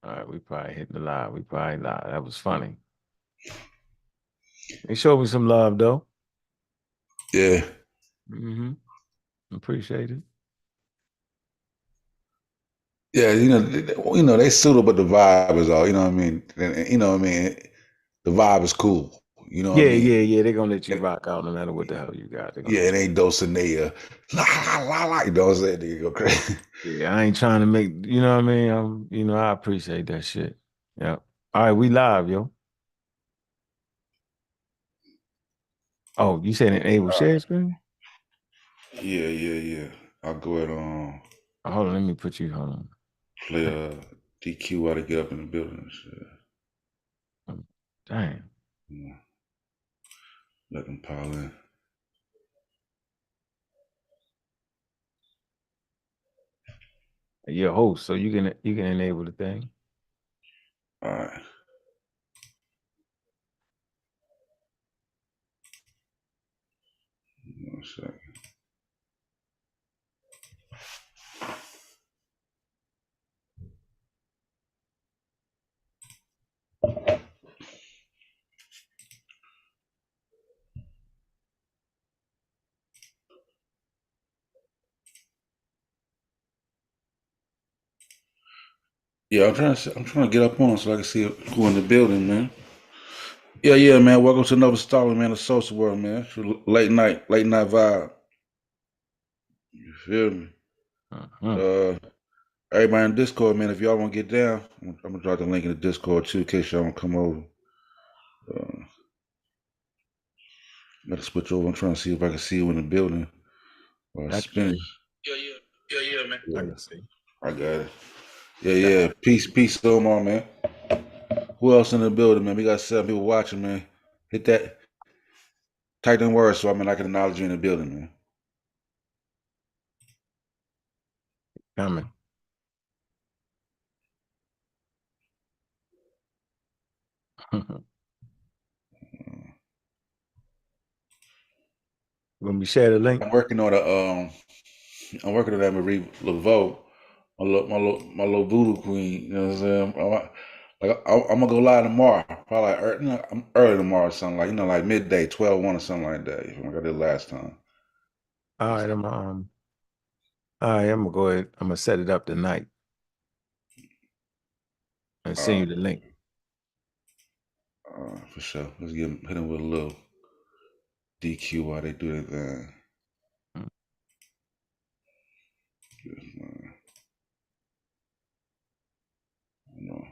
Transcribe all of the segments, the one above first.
All right, we probably hit the live. We probably live. That was funny. They showed me some love though. Yeah. Mm-hmm. Appreciate it. Yeah, they suitable, but the vibe is all. You know what I mean? And, you know what I mean? The vibe is cool. You know what I Yeah, mean? yeah, yeah. They're gonna let you And, rock out no matter what the hell you got. They're gonna yeah, let it ain't Dulcinea. La la la la. You know what I'm saying? They go crazy. you. Yeah, I ain't trying to make. You know what I mean? I appreciate that shit. Yeah. All right, we live, yo. Oh, you said enable share screen? Yeah, yeah, yeah. I'll go ahead Hold on, let me put you. Hold on. play DQ while they get up in the building and shit. Damn. Yeah, let them pile in. You're a host, so you can enable the thing. All right. One second. Yeah, I'm trying to get up on so I can see who in the building, man. Yeah, yeah, man. Welcome to another installment, man, of Sosa World, man. It's a late night vibe. You feel me? Uh-huh. Uh, everybody in Discord, man. If y'all want to get down, I'm gonna drop the link in the Discord too, in case y'all want to come over. Uh, Gotta switch over. I'm trying to see if I can see you in the building or I can spinning. see. Yeah, yeah, yeah, yeah, man. I Yeah, can see. I got it. Yeah, Yeah. yeah. Peace, Omar, man. Who else in the building, man? We got 7 people watching, man. Hit that, type in words so I can acknowledge you in the building, man. Coming. Gonna be share the link. I'm working on I'm working on that Marie Laveau, my little voodoo queen. You know what I'm saying? I'm gonna go live tomorrow, probably like I'm early tomorrow, or something like like midday, 12:01 or something like that. Like I did last time. All right, all right, I'm gonna go ahead. I'm gonna set it up tonight and send Uh, you the link. for sure. Let's hit them with a little DQ while they do their thing. Mm. You know.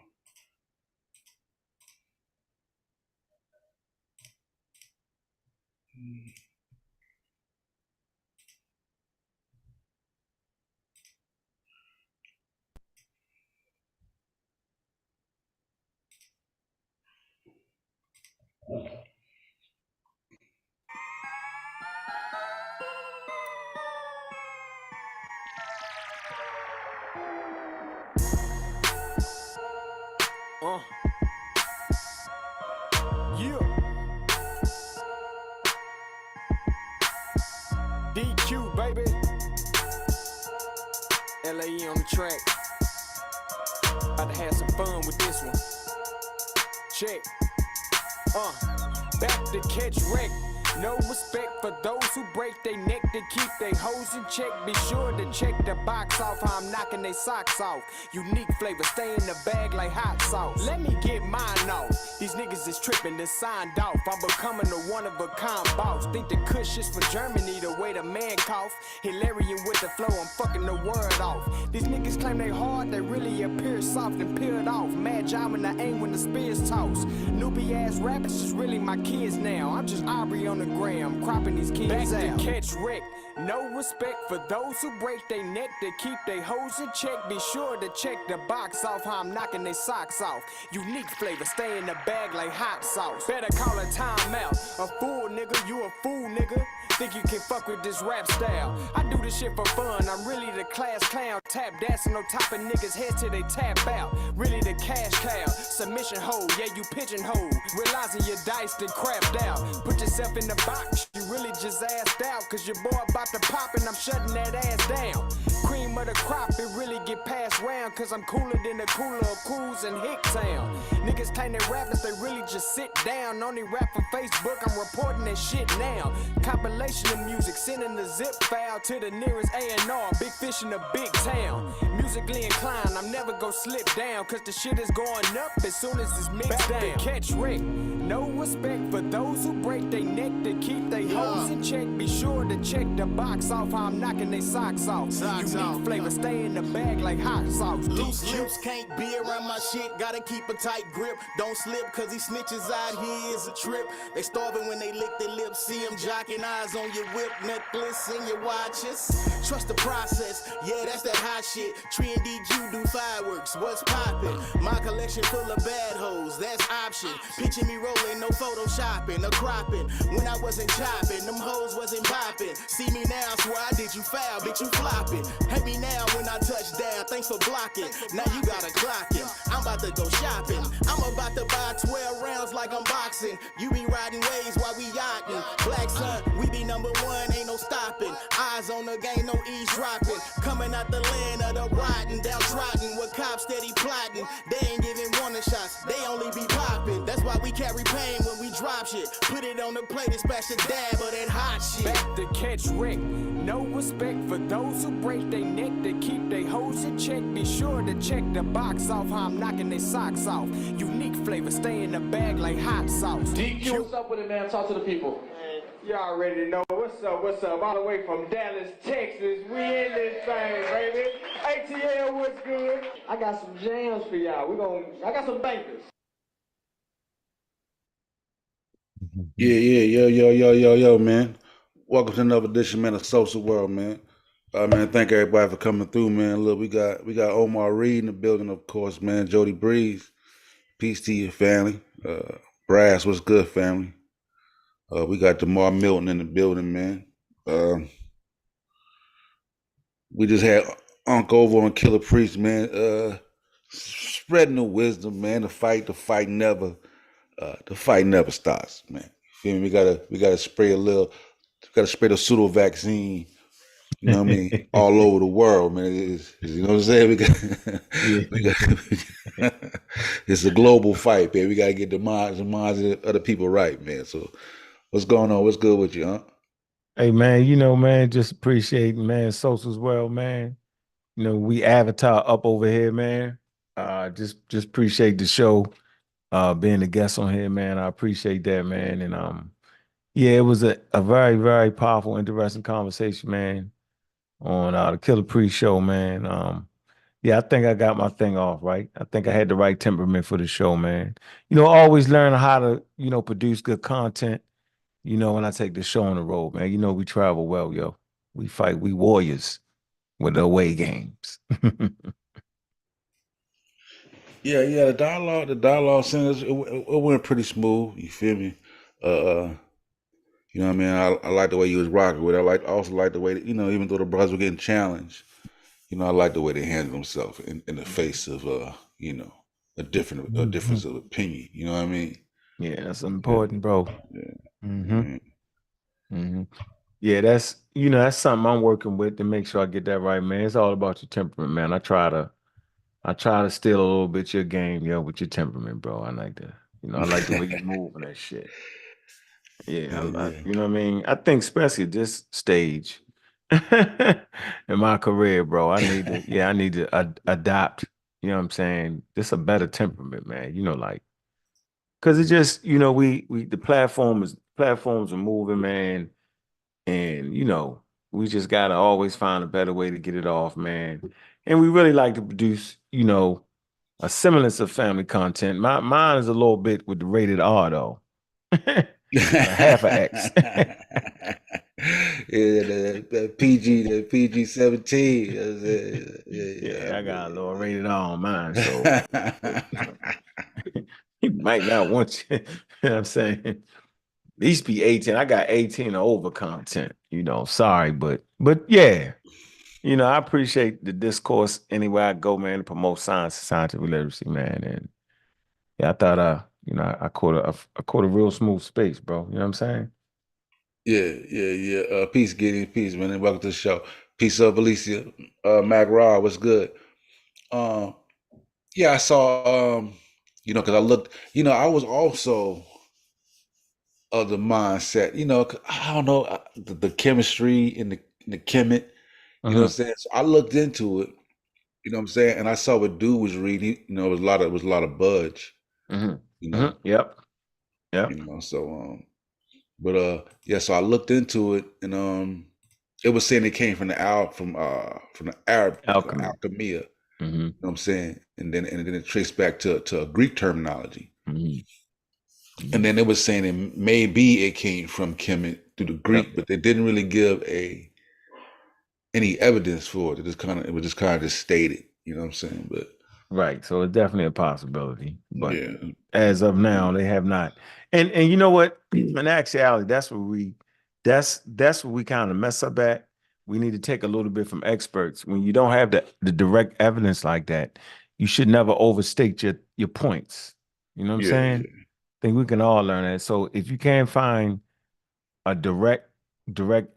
Yeah. DQ, baby. LAE on the track. About to have some fun with this one. Check. Back to catch wreck. No respect for those who break their neck to keep their hoes in check. Be sure to check the box off how I'm knocking their socks off. Unique flavor, stay in the bag like hot sauce. Let me get mine off. These niggas is tripping, they signed off. I'm becoming a one-of-a-kind boss. Think the kush is for Germany, the way the man cough. Hilarion with the flow, I'm fucking the word off. These niggas claim they hard, they really appear soft and peeled off. Mad job when I aim when the spears toss. Newbie ass rappers is really my kids now. I'm just Aubrey on the gram, cropping these kids back out. To catch wreck. No respect for those who break their neck to keep their hoes in check. Be sure to check the box off how I'm knocking their socks off. Unique flavor, stay in the bag like hot sauce. Better call a timeout. A fool nigga, you a fool nigga. Think you can fuck with this rap style. I do this shit for fun, I'm really the class clown. Tap dancing on top of niggas' heads till they tap out. Really the cash cow, submission hole, yeah you pigeonhole. Realizing your dice done crapped out. Put yourself in the box, you really just assed out. Cause your boy about to pop and I'm shutting that ass down. Cream cream of the crop, it really get passed round. Cause I'm cooler than the cooler of cools in Hick Town. Niggas claim they rappers, they really just sit down. Only rap for Facebook, I'm reporting that shit now. Compilation of music, sending the zip file to the nearest A&R. Big fish in a big town. Musically inclined, I'm never gonna slip down. Cause the shit is going up as soon as it's mixed down. To catch Rick, no respect for those who break their neck to keep their hoes in check. Be sure to check the box off how I'm knocking they socks off. Unique flavor, stay in the bag like hot sauce. Loose lips can't be around my shit, gotta keep a tight grip. Don't slip, cause these snitches out here is a trip. They starving when they lick their lips, see them jocking eyes on your whip, necklace and your watches. Trust the process, yeah, that's that hot shit. Tree and DQ do fireworks, what's poppin'? My collection full of bad hoes, that's option. Picture me rolling, no photoshopping or cropping. When I wasn't chopping, them hoes wasn't bopping. See me now, swear I did you foul, bitch, you flopping. Hate me now when I touch down, thanks for blocking. Now you gotta clock it, I'm about to go shopping. I'm about to buy 12 rounds like I'm boxing. You be riding waves while we yachting. Black sun, we be number one, ain't no stopping. Eyes on the game, no eavesdropping. Coming out the land of the rotten, downtrodden with cops steady plotting. They ain't giving warning shots, they only be popping. That's why we carry pain when we drop shit. Put it on the plate and splash a dab of that hot shit. Back to catch Rick. No respect for those who break their neck to keep their hoes in check. Be sure to check the box off how I'm knocking their socks off. Unique flavor, stay in the bag like hot sauce. DQ, what's up with it, man? Talk to the people. You already know what's up, what's up. All the way from Dallas, Texas. We in this thing, baby. ATL, what's good? I got some jams for y'all. I got some bankers. Yo, man. Welcome to another edition, man, of Sosa World, man. Man, thank everybody for coming through, man. Look, we got Omar Reed in the building, of course, man. Jody Breeze, peace to your family. Brass, what's good, family? We got DeMar Milton in the building, man. We just had Unc over on Killer Priest, man. Spreading the wisdom, man. The fight never stops, man. Feel me? We gotta spray the pseudo vaccine, you know what I mean, all over the world, man. You know what I'm saying? It's a global fight, man. We gotta get the minds of the other people right, man. So what's going on? What's good with you, huh? Hey, man, man, just appreciate, man, Sosa's well, man. We avatar up over here, man. Just appreciate the show, being a guest on here, man. I appreciate that, man. And yeah, it was a very, very powerful, interesting conversation, man, on the Killer Priest show, man. Yeah, I think I got my thing off, right? I think I had the right temperament for the show, man. Always learn how to, produce good content, when I take the show on the road, man. We travel well, yo. We fight, we warriors with the away games. Yeah, the dialogue singers, it went pretty smooth. You feel me? You know what I mean? I like the way you was rocking with it. I also like the way that, even though the brothers were getting challenged, I like the way they handled themselves in the face of a difference of opinion. You know what I mean? Yeah, that's important, bro. Yeah. Mm-hmm. Mm-hmm. Yeah, that's something I'm working with to make sure I get that right, man. It's all about your temperament, man. I try to steal a little bit your game, yo, with your temperament, bro. I like I like the way you move and that shit. Yeah, you know what I mean? I think especially at this stage in my career, bro, I need to adapt, you know what I'm saying? Just a better temperament, man. Cause it just, the platforms are moving, man. And, we just gotta always find a better way to get it off, man. And we really like to produce, a semblance of family content. Mine is a little bit with the rated R though. Half a X. Yeah, the PG 17. Yeah, I got a little rated R on mine, so he might not want you. You know what I'm saying? At least be 18. I got 18 or over content, sorry, but yeah. I appreciate the discourse anywhere I go, man, to promote science and scientific literacy, man. And yeah, I thought I caught a real smooth space, bro. You know what I'm saying? Yeah. Peace, Gideon. Peace, man. And welcome to the show. Peace up, Alicia. Mac Raw, what's good? Um, yeah, I saw. Because I looked. I was also of the mindset. 'Cause I don't know the chemistry and the chemit. You know what I'm Mm-hmm. saying? So I looked into it. You know what I'm saying? And I saw what dude was reading. It was a lot of budge. You Mm-hmm. know. Mm-hmm. Yep. Yep. So but yeah. So I looked into it, and it was saying it came from the Arab Alchemy. alchemia. Mm-hmm. Know what I'm saying? And then it traced back to Greek terminology. Mm-hmm. And Mm-hmm. then it was saying it maybe it came from Kemet through the Yep. Greek, but they didn't really give any evidence for it. It was just kind of just stated. You know what I'm saying? But Right. So it's definitely a possibility. But yeah, as of now, they have not. And you know what? In actuality, that's where we kind of mess up at. We need to take a little bit from experts. When you don't have the direct evidence like that, you should never overstate your points. You know what I'm yeah, saying? yeah, I think we can all learn that. So if you can't find a direct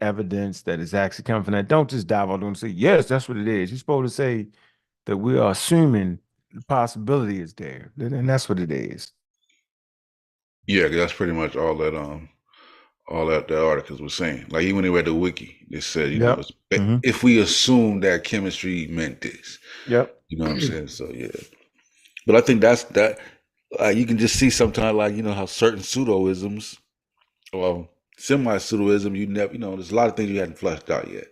evidence that is actually coming from that, don't just dive out and say, yes, that's what it is. You're supposed to say that we are assuming the possibility is there. And that's what it is. yeah. 'Cause that's pretty much all that the articles were saying. Like even when they read the wiki, they said, Yep. Hmm. if we assume that chemistry meant this, Yep. you know what I'm saying? So yeah. But I think that's that. You can just see sometimes, like how certain pseudoisms, well, semi pseudoism, you never, there's a lot of things you hadn't fleshed out yet.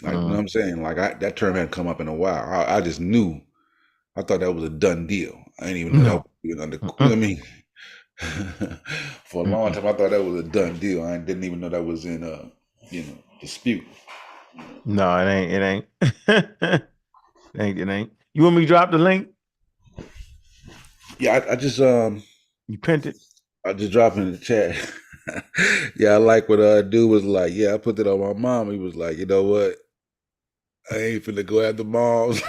Like, you know what I'm saying? Like that term hadn't come up in a while. I just knew. I thought that was a done deal. I didn't even know that was No. even under. You know what I Mm-mm. mean? For a long Mm-mm. time, I thought that was a done deal. I didn't even know that was in dispute. No, it ain't. It ain't. It ain't. You want me to drop the link? Yeah, You pinned it. I just dropped it in the chat. Yeah, I like what dude was like. Yeah, I put it on my mom. He was like, you know what? I ain't finna go after moms.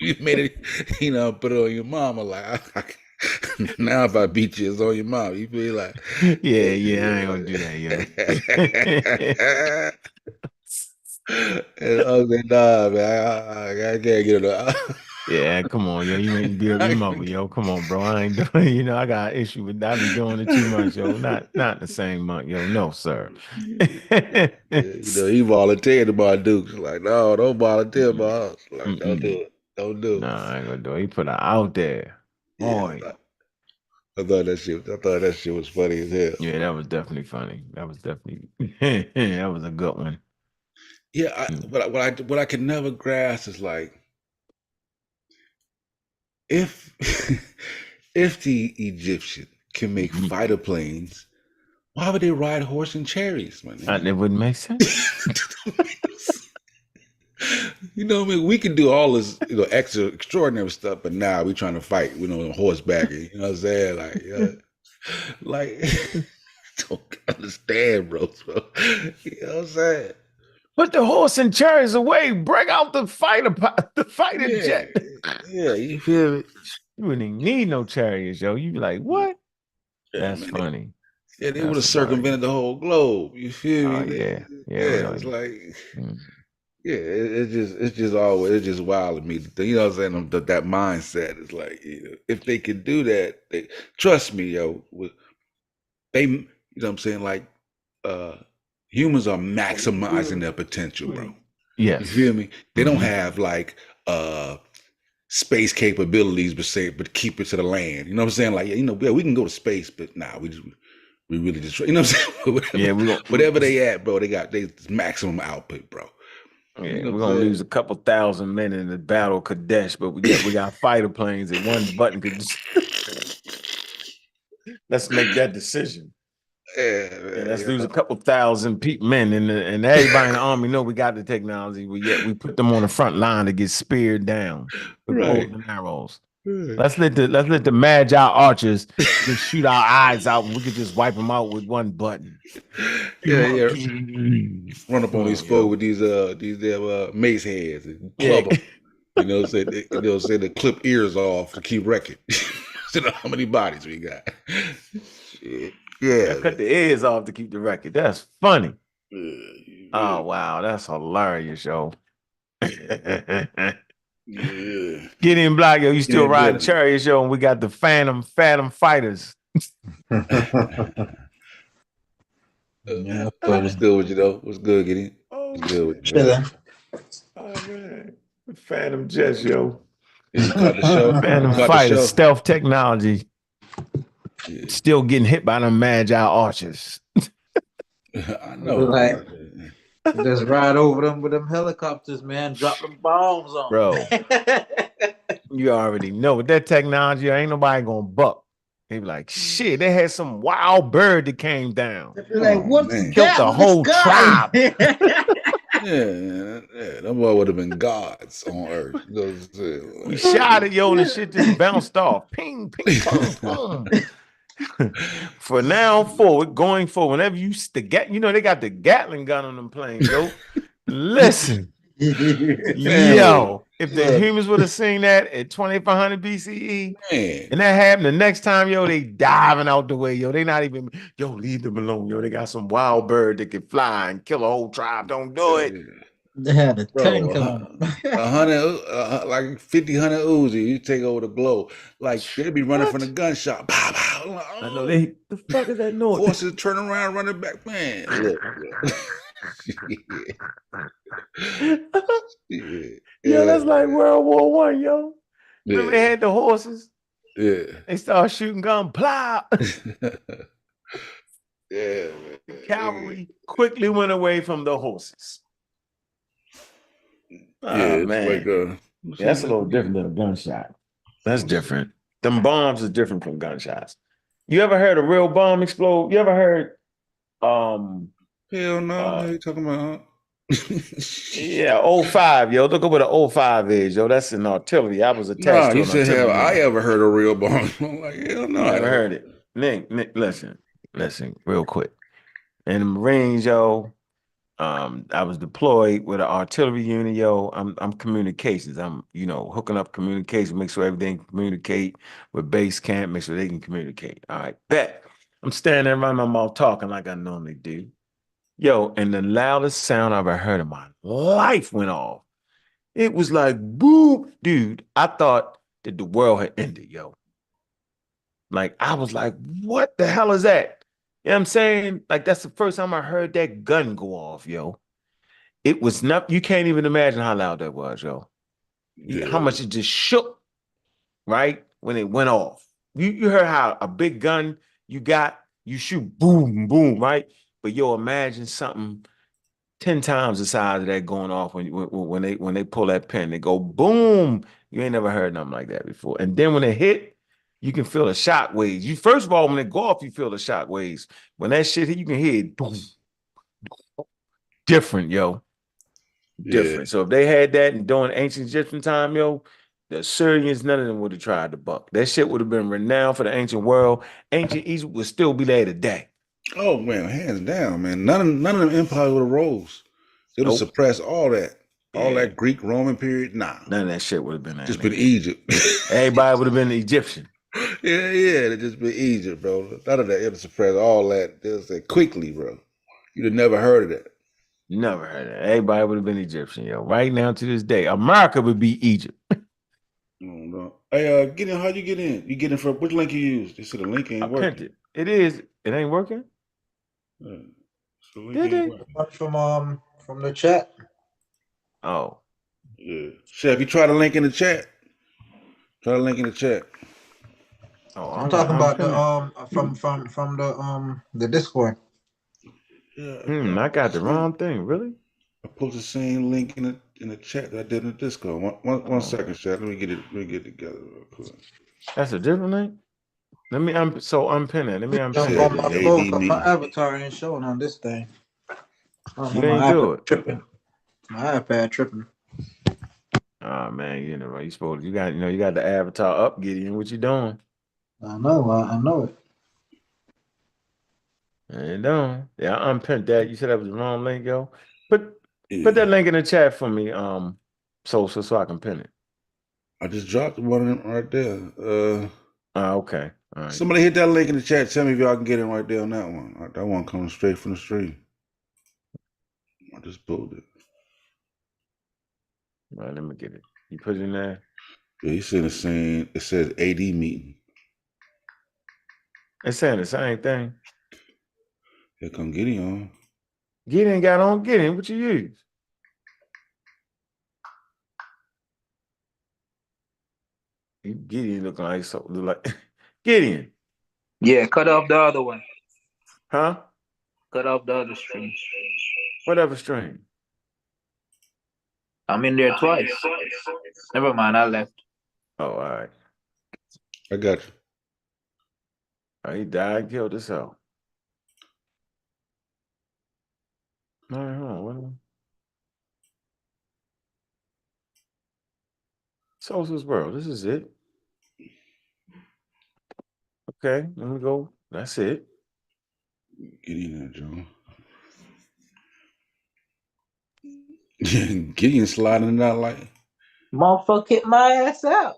You made it, put it on your mama. Like, now if I beat you, it's on your mom. You feel like, Yeah, yeah, I ain't gonna do that, yo. yeah. And I was like, nah, man, I can't get it. Yeah, come on, yo. You make me beat up your mother, yo. Come on, bro. I ain't doing, I got an issue with I be doing it too much, yo. Not the same month, yo. No, sir. He volunteered to my Dukes. Like, no, don't volunteer my Mm-mm. house. Like, don't do Mm-mm. it. Don't do No, it. I ain't gonna do it. He put her out there. Yeah, Boy. I thought that shit was funny as hell. Yeah, that was definitely funny. That was definitely that was a good one. Yeah, Mm. what I can never grasp is like if if the Egyptian can make Mhm. fighter planes, why would they ride horse and chariots, my nigga? It wouldn't make sense. What I mean? We can do all this, extra extraordinary stuff, but now we trying to fight, on horseback. You know what I'm saying? Like, don't understand, bro. You know what I'm saying? Put the horse and chariots away. Bring out the the fighter Yeah, jet. yeah. You feel me? You wouldn't even need no chariots, yo. You'd be like, what? Yeah, That's man. funny. They would That's have hilarious. circumvented the whole globe. You feel Oh me? yeah. Yeah, Yeah, we it's don't. like, Mm. yeah, it's just wild to me. You know what I'm saying? That mindset is like, if they could do that, trust me, yo. You know what I'm saying? Like, uh, humans are maximizing their potential, bro. You Yes. feel me? They don't Hmm. have like space capabilities, but keep it to the land. You know what I'm saying? Like, yeah, we can go to space, but nah, we really just, you know what I'm saying? whatever, Yeah, whatever they at, bro, they maximum output, bro. You yeah, know what we're I'm gonna saying? lose a couple thousand men in the battle of Kadesh, but we got fighter planes and one button could just let's make that decision. Yeah, Yeah, man, let's lose a couple thousand men and everybody in the army know we got the technology, but yet we put them on the front line to get speared down with bows right. and arrows. Right. Let's let the magi archers just shoot our eyes out and we could just wipe them out with one button. Yeah, yeah. Run up Come on these on, folks yo. with these damn mace heads and Yeah. club them. Say they clip ears off to keep record. How many bodies we got? Shit. I Yeah, cut man. the ears off to keep the record. That's funny. Yeah, Oh wow, that's hilarious, yo. Yeah. Gideon Black, yo, you still Yeah, riding better. chariots, yo, and we got the Phantom Fighters. Yeah, funny. What's good with you though? What's good, Gideon? Oh What's good with you, bro? Chilling. Oh man, Phantom Jets, yo. Yeah, you caught the show. Phantom You caught the Fighters, show. stealth technology, Yeah. still getting hit by them Magi archers. I know. Like, just ride over them with them helicopters, man. Drop them bombs on Bro, you already know with that technology, ain't nobody gonna buck. They be like, shit, they had some wild bird that came down. Like, what's man. Killed that the with whole the sky? Yeah, that boy would have been gods on Earth. You know what I'm saying? We shot it, yo, and the shit just bounced off. Ping, ping, boom, boom. For now forward, going forward, whenever you you know, they got the Gatling gun on them planes, yo. Listen, yo, if the humans would have seen that at 2500 BCE, Man. and that happened the next time, yo, they diving out the way, yo. They not even, yo, leave them alone, yo. They got some wild bird that can fly and kill a whole tribe. Don't do it. They had a tank Bro, on them. 100, like 50, 100 Uzi, you take over the globe. Like, they'd be running from the gunshot. Pow, pow. Like, I know they, the fuck is that noise? Horses turn around, running back. Man, look. Yo, that's like World War One, yo. Remember they had the horses? Yeah. They started shooting gun, plow. Yeah, The cavalry quickly went away from the horses. Yeah, man. like Yeah, that's a little different than a gunshot. That's different. Them bombs is different from gunshots. You ever heard a real bomb explode? You ever heard hell no, what are you talking about? Yeah, 05, yo. Look up what an 05 is, yo. That's an artillery. I was attached to you an said, have artillery I unit. ever heard a real bomb? I'm like, hell no. Never heard it. Nick, listen, real quick. In the Marines, yo, I was deployed with an artillery unit, yo. I'm communications. I'm, you know, hooking up communication, make sure everything can communicate with base camp, make sure they can communicate. All right, bet. I'm standing there running my mouth talking like I normally do. Yo, and the loudest sound I've ever heard in my life went off. It was like, boom, dude. I thought that the world had ended, yo. Like, I was like, what the hell is that? You know what I'm saying? Like, that's the first time I heard that gun go off, yo. It was not, you can't even imagine how loud that was, yo. Yeah. How much it just shook, right? When it went off. You heard how a big gun you shoot boom, boom, right? But yo, imagine something 10 times the size of that going off when they pull that pin. They go boom. You ain't never heard nothing like that before. And then when it hit, you can feel the shock waves. You first of all, when it go off, you feel the shock waves. When that shit hit, you can hear it boom. Different, yo. Different. Yeah. So if they had that and during ancient Egyptian time, yo, the Assyrians, none of them would have tried to buck. That shit would have been renowned for the ancient world. Ancient Egypt would still be there today. Oh man, hands down, man. None of them empires would have rose. They would have suppressed all that. All that Greek Roman period. Nah. None of that shit would have been there. Just been Egypt. Everybody would have been Egyptian. Yeah, it just been Egypt, bro. None of that. It would have suppressed all that. They would say quickly, bro. You'd have never heard of that. Never heard of that. Everybody would have been Egyptian, yo. Right now to this day, America would be Egypt. No. Hey, get in. How'd you get in? You get in from which link you use? They said the link ain't working. Pinned it. It is. It ain't working. So the link Did ain't it? working. From the chat. Oh. Yeah. Chef, you try the link in the chat. Try the link in the chat. Oh, I'm talking about the from the Discord. Yeah. I got the wrong thing. Really? I posted the same link in the chat that I did in the Discord. One second, chat. Let me get it together real quick. That's a different link? Let me unpin it. Let me unpin Jump it. on my then, phone, 'cause my avatar ain't showing on this thing. You ain't do it. Tripping. My iPad tripping. Oh man, you know, you got the avatar up, Gideon. What you doing? I know it. You doing? Yeah, I unpinned that. You said that was the wrong link, yo. Put that link in the chat for me, Sosa, so I can pin it. I just dropped one of them right there. Okay. All right. Somebody hit that link in the chat. Tell me if y'all can get it right there on that one. That one coming straight from the stream. I just pulled it. All right, let me get it. You put it in there? Yeah, he said the same. It says AD meeting. It's saying the same thing. Here come Gideon. Gideon got on Gideon. What you use? Gideon looking like so like Gideon. Yeah, cut off the other one. Huh? Cut off the other stream. Whatever stream. I'm in there twice. Never mind, I left. Oh, all right. I got you. He died, killed himself. All right, hold on. What? Sosa's World. This is it. Okay, let me go. That's it. Gideon there, John. Gideon sliding it out like. Motherfucker, hit my ass out.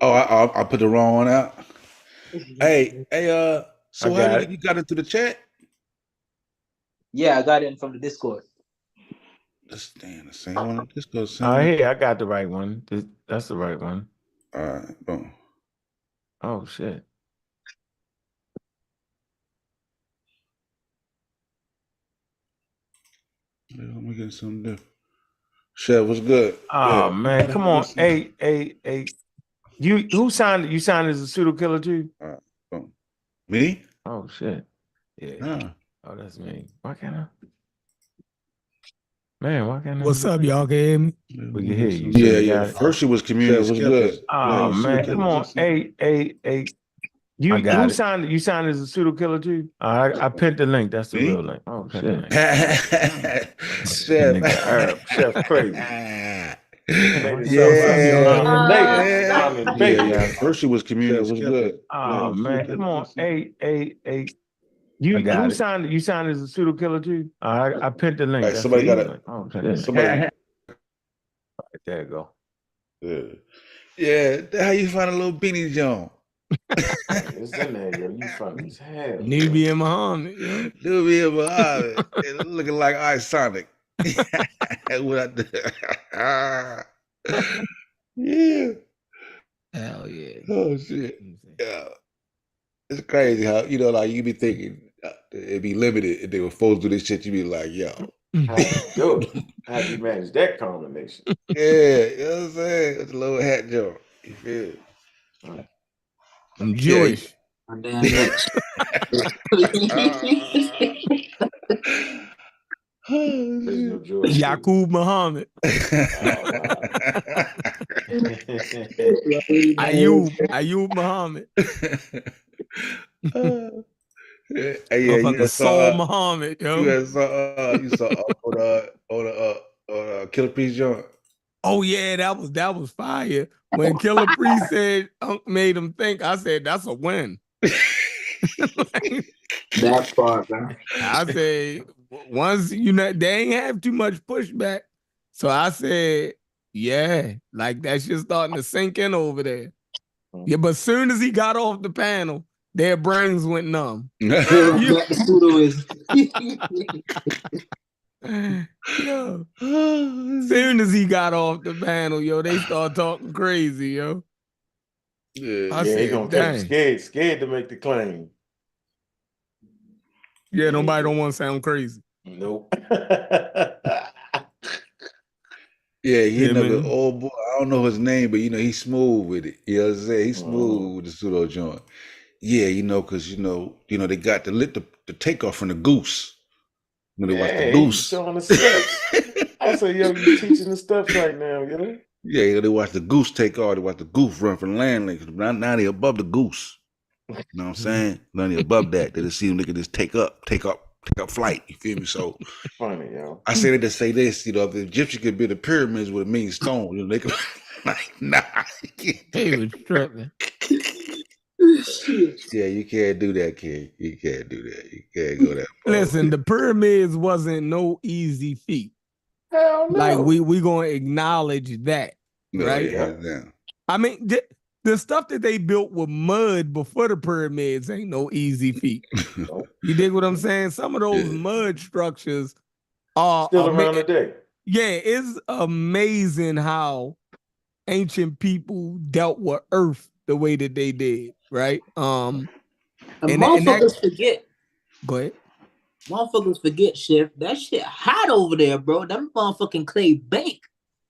Oh, I put the wrong one out. Hey, so how you got into the chat? Yeah, I got it from the Discord. That's the same one. This goes. Oh, hey, I got the right one. That's the right one. All right, boom. Oh shit. Let me get something different. Chef, what's good? Oh man, come on. Hey. Who signed it? You signed as a pseudo killer too? All right, boom. Me? Oh shit. Yeah. Nah. Oh, that's me. Why can't I? Man, why can't I? What's up, y'all? Can you hear me? We can hear you. Yeah. First it was community skeptics. Oh man, come on. Hey. Who signed it? You signed as a pseudo killer too? I pinned the link. That's the real link. Oh shit. Chef crazy. Yeah. First it was community skeptics. Oh man, come on. Hey. Who signed it? You signed as a pseudo killer too? I pinned the link. Right, somebody got it. Oh shit. Somebody. There you go. Yeah. How you find a little beanie John? It's in there, yo. You funny as hell. Nubia Muhammad, yo. Nubia Muhammad. Looking like Sonic. What I do? Yeah. Hell yeah. Oh shit. Yeah. It's crazy how like you be thinking it'd be limited if they were supposed to do this shit. You be like, yo. How do you manage that combination? Yeah, you know what I'm saying? It's a little hat joke. You feel? I'm Jewish. Yeah. Yaqub Muhammad. Ayub Muhammad. You saw Muhammad, yo. You saw on Killer Priest joint. Oh yeah, that was fire. When Killer Priest said made him think, I said that's a win. That part, man. I said once they ain't have too much pushback. So I said, yeah, like that shit starting to sink in over there. Yeah, but soon as he got off the panel, their brains went numb. Yo. Soon as he got off the panel, yo, they start talking crazy, yo. I said, gonna get scared to make the claim. Yeah, nobody don't want to sound crazy. Nope. Yeah, he another old boy. I don't know his name, but he's smooth with it. You know what I'm saying? He's smooth with the pseudo joint. Yeah, because they got the takeoff from the goose. When they watch the goose. Showing the steps. I said, yo, you teaching the steps right now, yo. Yeah, they watch the goose take off. They watch the goose run from the land link. Now they above the goose. You know what I'm saying? Now they above that. They just see them look at this take up flight. You feel me? So funny, yo. I say to say this, if the Egyptian could build the pyramids with a million stones, they could like, nah. He was tripping. Yeah, you can't do that, kid. You can't do that. You can't go that far. Listen, the pyramids wasn't no easy feat. Hell no. Like we gonna acknowledge that, right? Yeah. I mean, the stuff that they built with mud before the pyramids ain't no easy feat. You dig what I'm saying? Some of those mud structures Still around today. Yeah, it's amazing how ancient people dealt with Earth the way that they did, right? And And that motherfuckers forget. go ahead. Motherfuckers forget, Chef. That shit hot over there, bro. Them motherfucking clay bake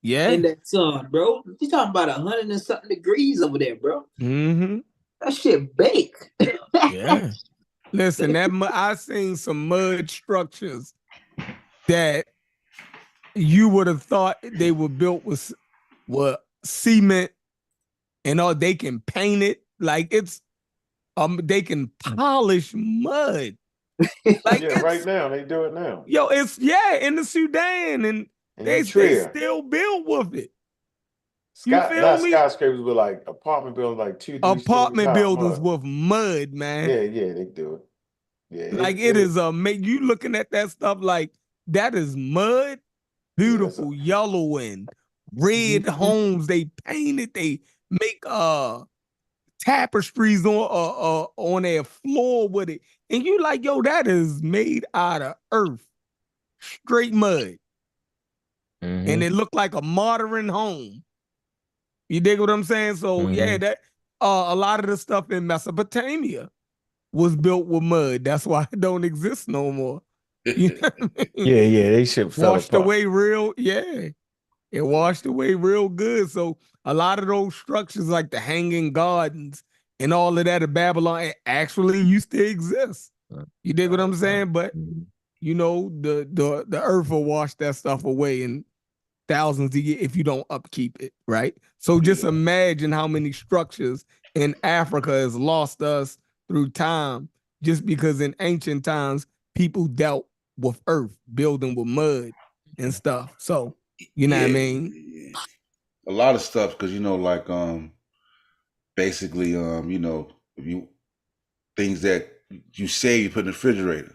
Yeah. in that sun, bro. You talking about 100 and something degrees over there, bro. Mm-hmm. That shit bake. Yeah. Listen, I seen some mud structures that you would have thought they were built with cement and all. They can paint it like it's they can polish mud. Like Yeah, right now they do it now. Yo, it's in the Sudan, and In they Eritrea. still build with it. You feel Not me? skyscrapers, but like apartment buildings, like 2, 3 stories Apartment high buildings mud. with mud, man. Yeah, they do it. Yeah, Like it is you looking at that stuff like that is mud, beautiful yellow and red homes. They painted, they make tapestries on their floor with it. And you like, yo, that is made out of earth, straight mud. And it looked like a modern home. You dig what I'm saying? So yeah, that a lot of the stuff in Mesopotamia was built with mud. That's why it don't exist no more. You know what I mean? Yeah, they shit fell Washed apart. away it washed away real good. So a lot of those structures like the Hanging Gardens and all of that in Babylon, it actually used to exist. You dig what I'm saying? But you know, the earth will wash that stuff away in thousands of years if you don't upkeep it, right? So just imagine how many structures in Africa has lost us through time just because in ancient times people dealt with earth, building with mud and stuff. So, you know what I mean? A lot of stuff, because like basically if you things that you save, you put in the refrigerator.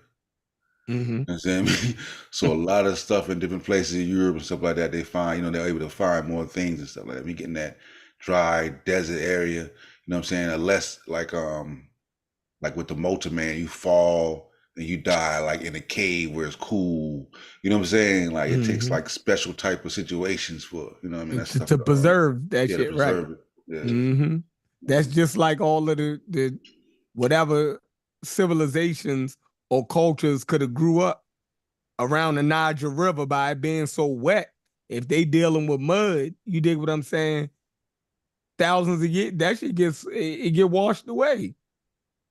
You know what I'm saying? So a lot of stuff in different places in Europe and stuff like that, they find, they're able to find more things and stuff like that. We get in that dry desert area, you know what I'm saying? Unless like with the motorman, you fall and you die like in a cave where it's cool. You know what I'm saying? Like it takes like special type of situations for, you know what I mean? That stuff To preserve that to shit, right? preserve it. Yeah. That's just like all of the whatever civilizations or cultures could have grew up around the Niger River by it being so wet. If they dealing with mud, you dig what I'm saying? Thousands of years, that shit it get washed away.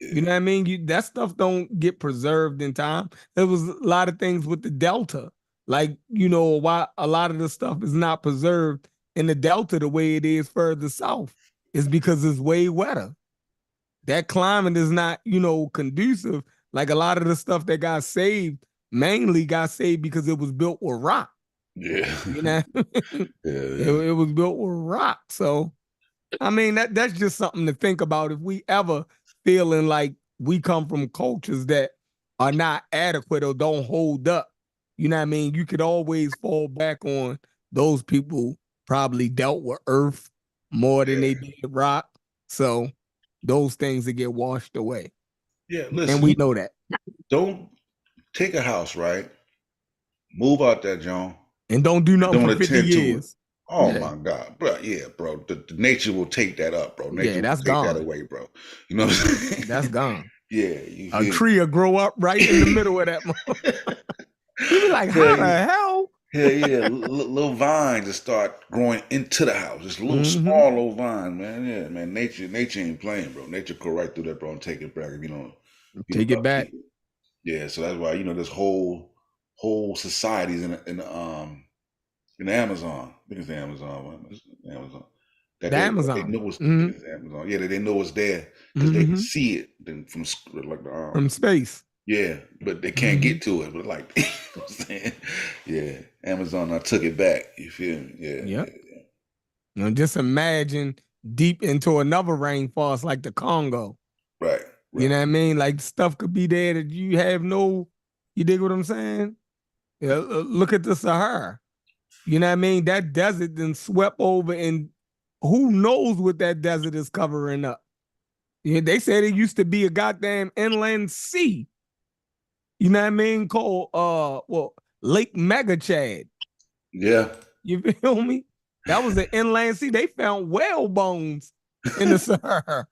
You know what I mean? That stuff don't get preserved in time. There was a lot of things with the Delta, like why a lot of the stuff is not preserved in the Delta the way it is further south. Is because it's way wetter. That climate is not conducive. Like a lot of the stuff that got saved mainly got saved because it was built with rock. Yeah. You know, it was built with rock. So I mean, that's just something to think about. If we ever feeling like we come from cultures that are not adequate or don't hold up, you know what I mean? You could always fall back on those people probably dealt with earth more than they did rock. So those things that get washed away. Yeah, listen. And we know that. Don't take a house, right? Move out that John. And don't do nothing for 50 years. Oh my God, bro! Yeah, bro. The nature will take that up, bro. Nature that's will take gone. that away, bro. You know what I'm saying? That's gone. Yeah, a tree will grow up right in the middle of that. You be like, how the hell? Yeah. Little vines just start growing into the house. Just little small little vines, man. Yeah, man. Nature ain't playing, bro. Nature go right through that, bro, and take it back. Take it back. Yeah, so that's why there's whole societies in the Amazon. I think it's the Amazon. Amazon. The Amazon. They know it's Amazon. Yeah, they know it's there because they can see it from from space. Yeah, but they can't get to it. But like, you know what I'm saying? Yeah, Amazon, I took it back. You feel me? Yeah. Yeah. Just imagine deep into another rainforest like the Congo. Right. You know what I mean? Like stuff could be there that you have no. You dig what I'm saying? Yeah, look at the Sahara. You know what I mean? That desert then swept over, and who knows what that desert is covering up. Yeah, they said it used to be a goddamn inland sea. You know what I mean? Called Lake Megachad. Yeah. You feel me? That was an inland sea. They found whale bones in the Sahara.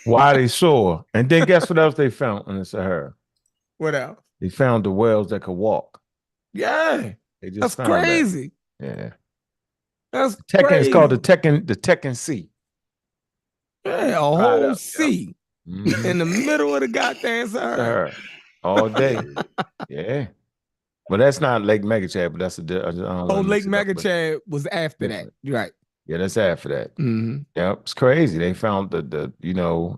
Why they saw. And then guess what else they found in the Sahara? What else? They found the whales that could walk. Yeah. They just That's found crazy. that. Yeah. That's Tekken, crazy. it's called the Tekken Sea. Yeah, a whole sea in the middle of the goddamn Sahara. All day. Yeah. But that's not Lake Megachad, but that's Lake Megachad was after that. You're right. Yeah, that's after that. Mm-hmm. Yep, it's crazy. They found the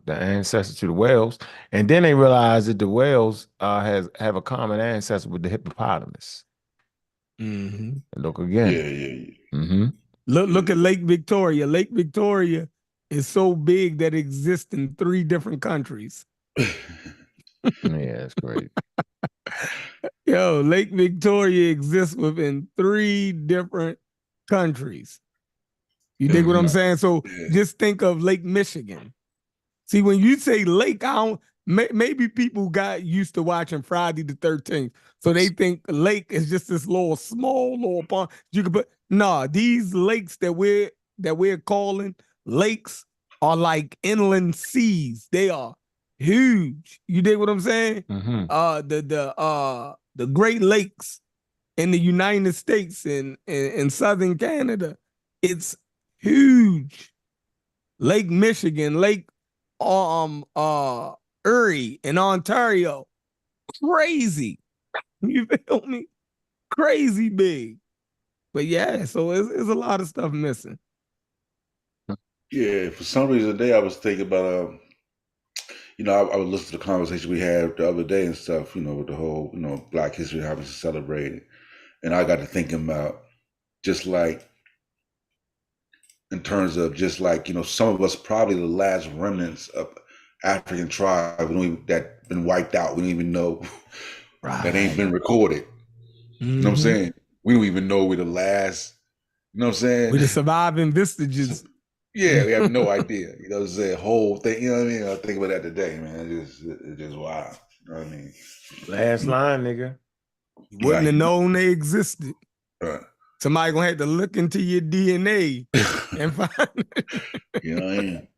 ancestor to the whales, and then they realized that the whales have a common ancestor with the hippopotamus. Mm-hmm. And look again. Yeah. Mm-hmm. Look at Lake Victoria. Lake Victoria is so big that it exists in 3 different countries. Yeah, that's great. Yo, Lake Victoria exists within 3 different countries. You dig what I'm saying? So just think of Lake Michigan. See, when you say lake, maybe people got used to watching Friday the 13th. So they think lake is just this small little pond. You could put these lakes that we're calling lakes are like inland seas. They are huge. You dig what I'm saying? Mm-hmm. The Great Lakes in the United States and in southern Canada, it's huge. Lake Michigan, Lake Erie in Ontario, crazy. You feel me? Crazy big. But yeah, so it's a lot of stuff missing. Yeah, for some reason today I was thinking about I would listen to the conversation we had the other day and stuff, with the whole, Black History, how we celebrate it. And I got to thinking about just like in terms of just like, some of us probably the last remnants of African tribe that been wiped out. We don't even know that ain't been recorded. You know what I'm saying? We don't even know we're the last, you know what I'm saying? We're the surviving vestiges. Yeah, we have no idea. You know what I'm saying? Whole thing, you know what I mean? I think about that today, man. It's just wild. You know what I mean? Last line, nigga. You wouldn't have known they existed. Right. Somebody gonna have to look into your DNA and find it. You know what I mean?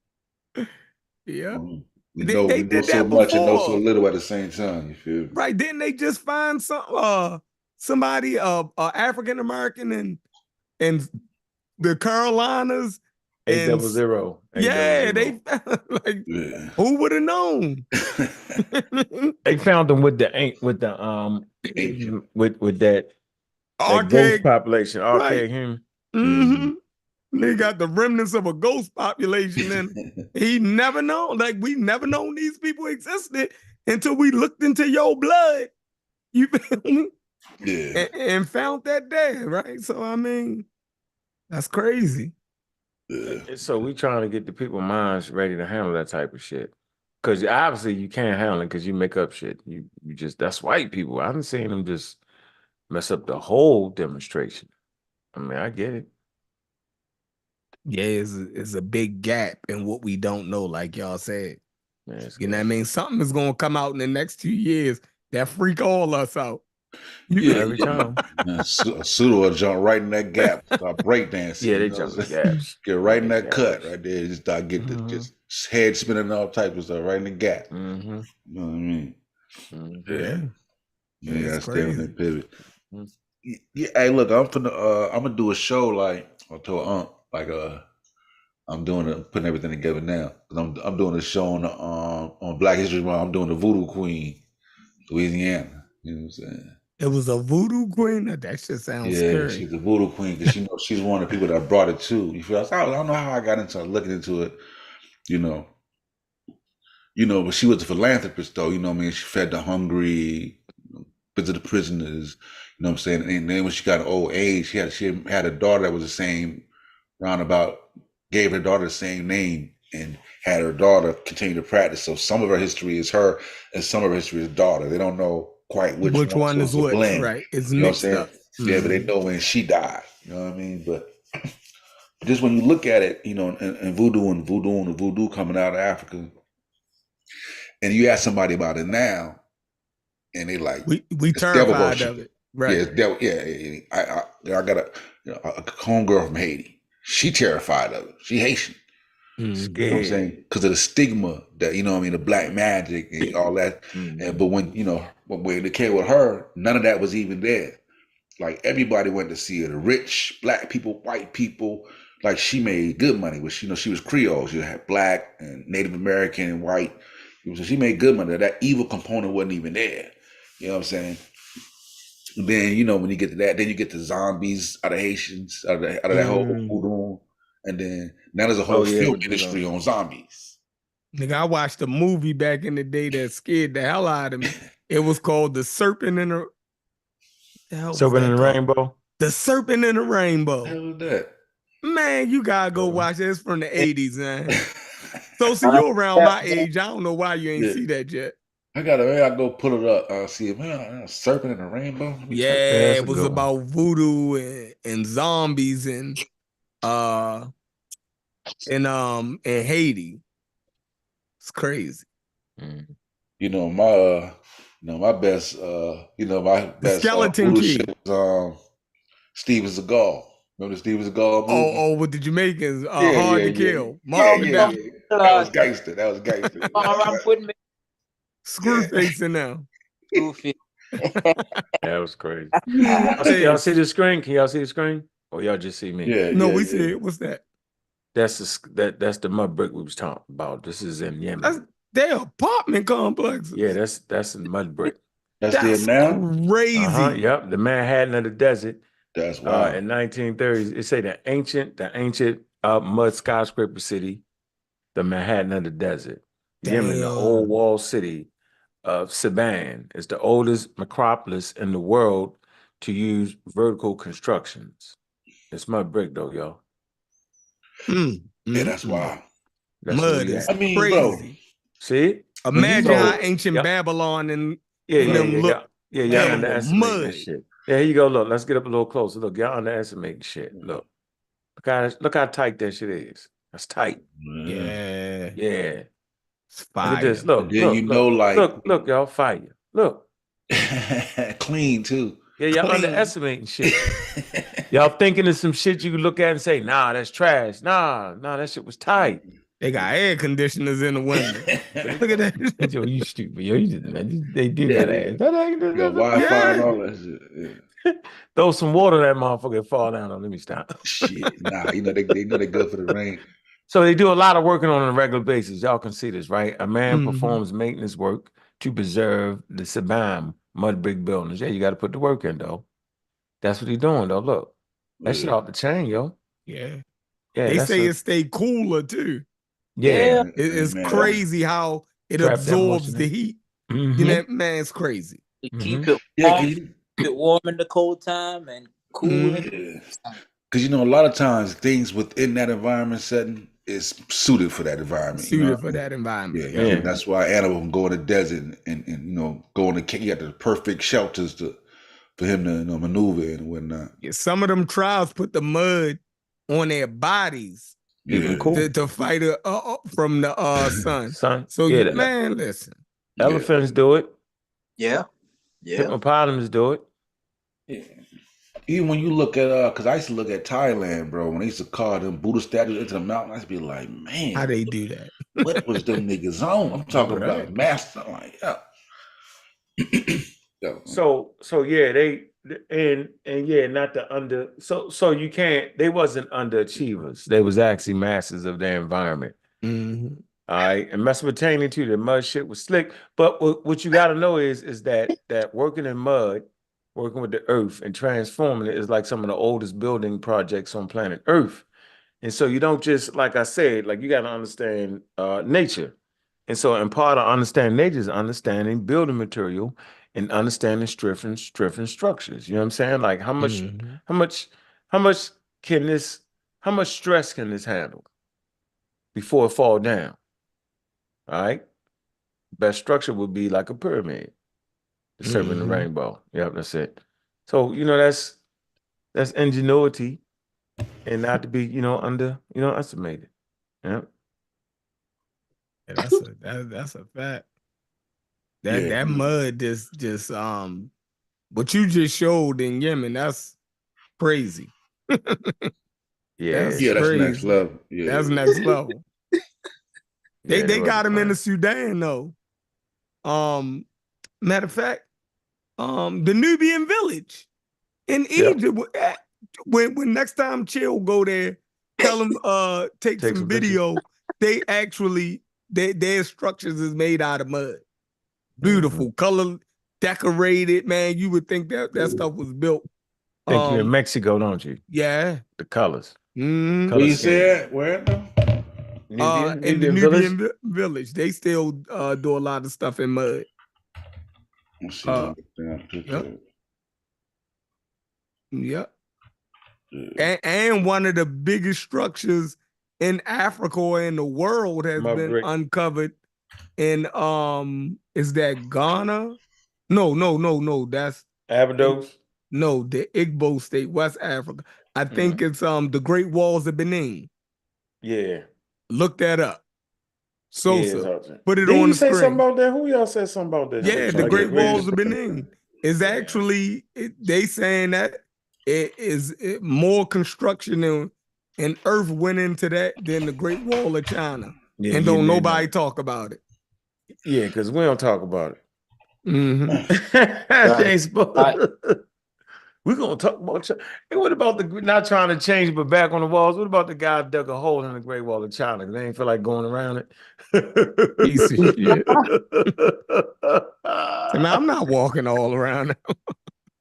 Yeah. We know so much and know so little at the same time. You feel me? Right. Didn't they just find somebody African American in the Carolinas? 800. Yeah, they who would have known? They found them with that ghost population, archaic human. Mm-hmm. They got the remnants of a ghost population, and he never known. Like we never known these people existed until we looked into your blood. You feel me? Yeah. And found that there, right? So I mean, that's crazy. Yeah. So we trying to get the people's minds ready to handle that type of shit. Because obviously you can't handle it because you make up shit. You just, that's white people. I haven't seen them just mess up the whole demonstration. I mean, I get it. Yeah, it's a big gap in what we don't know, like y'all said. Man, you know what I mean? Something is going to come out in the next 2 years that freak all us out. Every time. Pseudo will jump right in that gap, start breakdancing. Yeah, they jump the gaps. Get right in that cut right there. Just start getting just head spinning, all types of stuff right in the gap. Mm-hmm. You know what I mean? Yeah. Yeah, that's definitely pivot. Yeah, hey, look, I'm gonna do a show like I told Aunt, like I'm putting everything together now. I'm doing a show on Black History Month. I'm doing the Voodoo Queen, Louisiana. You know what I'm saying? It was a voodoo queen? That shit sounds scary. She's the voodoo queen because she's one of the people that brought it to. You feel? I don't know how I got into looking into it. But she was a philanthropist though. You know what I mean? She fed the hungry, visited prisoners. You know what I'm saying? And then when she got old age, she had a daughter that was the same roundabout. Gave her daughter the same name and had her daughter continue to practice. So some of her history is her, and some of her history is daughter. They don't know quite which one is which, right? It's mixed up. Yeah, but they know when she died. You know what I mean? But just when you look at it, and voodoo coming out of Africa, and you ask somebody about it now, and they like we terrified of it. Yeah, Right. it's I got a homegirl from Haiti. She terrified of it. She Haitian. You know what I'm Scared. saying? Because of the stigma that, you know what I mean, the black magic and all that. But when, when it came with her, none of that was even there. Like everybody went to see her. The rich, black people, white people. Like she made good money, which she was Creole. She had black and Native American and white. So she made good money. That evil component wasn't even there. You know what I'm saying? Then when you get to that, then you get the zombies out of Haitians, out of that whole voodoo, and then now there's a whole film with the industry zombies. on zombies. Nigga, I watched a movie back in the day that scared the hell out of me. It was called The Serpent in the... The hell was Serpent that in the called? Rainbow. The Serpent in the Rainbow. Hell is that? Man, you gotta go watch it. It's from the 80s, man. So So you around my age. I don't know why you ain't yeah, see that yet. I go pull it up. See it, man. Serpent in the Rainbow. Let me type Yeah, that's it a was good one. about voodoo and zombies and in Haiti. It's crazy. Mm. My best my The best Skeleton voodoo shit Key. was Steven Seagal. Remember the Steven Seagal movie? Oh, with the Jamaicans, Yeah, Hard yeah, to yeah, Kill, yeah, Muhammad yeah, Dali, yeah. That was gangster. That was gangster. I'm putting me Yeah. Screwface in there. goofy. That was crazy. Hey, Y'all see the screen? Can y'all see the screen? Or y'all just see me? Yeah, no, yeah, we yeah. said, what's that? That's the mud brick we was talking about. This is in Yemen. That's their apartment complexes. Yeah, that's in mud brick. That's there That's now? crazy. Yep, the Manhattan of the desert. That's wild. In 1930s, it say the ancient mud skyscraper city, the Manhattan of the desert. Yemen, the old Damn. walled city of Saban, is the oldest metropolis in the world to use vertical constructions. It's mud brick though, y'all. Yeah, that's wild. That's where Mud we is at. I mean, bro, crazy. See? when you Imagine how look ancient Yep. Babylon and Yeah, them look y'all dealing with underestimating mud. that shit. Yeah, here you go. Look, let's get up a little closer. Look, y'all underestimating shit. Look how tight that shit is. That's tight. Yeah. Yeah. It's Look at this. fire. and Look, then like look, y'all fire. Look. clean too. Yeah, y'all Clean. underestimating shit. Y'all thinking of some shit you can look at and say, nah, that's trash. Nah, that shit was tight. They got air conditioners in the window. Look at that. Yo, you stupid. Yo, they do Yeah, got ass. got Wi-Fi and all that shit. Yeah. Throw some water that motherfucker fall down on. Let me stop. Shit, nah, they know they're good for the rain. So they do a lot of working on a regular basis. Y'all can see this, right? A man Mhm. performs maintenance work to preserve the Sabam mud brick buildings. Yeah, you got to put the work in, though. That's what he's doing, though. Look, that shit Yeah. off the chain, yo. Yeah. Yeah, They that's say it stay cooler too. yeah. It's Man, crazy how it Trap that absorbs motion the in. heat. Mhm. You know, man, it's crazy. To Mhm. yeah, keep it warm in the cold time and cool in yeah. Because a lot of times things within that environment setting is suited for that environment. You know Suited what I for mean? that environment. Yeah, Yeah. that's why animal can go in the desert and go in the you got the perfect shelters for him to maneuver in and whatnot. Yeah, some of them tribes put the mud on their bodies Keep them Yeah, cool. to fight from the sun. Son, So yeah, man, listen. elephants do it. Yeah. Yeah. Hippopotamus do it. yeah. Even when you look at because I used to look at Thailand, bro, when they used to call them Buddha statues into the mountain, I used to be like, man, How they do that? what was them niggas on? I'm talking Right. about master. I'm like, yeah. Yeah. So yeah, they and yeah, not the under. So you can't. They wasn't underachievers. They was actually masters of their environment. Mhm. All right, and Mesopotamia too. The mud shit was slick. But what you got to know is that working in mud, working with the earth and transforming it is like some of the oldest building projects on planet Earth. And so you don't just, like I said, like you got to understand nature. And so, and part of understanding nature is understanding building material and understanding stripping structures. You know what I'm saying? Like Mhm. how much can this, how much stress can this handle before it fall down? All right. Best structure would be like a pyramid, the serpent and the Mhm. rainbow. Yep, that's it. So, that's ingenuity and not to be, underestimated. Yeah. Yeah, that's a fact. Yeah, That man. mud just What you just showed in Yemen, that's crazy. That's Yeah, that's next crazy. level. Yeah, That's next level. Yeah, They got him in the fine. Sudan though. Matter of fact, the Nubian village in Yep. Egypt. When next time Chill go there, tell him take Take some some pictures. video. They actually their structures is made out of mud. Beautiful, color decorated, man. You would think that stuff was built. Think you're in Mexico, don't you? Yeah. The colors. Mm-hmm. Where you say it? Where? Nubian In the village. Nubian village, they still do a lot of stuff in mud. Let's see. Yep. Yep. And one of the biggest structures in Africa or in the world has been uncovered in is that Ghana? No. That's Abydos. No, the Igbo state, West Africa. I think it's the Great Walls of Benin. Yeah. Look that up. Sosa. Yeah, put it Didn't on you the say screen. something about that? Who y'all said something about that? Yeah, the Great Walls of Benin is actually they saying that it is more construction and earth went into that than the Great Wall of China. Yeah, and don't nobody talk about it. Yeah, because we don't talk about it. Mm-hmm. They ain't supposed. We're gonna talk about China. And what about the not trying to change, but back on the walls? What about the guy dug a hole in the Great Wall of China? They ain't feel like going around it. Piece of shit. And I'm not walking all around.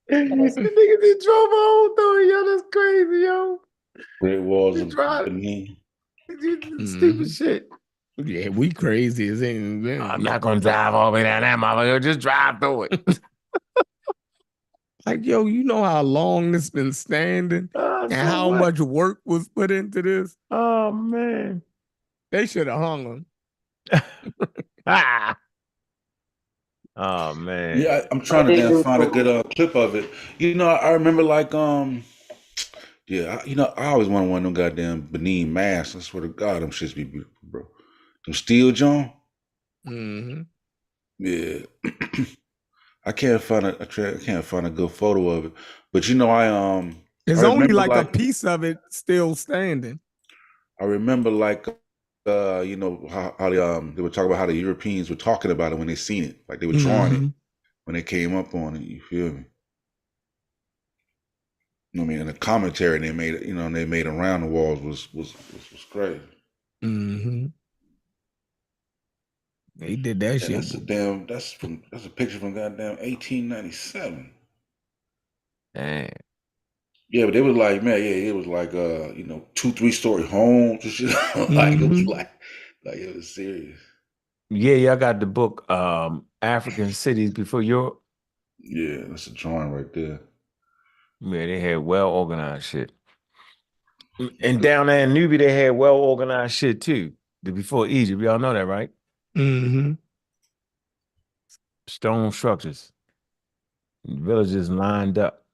The nigga just drove a hole through it, yo. That's crazy, yo. Great Walls of Benin. Stupid shit. Yeah, we crazy as anything. I'm not gonna drive all the way down that motherfucker. Just drive through it. Like, yo, you know how long this been standing and how much work was put into this? Oh, man. They should have hung him. Oh, man. Yeah, I'm trying to find a good clip of it. You know, I remember like, yeah, I always wanted one of them goddamn Benin masks. I swear to God, them shits be beautiful, bro. Them steel John. Mm-hmm. Yeah. I can't find a good photo of it, but I there's only like a piece of it still standing. I remember like how they were talking about how the Europeans were talking about it when they seen it, like they were drawing it when they came up on it. You feel me? I mean, in the commentary they made it, they made around the walls was crazy. Mm-hmm. They did that shit. That's a picture from goddamn 1897. Dang. Yeah, but they was like, man, yeah, it was like 2-3 story homes and shit. Like it was like it was serious. Yeah, I got the book African Cities Before Europe. Yeah, that's a drawing right there. Yeah, they had well organized shit. And down there in Nubia, they had well organized shit too. Before Egypt, y'all know that, right? Mm-hmm. Stone structures, villages lined up.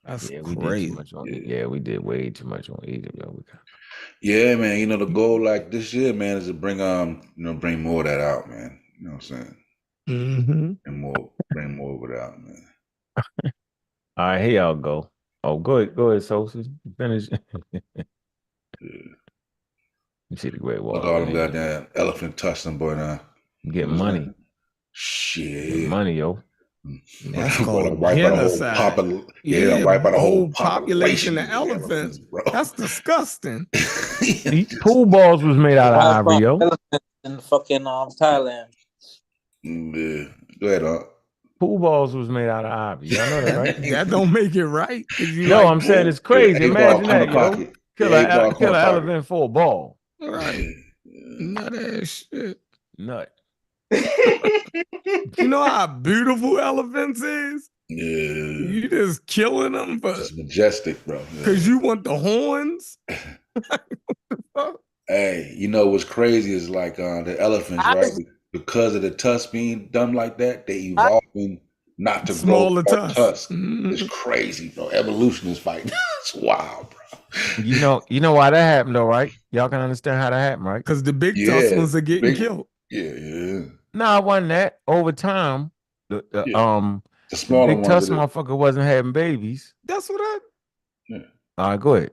That's we crazy. did too much on it. Yeah, we did way too much on Egypt, yo. Yeah, man. The goal like this year, man, is to bring bring more of that out, man. You know what I'm saying? Mm-hmm. And bring more of it out, man. All right, here y'all go. Oh, go ahead, Sosa. Finish. You see the Great Wall. Look all them goddamn elephant tussling, boy. Now get money. Shit, get money, yo. That's called genocide. Wipe out a whole population of elephants, bro. That's disgusting. Pool balls was made out of ivory, yo. Elephants in fucking Thailand. Yeah, go ahead, Pool balls was made out of ivory. Y'all know that, right? That don't make it right. No, I'm saying it's crazy. Imagine that, yo. Kill an elephant for a ball. Right. Nut ass shit. Nut. You know how beautiful elephants is? Yeah. You just killing them, but it's majestic, bro. Because you want the horns. Hey, what's crazy is like the elephants, right? Because of the tusks being done like that, they evolving not to smaller grow tusks. Mm-hmm. It's crazy, bro. Evolution is fighting. It's wild, bro. You know why that happened, though, right? Y'all can understand how that happened, right? Because the big tusk ones are getting killed. Yeah. No, it wasn't that. Over time, The The smaller big ones. tusk motherfucker wasn't having babies. That's what I. Yeah. All right, go ahead.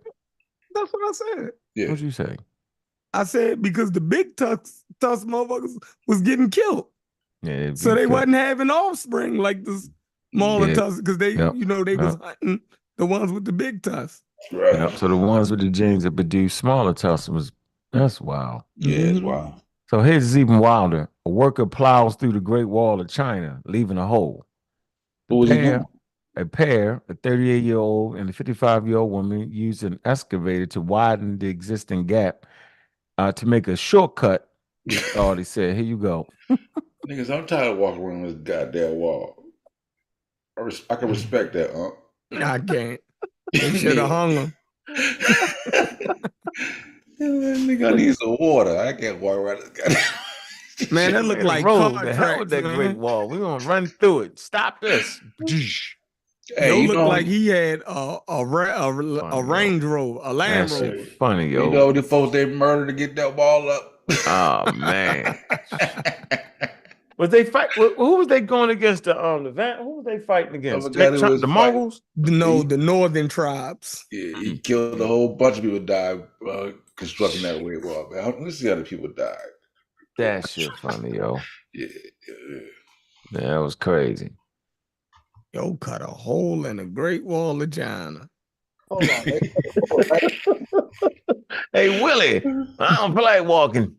That's what I said. Yeah. What'd you say? I said because the big tusk motherfuckers was getting killed, Yeah, so they wasn't having offspring like the smaller tusks because they, they was hunting the ones with the big tusks. Right. Yep. So the ones with the genes that produce smaller tusks that's wild. Yeah, it's wild. So here's is even wilder. A worker plows through the Great Wall of China, leaving a hole. What was he doing? A 38-year-old and a 55-year-old woman, used an excavator to widen the existing gap to make a shortcut. They said, here you go. Niggas, I'm tired of walking around this goddamn wall. I can respect that, huh? I can't. They should have hung him. Nigga, I need some water. I can't walk around this goddamn. Man, that looked like road. car The hell with that Great Wall. We're gonna run through it. Stop this. Hey, looked like he had a Range Rover, a Land Rover. Funny, yo. You know the folks they murdered to get that wall up. Oh man. Was they fight? Who was they going against? The Levant? Who was they fighting against? The Mongols? No, the northern tribes. Yeah, he killed a whole bunch of people. Died constructing that Great Wall. Man, let's see how many people died. That shit funny, yo. Yeah. That was crazy. Yo, cut a hole in the Great Wall of China. Hold on. Hey, Willie, I don't feel like walking.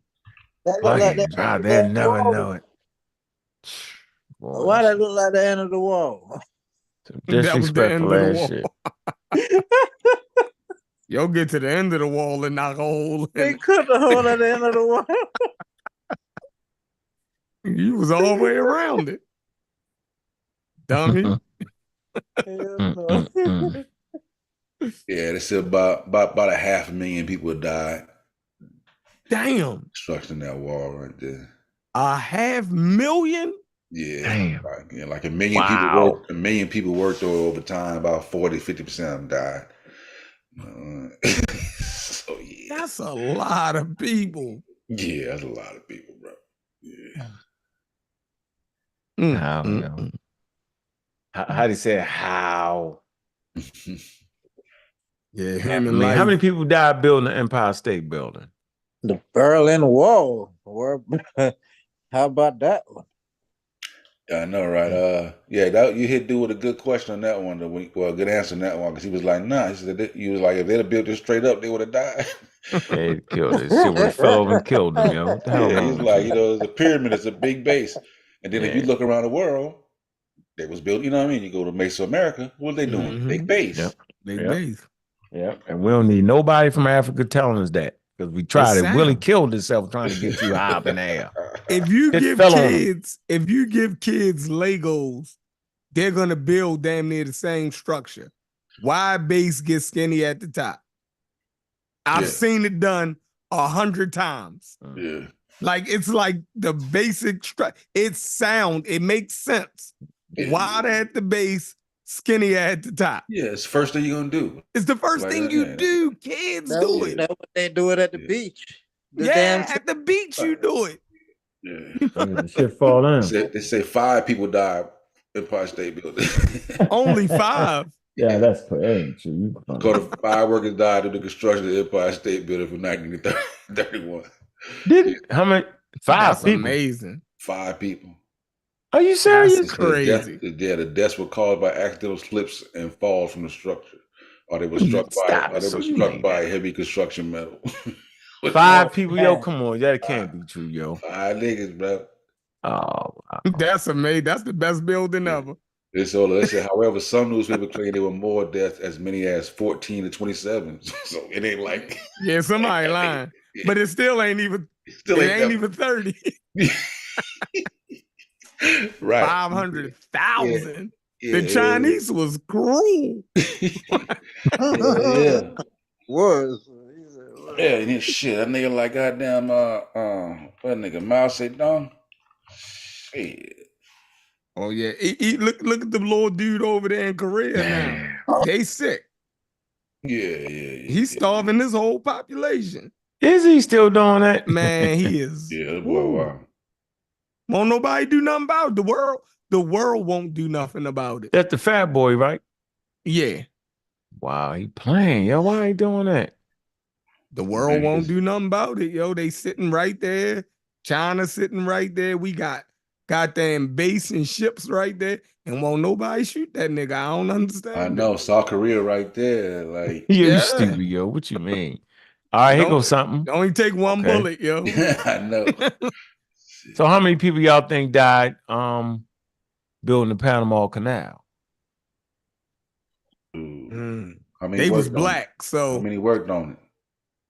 They'll never know it. Boy, Why that look like the end of the wall? Disrespectful ass shit. Yo, get to the end of the wall and knock a hole in They cut the hole at the end of the wall. You was all the way around it. Dummy. Yeah, they said about 500,000 people died. Damn. Constructing that wall right there. 500,000? Yeah. Damn. Like a million people worked. A million people worked over time. About 40-50% of them died. So yeah. That's a lot of people. Yeah, that's a lot of people, bro. Yeah. How do you say how? Yeah, how many people died building the Empire State Building? The Berlin Wall. How about that one? Yeah, I know, right? You hit dude with a good question on that one. A good answer on that one, because he was like, nah. He said he was like, if they'd have built this straight up, they would have died. They killed it. Shit would have fell over and killed them, yo. What the hell he's like, the pyramid is a big base, and then if you look around the world, they was built. You know what I mean? You go to Mesoamerica, what are they doing? Big base. Yep. Big base. Yeah, and we don't need nobody from Africa telling us that, because we tried it. Willie killed himself trying to get too high up in the air. If you give kids Legos, they're gonna build damn near the same structure. Why base get skinny at the top? I've seen it done 100 times. Yeah. Like it's like the basic structure. It makes sense. Yeah. Wide at the base, skinny at the top. Yeah, it's the first thing you're gonna do. It's the first thing you do. Kids do it. That's what they do it at the beach. At the beach you do it. Yeah. Shit fall in. They say 5 people died in Empire State Building. Only 5. Yeah, that's crazy. Because 5 workers died in the construction of the Empire State Building from 1931. How many? 5 That's people. Amazing. 5 people. Are you serious? That's crazy. The deaths were caused by accidental slips and falls from the structure, or they were struck by heavy construction metal. 5 people, yo, come on, that can't be true, yo. 5 niggas, bro. Oh, wow. That's amazing. That's the best building ever. They said, however, some newspapers claim there were more deaths, as many as 14 to 27. So it ain't like somebody lying, but it still ain't even. It ain't even 30. Right. 500,000. The Chinese was cruel. Was. Yeah, and shit. That nigga like goddamn what nigga Mao Zedong. Shit. Oh yeah. Look at the little dude over there in Korea now. They sick. Yeah. He's starving his whole population. Is he still doing that? Man, he is. Yeah, boy, wow. Won't nobody do nothing about it. The world the world won't do nothing about it. That's the fat boy, right? Yeah. Wow, he playing. Yo, why he doing that? The world won't do nothing about it, yo. They sitting right there. China sitting right there. We got goddamn base and ships right there. And won't nobody shoot that nigga. I don't understand. I know. South Korea right there. Like, Yo, you stupid, yo. What you mean? All right, here goes something. Only take one bullet, yo. I know. So how many people y'all think died building the Panama Canal? How many They was worked on it? black, so How many worked on it?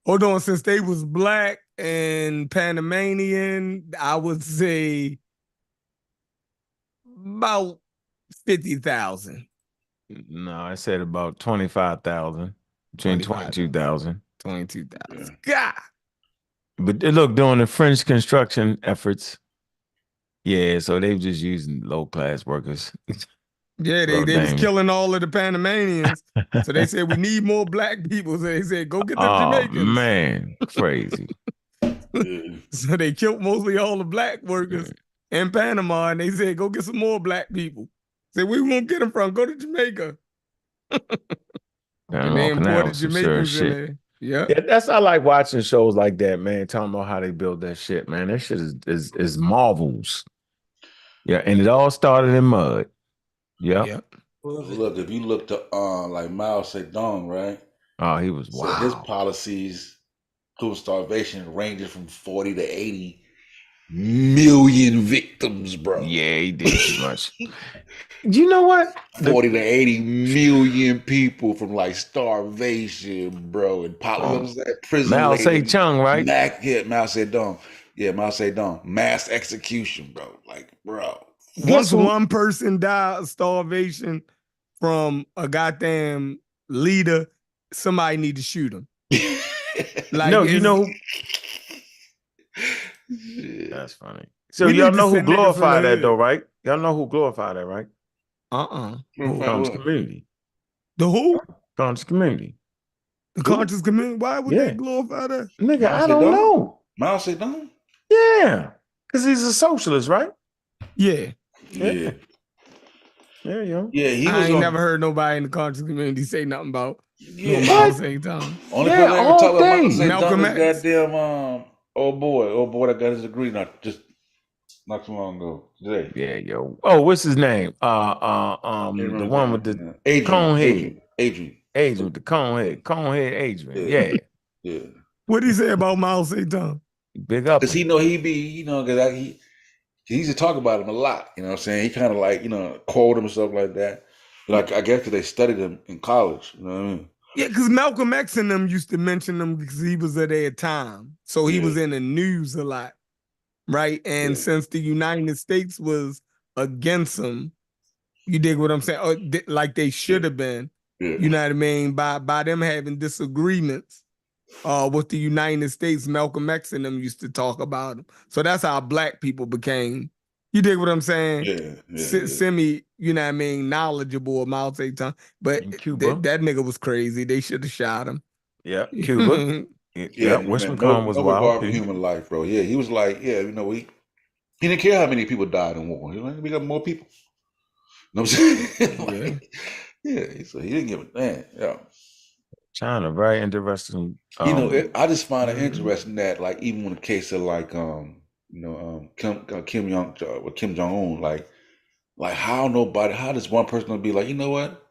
hold on, since they was black and Panamanian, I would say about 50,000. No, I said about 25,000. Between 22,000. 22,000. God. But look, during the French construction efforts, yeah, so they were just using low-class workers. Yeah, they was killing all of the Panamanians. So they said, we need more black people. So they said, go get the Jamaicans. Oh, man, crazy. So they killed mostly all the black workers in Panama, and they said, go get some more black people. Said, where we won't get them from? Go to Jamaica. And they imported Jamaicans in there. Yeah, that's I like watching shows like that, man. Talking about how they build that shit, man. That shit is marvels. Yeah, and it all started in mud. Yeah. Look, if you look to like Mao Zedong, right? Oh, he was wild. His policies to starvation ranges from 40 to 80 million victims, bro. Yeah, he did too much. You know what? 40 to 80 million people from like starvation, bro, and prison. Mao Zedong, right? Mao Zedong. Yeah, Mao Zedong. Mass execution, bro. Like, bro. Once one person died of starvation from a goddamn leader, somebody need to shoot him. Like, no, you know. That's funny. So y'all know who glorified that though, right? Y'all know who glorified that, right? Conscious community. The who? Conscious community. The conscious community? Why would they glorify that? Nigga, I don't know. Mao Zedong? Yeah. Because he's a socialist, right? Yeah. Yeah. Yeah, yo. Yeah, I ain't never heard nobody in the conscious community say nothing about Mao Zedong. Only person I ever talk about Mao Zedong is goddamn old boy that got his degree not too long ago today. Yeah, yo. Oh, what's his name? The one with the cone head. Adrian with the cone head Adrian. Yeah. What did he say about Mao Zedong? Big up. Because he used to talk about him a lot, you know what I'm saying? He kind of like, quote him and stuff like that. Like, I guess because they studied him in college, you know what I mean? Yeah, because Malcolm X and them used to mention him because he was at their time. So he was in the news a lot, right? And since the United States was against him, you dig what I'm saying? Or like they should have been, you know what I mean? By them having disagreements with the United States, Malcolm X and them used to talk about him. So that's how black people became, you dig what I'm saying? Semi, you know what I mean, knowledgeable of Mao Zedong. But that nigga was crazy. They should have shot him. Yeah, Cuba. West McComb was wild. Human life, bro. Yeah, he was like, he didn't care how many people died in war. He was like, we got more people. You know what I'm saying? So he didn't give a damn. Yeah. China, very interesting. I just find it interesting that, like, even in the case of like, Kim Jong-un, like how does one person gonna be like, you know what?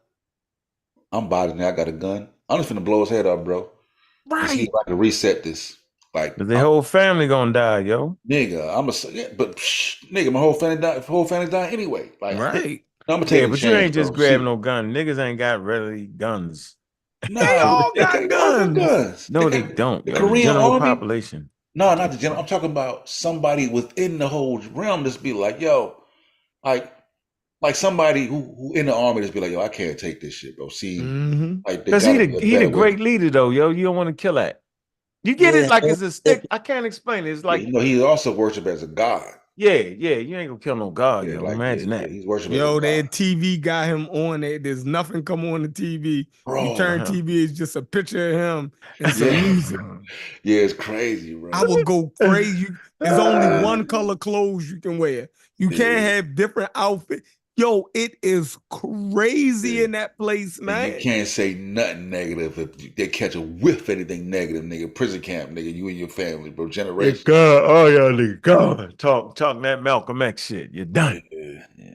I'm Biden, I got a gun. I'm just finna blow his head off, bro. Right. See if I can reset this. Like, the whole family gonna die, yo. Nigga, nigga, my whole family died anyway. Like, right. I'm gonna take but you ain't just grabbing no gun. Niggas ain't got really guns. Nah, they all got guns. No, they don't. The Korean general army, population. No, not the general. I'm talking about somebody within the whole realm. Just be like, yo, like somebody who in the army just be like, yo, I can't take this shit, bro. See, like, because he the great leader though, yo. You don't want to kill that. You get it like it's a stick. I can't explain it. It's like he also worshipped as a god. Yeah, you ain't gonna kill no God, Yeah, yo. like Imagine that. he's worshiping as a Yo, god, that TV got him on it. There's nothing come on the TV. You bro. turn TV, it's just a picture of him and some Yeah, music. yeah, it's crazy, bro. I would go crazy. There's only one color clothes you can wear. You can't Yeah. have different outfits. Yo, it is crazy Yeah. in that place, And you man. can't say nothing negative if they catch a whiff anything negative, nigga. Prison camp, nigga. You and your family, bro. Yeah, Generation. God, oh yeah, nigga, God. Talk that Malcolm X shit. You're Yeah, done. yeah.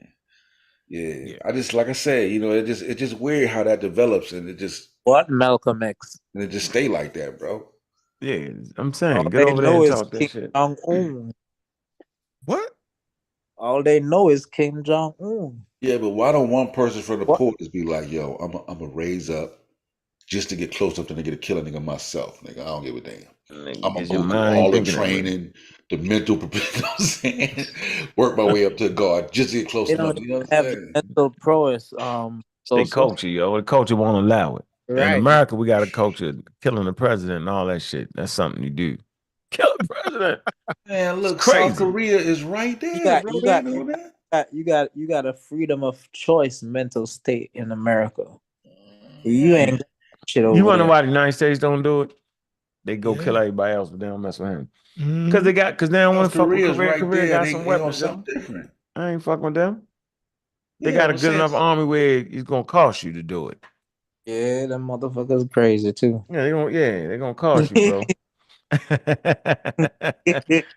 Yeah. I just like I said, it's just weird how that develops, and What Malcolm X? it just stay like that, bro. Yeah, I'm All saying, get they over there know and is talk that Kim shit. Jong Un. What? All they know is Kim Jong Un. Yeah, but why don't one person from the What? port just be like, yo, I'm a raise up just to get close up to nigga to kill a nigga myself, nigga. I don't give a damn. Nigga, I'm gonna because your go through mind ain't all the thinking that way. training, the mental, you know what I'm saying? Work my way up to God just to get close They enough. don't You know what even I'm have the saying? mental prowess. It's their Sosa. culture, yo. The culture won't allow it. In Right. America, we got a culture killing the president and all that shit. That's something you do. Kill the president. Man, It's look, South crazy. Korea is right You there, got bro. you They got know you that. you got a freedom of choice mental state in America. You Man, ain't got shit You over wonder there. why the United States don't do it? They go kill Yeah. everybody else, but they don't mess with him. Because Mhm. they don't want South to fuck with Korea is Korea. right Korea there. got some They on weapons, yo. something different. I ain't fucking with them. They Yeah, got a I'm good saying. enough army where it's gonna cost you to do it. Yeah, them motherfuckers crazy too. Yeah, they're gonna cost you, bro.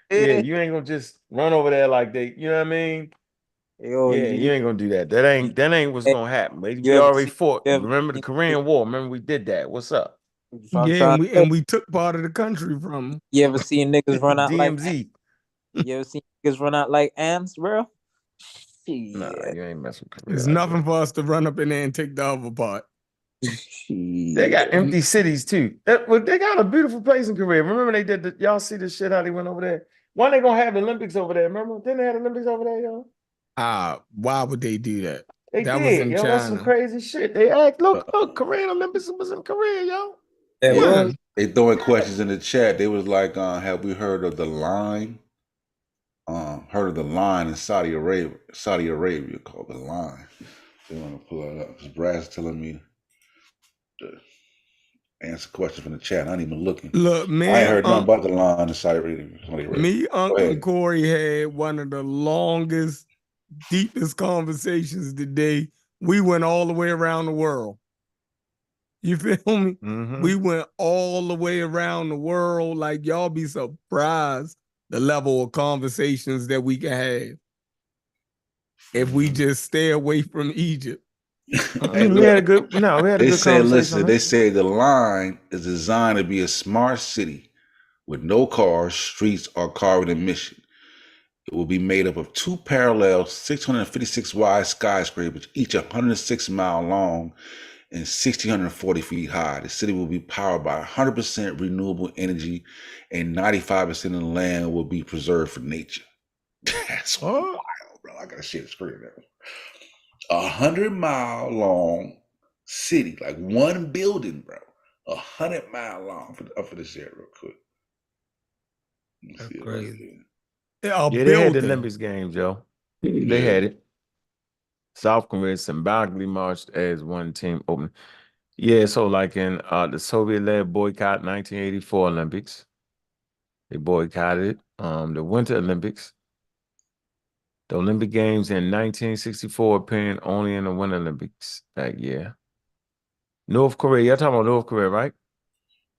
Yeah, you ain't gonna just run over there like they, you know what I mean? Yo, Yeah, you ain't gonna do that. That ain't what's hey, gonna happen. you We ever already seen fought. you ever Remember the seen Korean War? Remember we did that. What's up? I'm Yeah, trying and to we tell and we took part of the country from you ever seen niggas run out like DMZ. you ever seen niggas run out like ants, bro? Nah, Shit. you ain't messing with Korea There's like nothing that. for us to run up in there and take the other part. They got Shit. empty cities too. Well, they got a beautiful place in Korea. Remember they did y'all see the shit how they went over there? Why they gonna have the Olympics over there? Remember? Didn't they have the Olympics over there, yo? Why would they do that? They That was did, in yo. That's some China. crazy shit. They act look, Korean Olympics was in Korea, yo. It Yeah, was. When? they throwing questions in the chat. They was like, "Have we heard of the line? Heard of the line in Saudi Arabia? Saudi Arabia called the line." They want to pull it up because Brad's telling me to answer questions from the chat. I ain't even looking. Look, I ain't man, heard nothing about the line in Saudi Arabia. Saudi Arabia. me, Go Unc, and ahead. Corey had one of the longest, deepest conversations today. We went all the way around the world. You feel me? Mm-hmm. We went all the way around the world. Like, y'all be surprised the level of conversations that we can have if we just stay away from Egypt. Hey, We had a look. They good said, conversation listen. on They that. said the line is designed to be a smart city with no cars, streets, or carbon emission. It will be made up of two parallel 656 wide skyscrapers, each 106-mile long and 1,640 feet high. The city will be powered by 100% renewable energy, and 95% of the land will be preserved for nature. That's Oh, wild, bro. I gotta share the screen now. 100-mile long city, like one building, bro. 100-mile long. Up for this share real quick. Let me that's see it right crazy. here. A Yeah, they had the building. Olympics games, yo. They Yeah. had it. South Korea symbolically marched as one team open. Yeah, so like in the Soviet-led boycott 1984 Olympics, they boycotted the Winter Olympics, the Olympic Games in 1964 appearing only in the Winter Olympics that year. North Korea, you're talking about North Korea, right?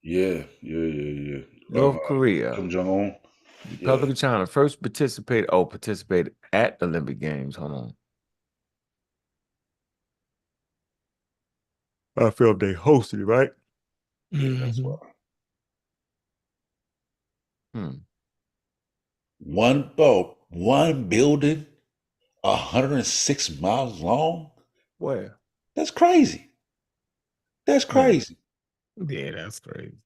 Yeah. North Korea, Kim Jong Un. the Yeah. Republic of China first participated at the Olympic Games. Hold on. I feel they hosted it, right? Yeah, that's Mhm. why. Hmm. One building, 106 miles long. Where? That's crazy. That's Hmm. crazy. Yeah, that's crazy.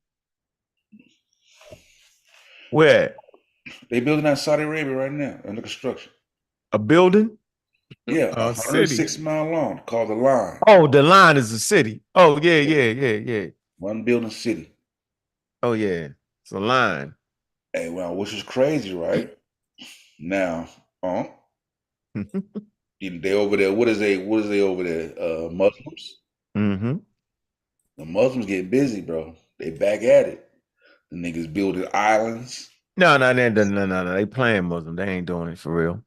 Where? They building that in Saudi Arabia right now under construction. A building? Yeah, A city. 106-mile long, called the line. Oh, the line is the city. Oh, Yeah, yeah. one building city. Oh, yeah. It's a line. Hey, well, which is crazy, right? Now, they over there. What is they over there? Muslims. Mm-hmm. The Muslims get busy, bro. They back at it. The niggas building islands. No. They playing Muslim. They ain't doing it for real.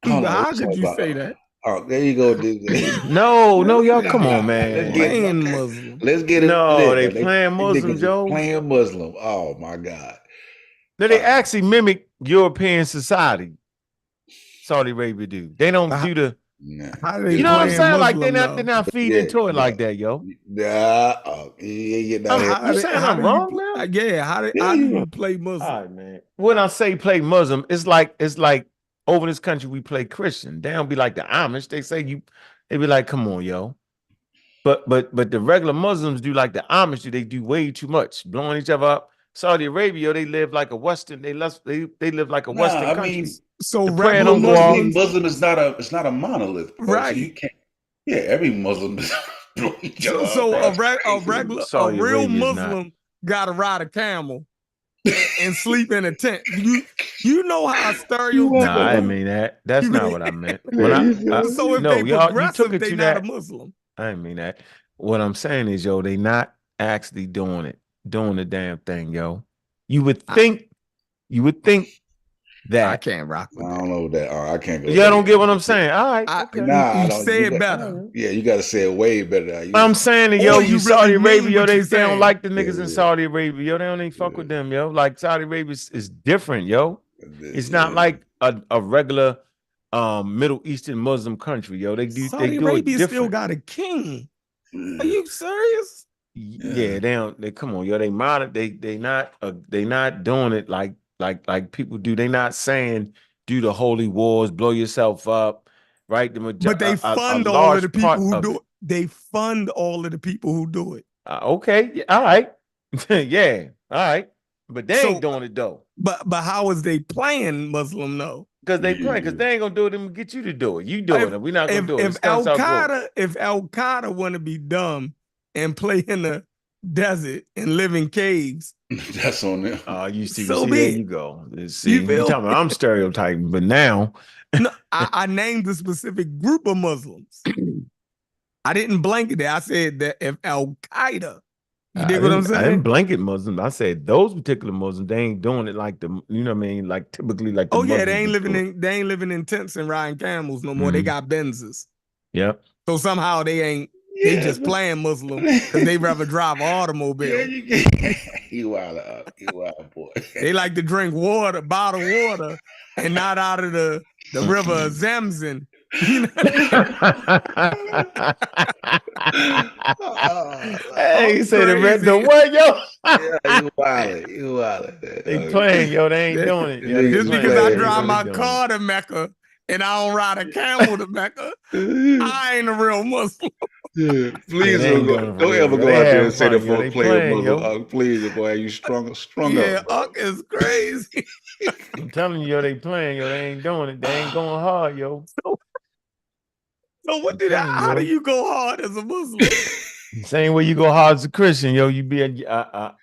Hold on, How let's talk could you say about. that? Oh, there you go, DJ. No, y'all, come on, Let's man. get Playing okay. Muslim. Let's get it No, lit. they They playing Muslim, niggas is Joe. playing Muslim. Oh my god. No, they actually mimic European society. Saudi Arabia do. They don't do the. Nah. How they You know what I'm playing saying? Like Muslim they're though? not feeding Yeah, into it no. like that, yo. Nah, you ain't getting out here. You saying How I'm do wrong, man? yeah, Yeah, how do you you are. play Muslim? All right, man. When I say play Muslim, it's like over this country we play Christian. They don't be like the Amish. They be like, come on, yo. But the regular Muslims do like the Amish do. They do way too much, blowing each other up. Saudi Arabia, they live like a Western. They live like a Nah, Western I country. mean, So The prayer regular don't go off. Muslim is not a monolith, bro. So you right? can't. Yeah, every Muslim is blowing each other up, So bro. That's a crazy. a Saudi real Arabia is not. Muslim got to ride a camel and sleep in a tent. You know how Nah, I didn't stereotypical. mean that. That's You not mean, what I meant. Yeah, you feel so if me? they No, y'all, you took progressive, it they to not a that. Muslim. I didn't mean that. What I'm saying is, yo, they not actually doing the damn thing, yo. You would I, think I that. can't rock I with that. don't know that. I can't go Y'all there. don't get what I'm saying. All right, I okay. Nah, I you don't. say You it got. better, Yeah, you got to say it way better. I'm saying to yo, or you you really Saudi mean Arabia, yo, what you they don't saying. like the niggas in Yeah, Saudi Arabia, yo. They don't even fuck with them, yo. Like Saudi Arabia is different, yo. It's not yeah. like a regular Middle Eastern Muslim country, yo. They Saudi do it Arabia still different. got a king. Are Yeah. you serious? Yeah, they don't. They come on, yo. They modern. They not doing it like people do. They not saying do the holy wars, blow yourself up, right? But they A fund all of the large people part who of do it. it. They fund all of the people who do it. Okay, yeah, all right, yeah, all right. But they ain't So, doing it though, but how is they playing Muslim though? because they ain't gonna do it and get you to do it. You If doing it. We're not gonna do it. if It's guns out growth. Al Qaeda want to be dumb and play in the desert and live in caves, That's on them. You so see, be there it. you go. See, You you feel talking about I'm stereotyping, but now No, I named a specific group of Muslims. I didn't blanket it. I said that if Al Qaeda, you dig what I'm I didn't saying? blanket Muslims. I said those particular Muslims, they ain't doing it like you know what I mean? Like typically like the Oh yeah, Muslims would do it. they ain't living in tents and riding camels no more. They got Benzes. Yep. So somehow they Yeah, just playing Muslim because they rather drive an automobile. yeah, you get. You wild up. You wild boy. They like to drink water, bottled water, and not out of the river Zamzam. You know? Hey, you say the Crazy. what, yo? Yeah, you wild. You wild. They playing, yo. They ain't doing it. Yo, they Just playing. because I They ain't drive really my doing car to Mecca and I don't ride a camel to Mecca, I ain't a real Muslim. Yeah, please they ain't doing it for don't real, ever yo. go They out there having and say fun, that yo. for They player playing, Muslim. yo. Please, boy, you strung Yeah, up, bro. Uck is crazy. I'm telling you, yo, they playing, yo. They ain't doing it. They ain't going hard, yo. So I'm telling you, how do yo. you go hard as a Muslim? Same way you go hard as a Christian, yo. You be a Amish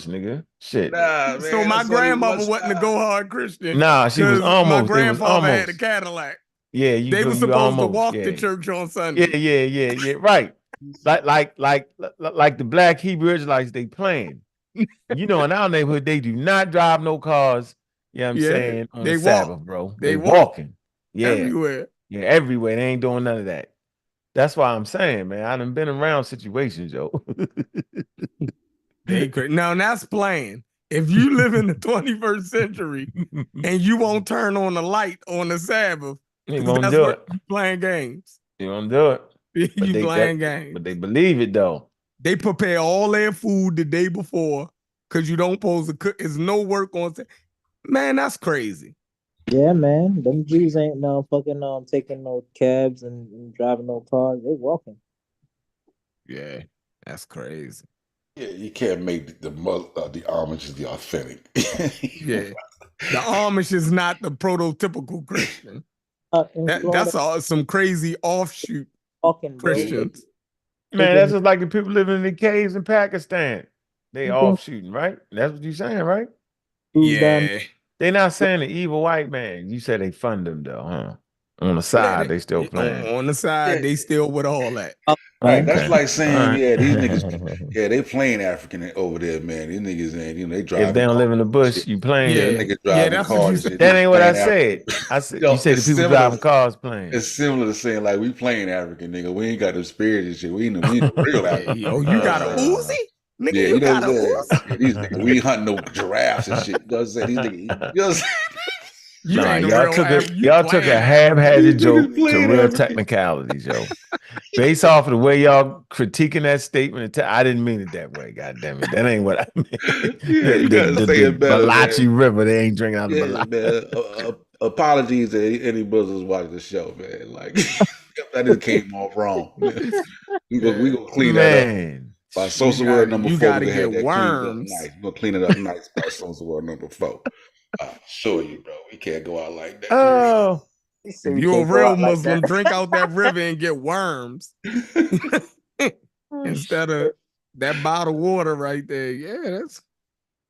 nigga. Shit. Nah, So man, my that's only grandmother one wasn't a style. go hard Christian Nah, she was because my almost. They was grandfather had a almost. Cadillac. Yeah, They were you supposed to almost. walk to Yeah. church on Yeah, Sunday. yeah. Right. Like the black Hebrew Israelites, they playing. You know, in our neighborhood, they do not drive no cars. You know what I'm Yeah, saying? On the they walk. Sabbath, bro. They They walk walking. Yeah. everywhere. Yeah, everywhere. They ain't doing none of that. That's why I'm saying, man, I done been around situations, yo. They crazy. Now that's playing. If you live in the 21st century and you won't turn on the light on the Sabbath, They because won't that's do what it. you playing games. You won't do it. You playing games. But they believe it though. They prepare all their food the day before because you don't supposed to cook. It's no work on. Man, that's crazy. Yeah, man. Them Jews ain't no fucking taking no cabs and driving no cars. They walking. Yeah, that's crazy. Yeah, you can't make the Amish the authentic. Yeah, the Amish is not the prototypical Christian. That's all some crazy offshoot walking, Christians. Man, that's just like the people living in the caves in Pakistan. They You off shooting, right? That's what you're saying, right? Yeah. They not saying the evil white man. You said they fund them though, huh? On the Yeah, side, they still playing. on the side, Yeah, they still with all that. right. That's Okay. like All saying, right. yeah, these niggas, yeah, they playing African over there, man. These niggas ain't, they If they driving don't cars live in the and bush, shit. you playing Yeah, them them. Yeah, niggas yeah, driving that's what you cars and said. shit. That These ain't what I playing African. said. I said you Yo, said the people driving cars playing. it's similar to saying like we playing African, nigga. We ain't got the spirit and shit. We ain't no real Yeah, African. yo, You you know what I'm got a saying? Uzi? Nigga, Yeah, you you know got what a I'm saying? Uzi? Yeah, these niggas, we ain't hunting no giraffes and shit. You know what I'm saying? These niggas, you know what I'm saying? You Nah, ain't a real you y'all took a playing African. These haphazard joke niggas to playing real African. technicalities, yo. Based off of the way y'all critiquing that statement, I didn't mean it that way. God damn it, that ain't what I meant. Yeah, you gotta say The it better, man. Malachi River, they ain't drinking out of the Yeah, Malachi. man. Apologies to any brothers watching the show, man. Like that just came off wrong. We gonna clean that up. Man, By You Sosa word got number you 4, got we to gonna have get that cleaned up worms. nice. We're gonna clean it up nice by Sosa word number 4. I assure you, bro. We can't go out like that. oh, He said If we you a can't go real out like that. Muslim, drink out that river and get worms Oh, instead of that bottled water right there. Yeah, that's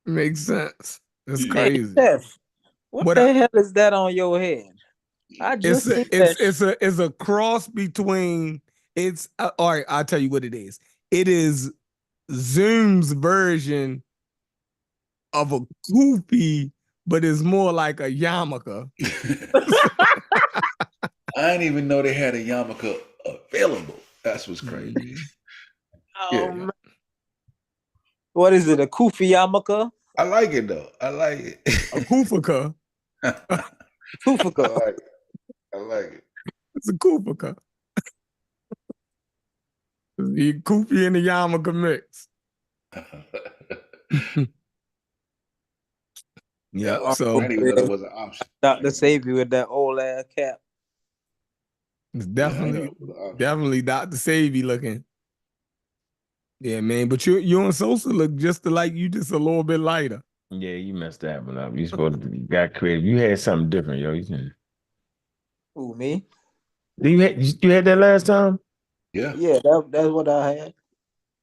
makes sense. That's hey, crazy. Chef, what But the hell is that on your head? I it's just a seen it's that. it's a it's a cross between it's all right. I'll tell you what it is. It is Zoom's version of a kufi, but it's more like a yarmulke. I didn't even know they had a yarmulke available. That's what's crazy. Mhm. Yeah, Man. What is it? A kufi yarmulke? I like it though. I like it. A kufaka. Kufaka. I like it. It's a kufaka. The kufi and the yarmulke mix. Yeah, Yep. I So didn't even know that was an option. Dr. Savior with that old ass cap. it's Yeah, I didn't know definitely that was an option. definitely Dr. Savy looking. Yeah, man. But you and Sosa look just like you, just a little bit lighter. yeah, you messed that one up. You supposed to got creative. You had something different, yo. Who, me? You had that last time? Yeah, Yeah, that's what I had.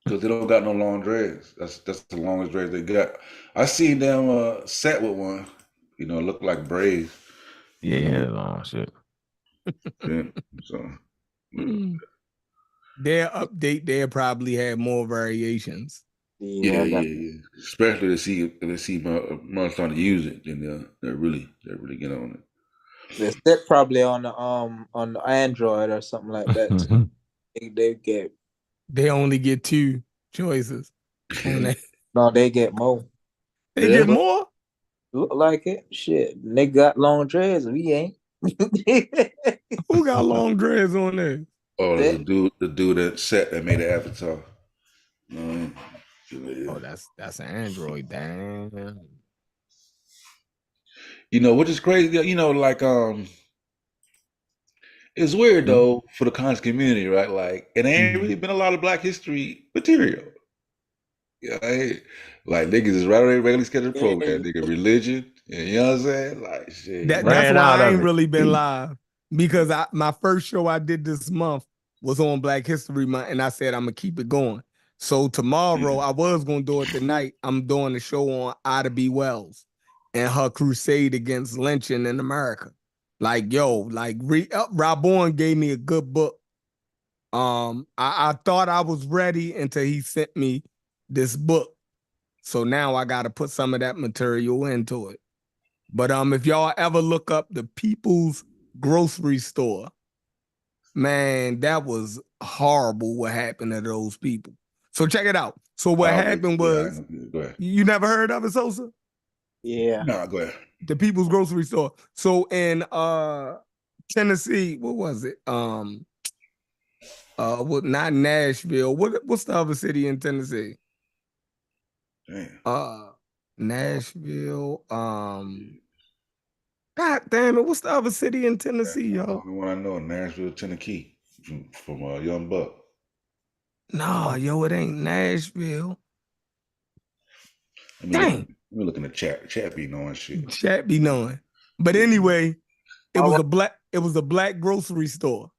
because they don't got no long dreads. That's the longest dreads they got. I seen them set with one. You know, look like braids. Yeah, you had it long shit. Yeah, so Their update, they'll probably have more variations. yeah, I got yeah. Especially to see my starting to use it, then they'll really get on it. the set probably on the Android or something like that. They get They only get 2 choices on that. no, they get more. They Yeah. get more? Look like it. Shit, they got long dreads. We ain't. Who got long dreads on there? Oh, there's the dude that set that made the avatar. Yeah. Oh, that's an Android. Damn. You know, which is crazy. You know, like it's weird though for the conscious community, right? Like, it ain't really been a lot of Black history material. Yeah, like niggas is right on their regularly scheduled program. Nigga, religion, you know what I'm saying? Like, shit. That's Ran why out I of ain't it. really been live because my first show I did this month was on Black History Month, and I said I'm gonna keep it going. So tomorrow I was gonna do it tonight. I'm doing a show on Ida B. Wells and her crusade against lynching in America. Like Rob Bourne gave me a good book. I thought I was ready until he sent me this book. So now I got to put some of that material into it. But if y'all ever look up the People's Grocery Store, man, that was horrible what happened to those people. So check it out. So what happened was, Go ahead. you never heard of it, Sosa? Yeah. No, go ahead. The People's Grocery Store. So in Tennessee, what was it? Not Nashville. What's the other city in Tennessee? Damn. Nashville. God damn it! What's the other city in Tennessee, The yo? only one I know, Nashville, Tennessee, from Young Buck. Nah, yo, it ain't Nashville. Let me look in the chat. The chat be knowing shit. Chat be knowing. But anyway, it was a black grocery store,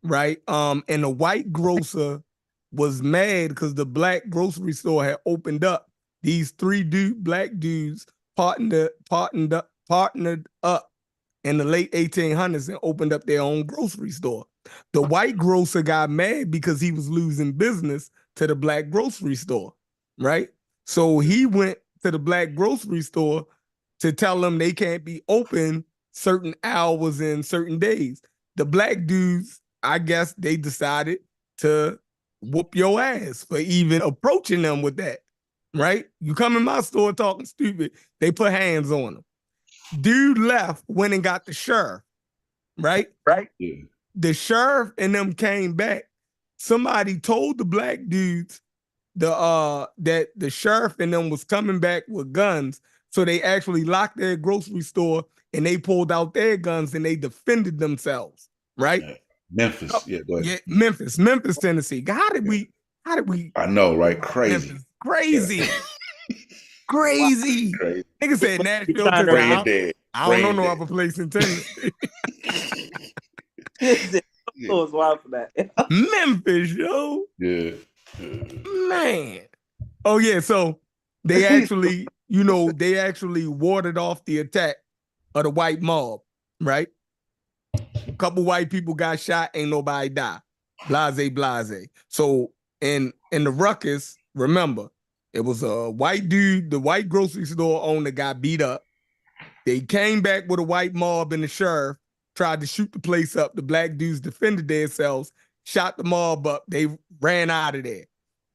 right? And the white grocer was mad because the black grocery store had opened up. These 3 black dudes partnered up in the late 1800s and opened up their own grocery store. The white grocer got mad because he was losing business to the black grocery store, right? So he went to the black grocery store to tell them they can't be open certain hours and certain days. The black dudes, I guess they decided to whoop your ass for even approaching them with that, right? You come in my store talking stupid, they put hands on them. Dude left, went and got the sheriff, right? Right. Yeah. The sheriff and them came back. Somebody told the black dudes that the sheriff and them was coming back with guns. So they actually locked their grocery store and they pulled out their guns and they defended themselves, right? Yeah. Memphis. Yeah, go ahead. Yeah, Memphis, Tennessee. How did we I know, right? Crazy. Memphis? Crazy. Yeah. Crazy. Nigga said Nashville, Tennessee. I don't know no other place in Tennessee. Was wild for that. Memphis, yo. Yeah. Man. Oh yeah, so they actually, they actually warded off the attack of the white mob, right? A couple white people got shot, ain't nobody died. Blase. So in the ruckus, remember, it was a white dude, the white grocery store owner got beat up. They came back with a white mob and the sheriff tried to shoot the place up. The black dudes defended themselves, shot the mob up. They ran out of there.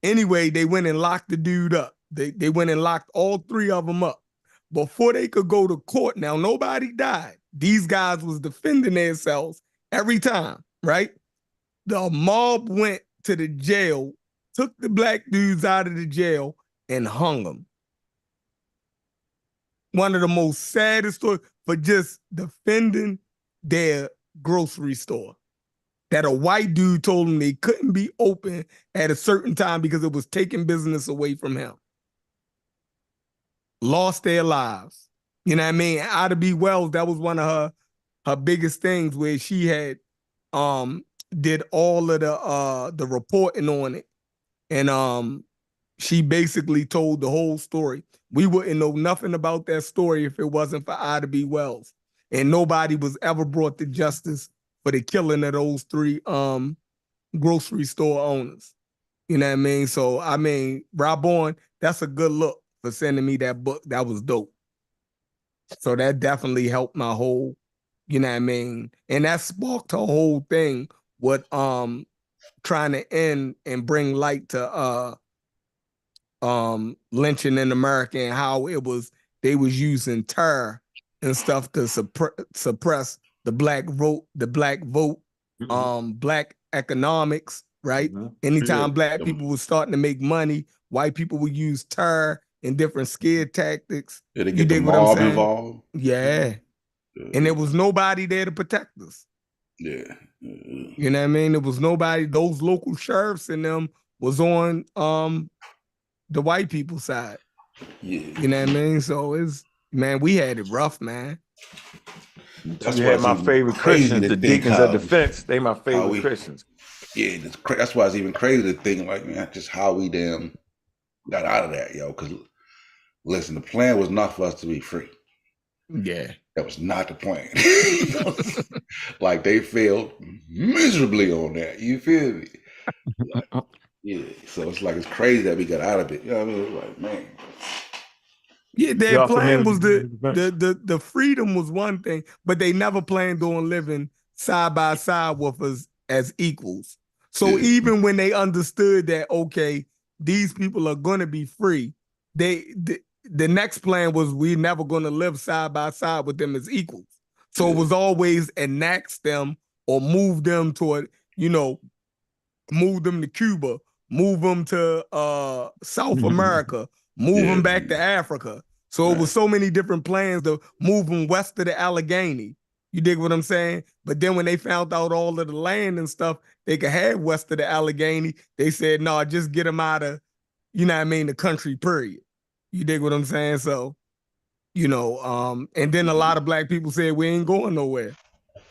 Anyway, they went and locked the dude up. They went and locked all three of them up. Before they could go to court, now nobody died. These guys was defending themselves every time, right? The mob went to the jail, took the black dudes out of the jail, and hung them. One of the most saddest stories for just defending their grocery store. That a white dude told them they couldn't be open at a certain time because it was taking business away from him. Lost their lives. You know what I mean? Ida B. Wells, that was one of her biggest things where she had did all of the reporting on it. And she basically told the whole story. We wouldn't know nothing about that story if it wasn't for Ida B. Wells. And nobody was ever brought to justice for the killing of those three grocery store owners. You know what I mean? So, I mean, Rob Bourne, that's a good look for sending me that book. That was dope. So that definitely helped my whole, you know what I mean? And that sparked her whole thing with trying to end and bring light to lynching in America and how they was using terror and stuff to suppress the black vote, black economics, right? Mm-hmm. Anytime black people were starting to make money, white people would use terror and different scare tactics. Yeah, they get the mob involved. Yeah. And there was nobody there to protect us. Yeah. You know what I mean? There was nobody, those local sheriffs and them was on the white people's side. Yeah. You know what I mean? So we had it rough, man. That's why my favorite Christians, the deacons of defense, they my favorite Christians. Yeah, that's why it's even crazy to think, like, man, just how we damn got out of that, yo. Because, listen, the plan was not for us to be free. Yeah. That was not the plan. Like, they failed miserably on that. You feel me? Like, yeah. So it's crazy that we got out of it. You know what I mean? Like, man. Yeah, their plan was the freedom was one thing, but they never planned on living side by side with us as equals. So even when they understood that, okay, these people are going to be free, the next plan was we're never going to live side by side with them as equals. So it was always annex them or move them toward, move them to Cuba, move them to South America, move them back to Africa. So it was so many different plans to move them west of the Allegheny. You dig what I'm saying? But then when they found out all of the land and stuff they could have west of the Allegheny, they said, no, just get them out of, the country, period. You dig what I'm saying? So, and then a lot of black people said, we ain't going nowhere.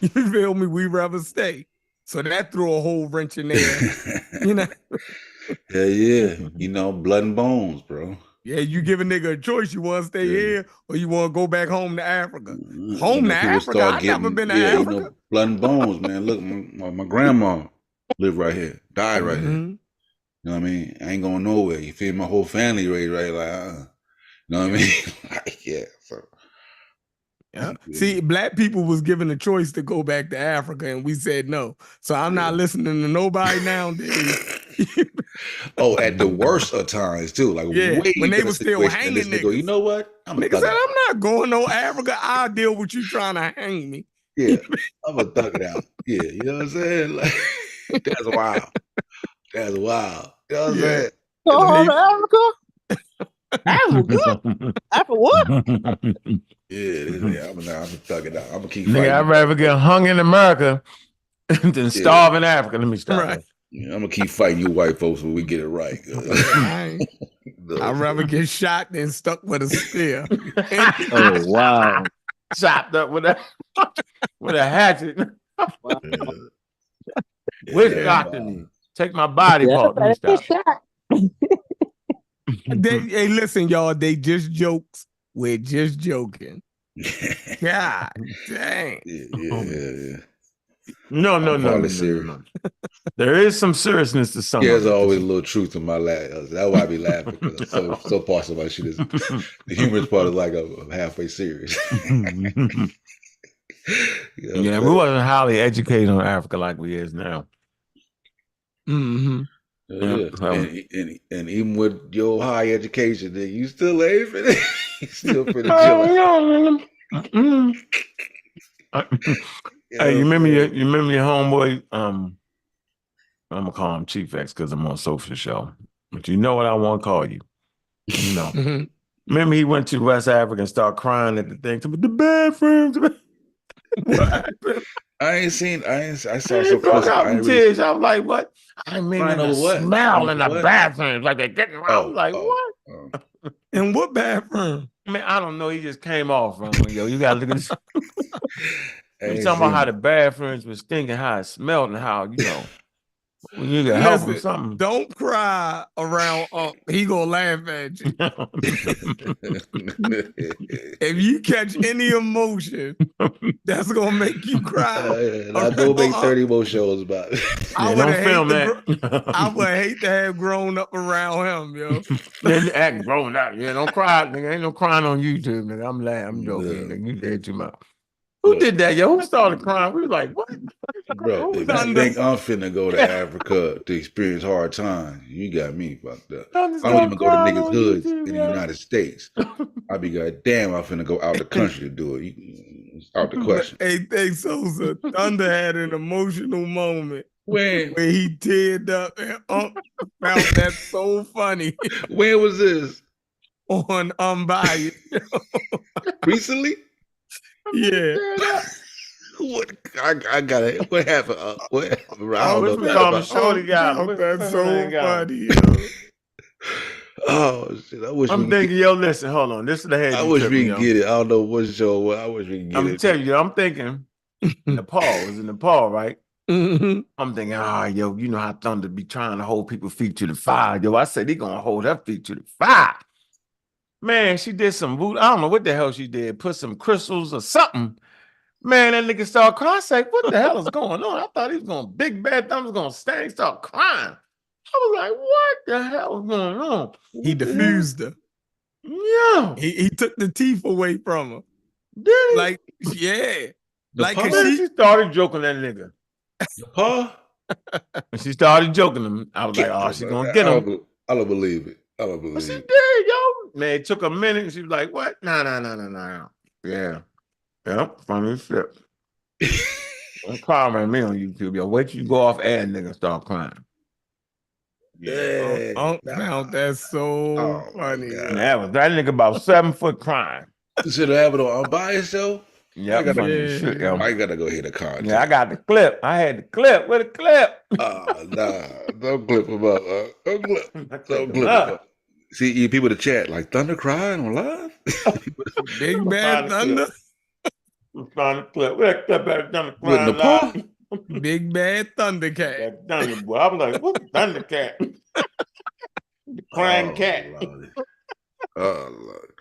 You feel me? We'd rather stay. So that threw a whole wrench in there, Yeah. Blood and bones, bro. Yeah, you give a nigga a choice. You want to stay here or you want to go back home to Africa? You Home to know, people Africa? start I never getting, been to Africa. blood and bones, man. Look, my grandma lived right here, died right here. Mhm. You know what I mean? I ain't going nowhere. You feel my whole family raised right, like, you know what I mean? Like, yeah, so. Yeah. See, black people was given a choice to go back to Africa, and we said no. So I'm not listening to nobody nowadays. Oh, at the worst of times too, like Yeah, way when they better was still situation than this hanging nigga. You niggas. know what? I'm a Nigga thug said, it out. I'm not going no Africa. I'll deal with you trying to hang me. Yeah, I'm a thug it out. Yeah, you know what I'm saying? Like, that's wild. That's wild. You know what I'm saying? Go When home they- to Africa? Africa? Africa what? Yeah, I'm a thug it out. I'm gonna keep Nigga, fighting. I'd rather get hung in America than starve in Africa. Let me stop. Right. Yeah, I'm gonna keep fighting you white folks when we get it right. I'd rather get shot than stuck with a spear. Oh wow. Chopped up with a hatchet. Wisconsin. Take my body part. Let me stop. Hey, listen, y'all. They just jokes. We're just joking. God dang. Yeah. No. There is some seriousness to some Yeah, of there's it. always a little truth in my laugh. That's why I be laughing. Because so parts of my shit is the humorous part is like I'm halfway serious. Yeah, we wasn't highly educated on Africa like we is now. Mm-hmm. And even with your high education, then you still ain't finna, you still finna chill. Hey, you remember your homeboy? I'm gonna call him Chief X because I'm on Sosa show. But you know what I want to call you. You know. Mm-hmm. Remember he went to West Africa and started crying at the thing. The bathrooms. What happened? I saw He some broke clips. out in tears. I was like, what? I mean, Crying the over what? smell in the What? bathrooms. Like they're getting around. I was like, what? In what bathroom? Man, I don't know. He just came off from me. Yo, you gotta look at this. He's talking about how the bathrooms was stinking, how it smelled, and how, you know, when you get help from something. Don't cry around he gonna laugh at you. If you catch any emotion, that's gonna make you cry. I go make 30 more shows about it. I don't film that. I would hate to have grown up around him, yo. Then act grown up. Yeah, don't cry, nigga. Ain't no crying on YouTube, nigga. I'm laughing. I'm joking, nigga. You dead too much. Who did that, yo? Who started crying? We was like, what? Bro, if you think I'm finna go to Africa to experience hard times, you got me fucked up. I don't even go to niggas' hoods in the United States. I be goddamn, I'm finna go out the country to do it. It's out the question. Hey, Sosa, Thunder had an emotional moment when he teared up and found that so funny. When was this? On Unbiased. Recently? Yeah. What I got it. What happened? What happened? I don't know about Shorty guy. That's so funny. Oh shit! I wish I'm thinking, yo, listen, hold on. This is the head. I wish we could get it. I don't know what show. I wish we could get it. I'm telling you, I'm thinking Nepal. It was in Nepal, right? Mm-hmm. I'm thinking, yo, you know how Thunder be trying to hold people's feet to the fire. Yo, I said he gonna hold her feet to the fire. Man, she did some voodoo. I don't know what the hell she did. Put some crystals or something. Man, that nigga started crying. I said, what the hell is going on? I thought he was going, Big Bad Thumb was going to stand. He started crying. I was like, what the hell is going on? He diffused her. Yeah. He took the teeth away from her. Did he? Like, yeah. Like, she started joking that nigga. And she started joking him. I was like, oh, she's going to get him. I don't believe it. I don't believe but she it. did, yo. Man, it took a minute. And she was like, what? No. Yeah. Yep, funny shit. Don't cry at me on YouTube, yo. Wait till you go off air and nigga start crying. Yeah, found that so funny. That nigga about 7 foot crying. You should have it on Unbiased show. Yeah, I gotta go hit the content. Yeah, I got the clip. I had the clip. Where the clip? Nah, don't clip him up. Don't clip him up. See, you people to chat like Thunder crying on live. Big Bad Thunder. Find the clip. Where the clip at Thunder crying live? Big Bad Thundercat. That Thunder boy. I was like, what Thundercat? The crying cat. Lord.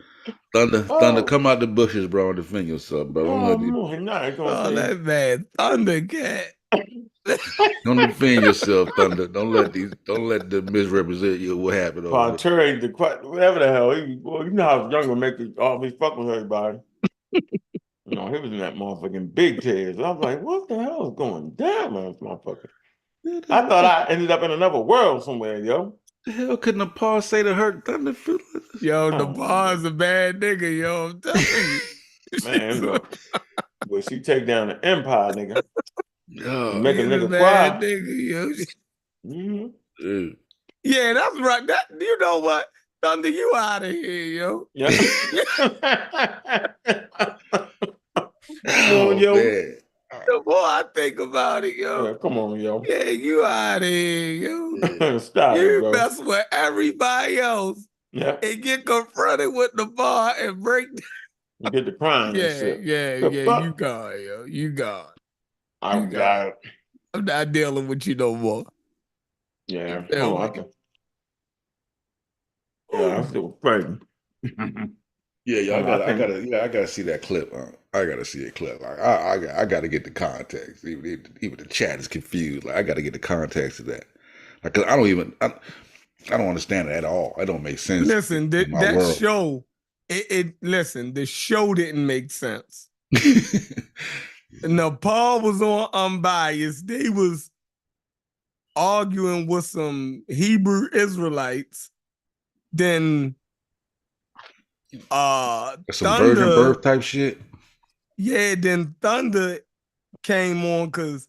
Thunder, come out the bushes, bro, and defend yourself, bro. Oh, that man, Thundercat. Don't defend yourself, Thunder. Don't let them misrepresent you. What happened over Terry, whatever the hell, you know how younger make it always fuck with everybody. He was in that motherfucking big tears. I was like, what the hell is going down on this motherfucker? there? I thought I ended up in another world somewhere, yo. The hell could Nepal say to hurt Thunder? Yo, Nepal's a bad nigga, yo. I'm telling you. Man, but she take down the empire, nigga. Make a He's nigga bad cry. nigga, yo. Yeah, that's right. You know what? Thunder, you out of here, yo. Yeah. Come on, yo. Man. The more I think about it, yo. Yeah, come on, yo. Yeah, you out of here, yo. Yeah. Stop it, bro. You mess with everybody else and get confronted with the bar and break down. You get the crying and shit. Yeah, you gone, yo. You gone. I got it. I'm not dealing with you no more. Yeah, I'm still crazy. Yeah, I gotta see that clip. I gotta see a clip. Like, I gotta get the context. Even the chat is confused. Like, I gotta get the context of that. Like, 'cause I don't understand it at all. It don't make sense. Listen, that show. Listen, the show didn't make sense. Nepal was on Unbiased. They was arguing with some Hebrew Israelites. Then some Thunder, virgin birth type shit. Yeah, then Thunder came on because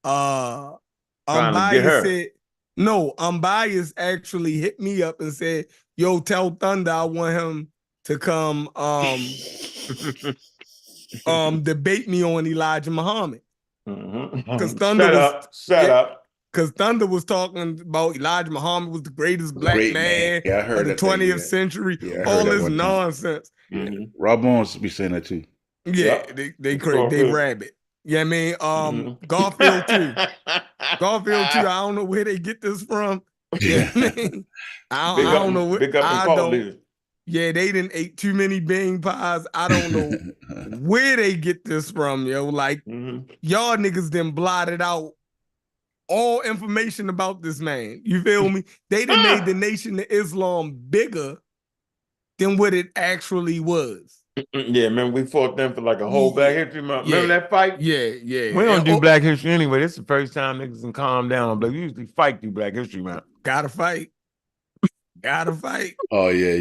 Unbiased said no. Unbiased actually hit me up and said, "Yo, tell Thunder I want him to come debate me on Elijah Muhammad." Because Thunder shut up. Because Thunder was talking about Elijah Muhammad was the greatest black man of the 20th century. All this nonsense. Yeah. Rob Bones be saying that too. Yeah, they crazy. They rabbit. Yeah, I mean, Garfield too. Garfield too. I don't know where they get this from. Yeah, I mean, I don't know. Yeah, they didn't ate too many bean pies. I don't know where they get this from, yo. Like, y'all niggas then blotted out all information about this man. You feel me? They done made the Nation of Islam bigger than what it actually was. Yeah, man, we fought them for like a whole Black History Month. Remember that fight? Yeah. We don't do Black History anyway. This is the first time niggas can calm down. But we usually fight through Black History Month. Gotta fight. Oh yeah.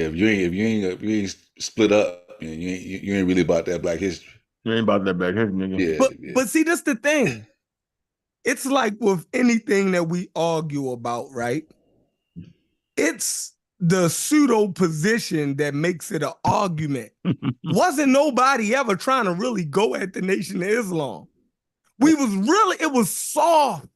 If you ain't split up, you ain't really about that Black History. You ain't about that Black History, nigga. But see, that's the thing. It's like with anything that we argue about, right? It's the pseudo position that makes it an argument. Wasn't nobody ever trying to really go at the Nation of Islam. It was soft.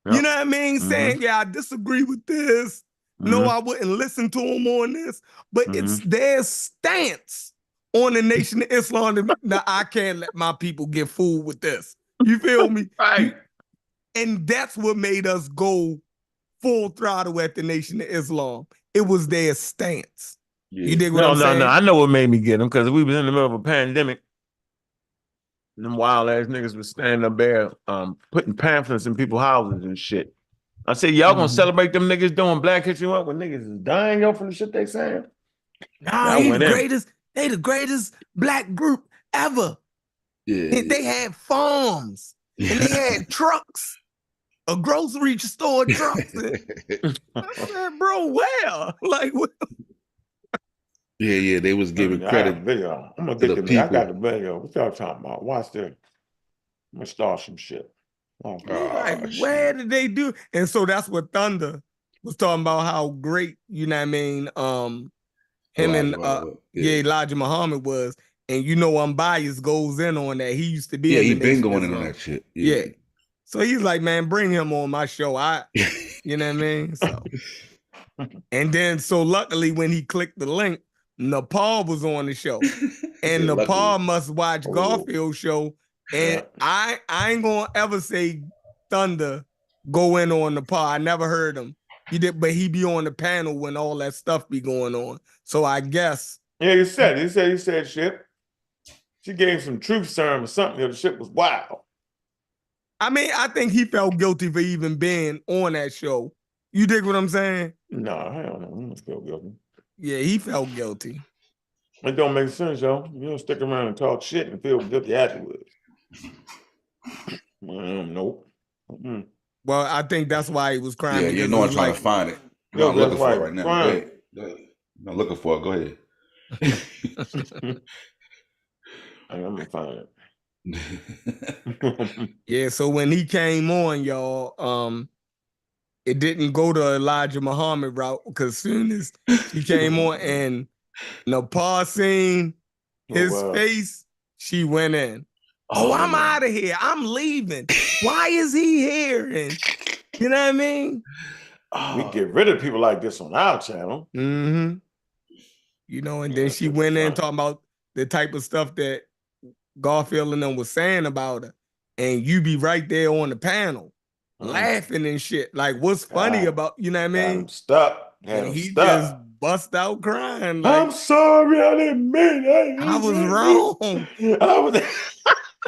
Yep. You know what I mean? Saying, yeah, I disagree with this. No, I wouldn't listen to them on this. But it's their stance on the Nation of Islam that I can't let my people get fooled with this. You feel me? Right. And that's what made us go full throttle at the Nation of Islam. It was their stance. Yeah. You dig what I'm saying? No. I know what made me get them because we was in the middle of a pandemic. And them wild ass niggas was standing up there putting pamphlets in people's houses and shit. I said, y'all gonna celebrate them niggas doing Black History Month when niggas is dying, yo, from the shit they saying? Nah, they the greatest black group ever. Yeah. They had farms and they had trucks. A grocery store trucks. I said, bro, where? Like, what? Yeah, they was giving credit. I'm gonna get the people. I got the video. What y'all talking about? Watch this. I'm gonna start some shit. Where did they do? And so that's what Thunder was talking about, how great, you know what I mean, Elijah Muhammad was. And you know, Unbiased goes in on that. He used to be he been going in on that shit. Yeah. So he's like, man, bring him on my show. You know what I mean? So, and then, so luckily when he clicked the link, Nepal was on the show. And Nepal must watch Garfield's show. And I ain't gonna ever say Thunder go in on Nepal. I never heard him. but he be on the panel when all that stuff be going on. So I guess. Yeah, he said shit. She gave some truth serum or something. The shit was wild. I mean, I think he felt guilty for even being on that show. You dig what I'm saying? No, hell no. I don't feel guilty. Yeah, he felt guilty. It don't make sense, yo. You don't stick around and talk shit and feel guilty afterwards. Nope. Mm-mm. Well, I think that's why he was crying. Yeah, you know I'm trying to find it. Yo, I'm looking for right. it right now. Crying. Go ahead. I'm looking for it. Go ahead. I'm gonna find it. Yeah, so when he came on, y'all, it didn't go to Elijah Muhammad route because as soon as he came on and Nepal seen his face, she went in. Oh, I'm out of here. I'm leaving. Why is he here? And you know what I mean? We get rid of people like this on our channel. Mm-hmm. You know, and then she went in talking about the type of stuff that Garfield and them was saying about her. And you be right there on the panel laughing and shit. Like, what's funny about, you know what I mean? And he just bust out crying. Like, I'm sorry, I didn't mean it. I was wrong. Oh,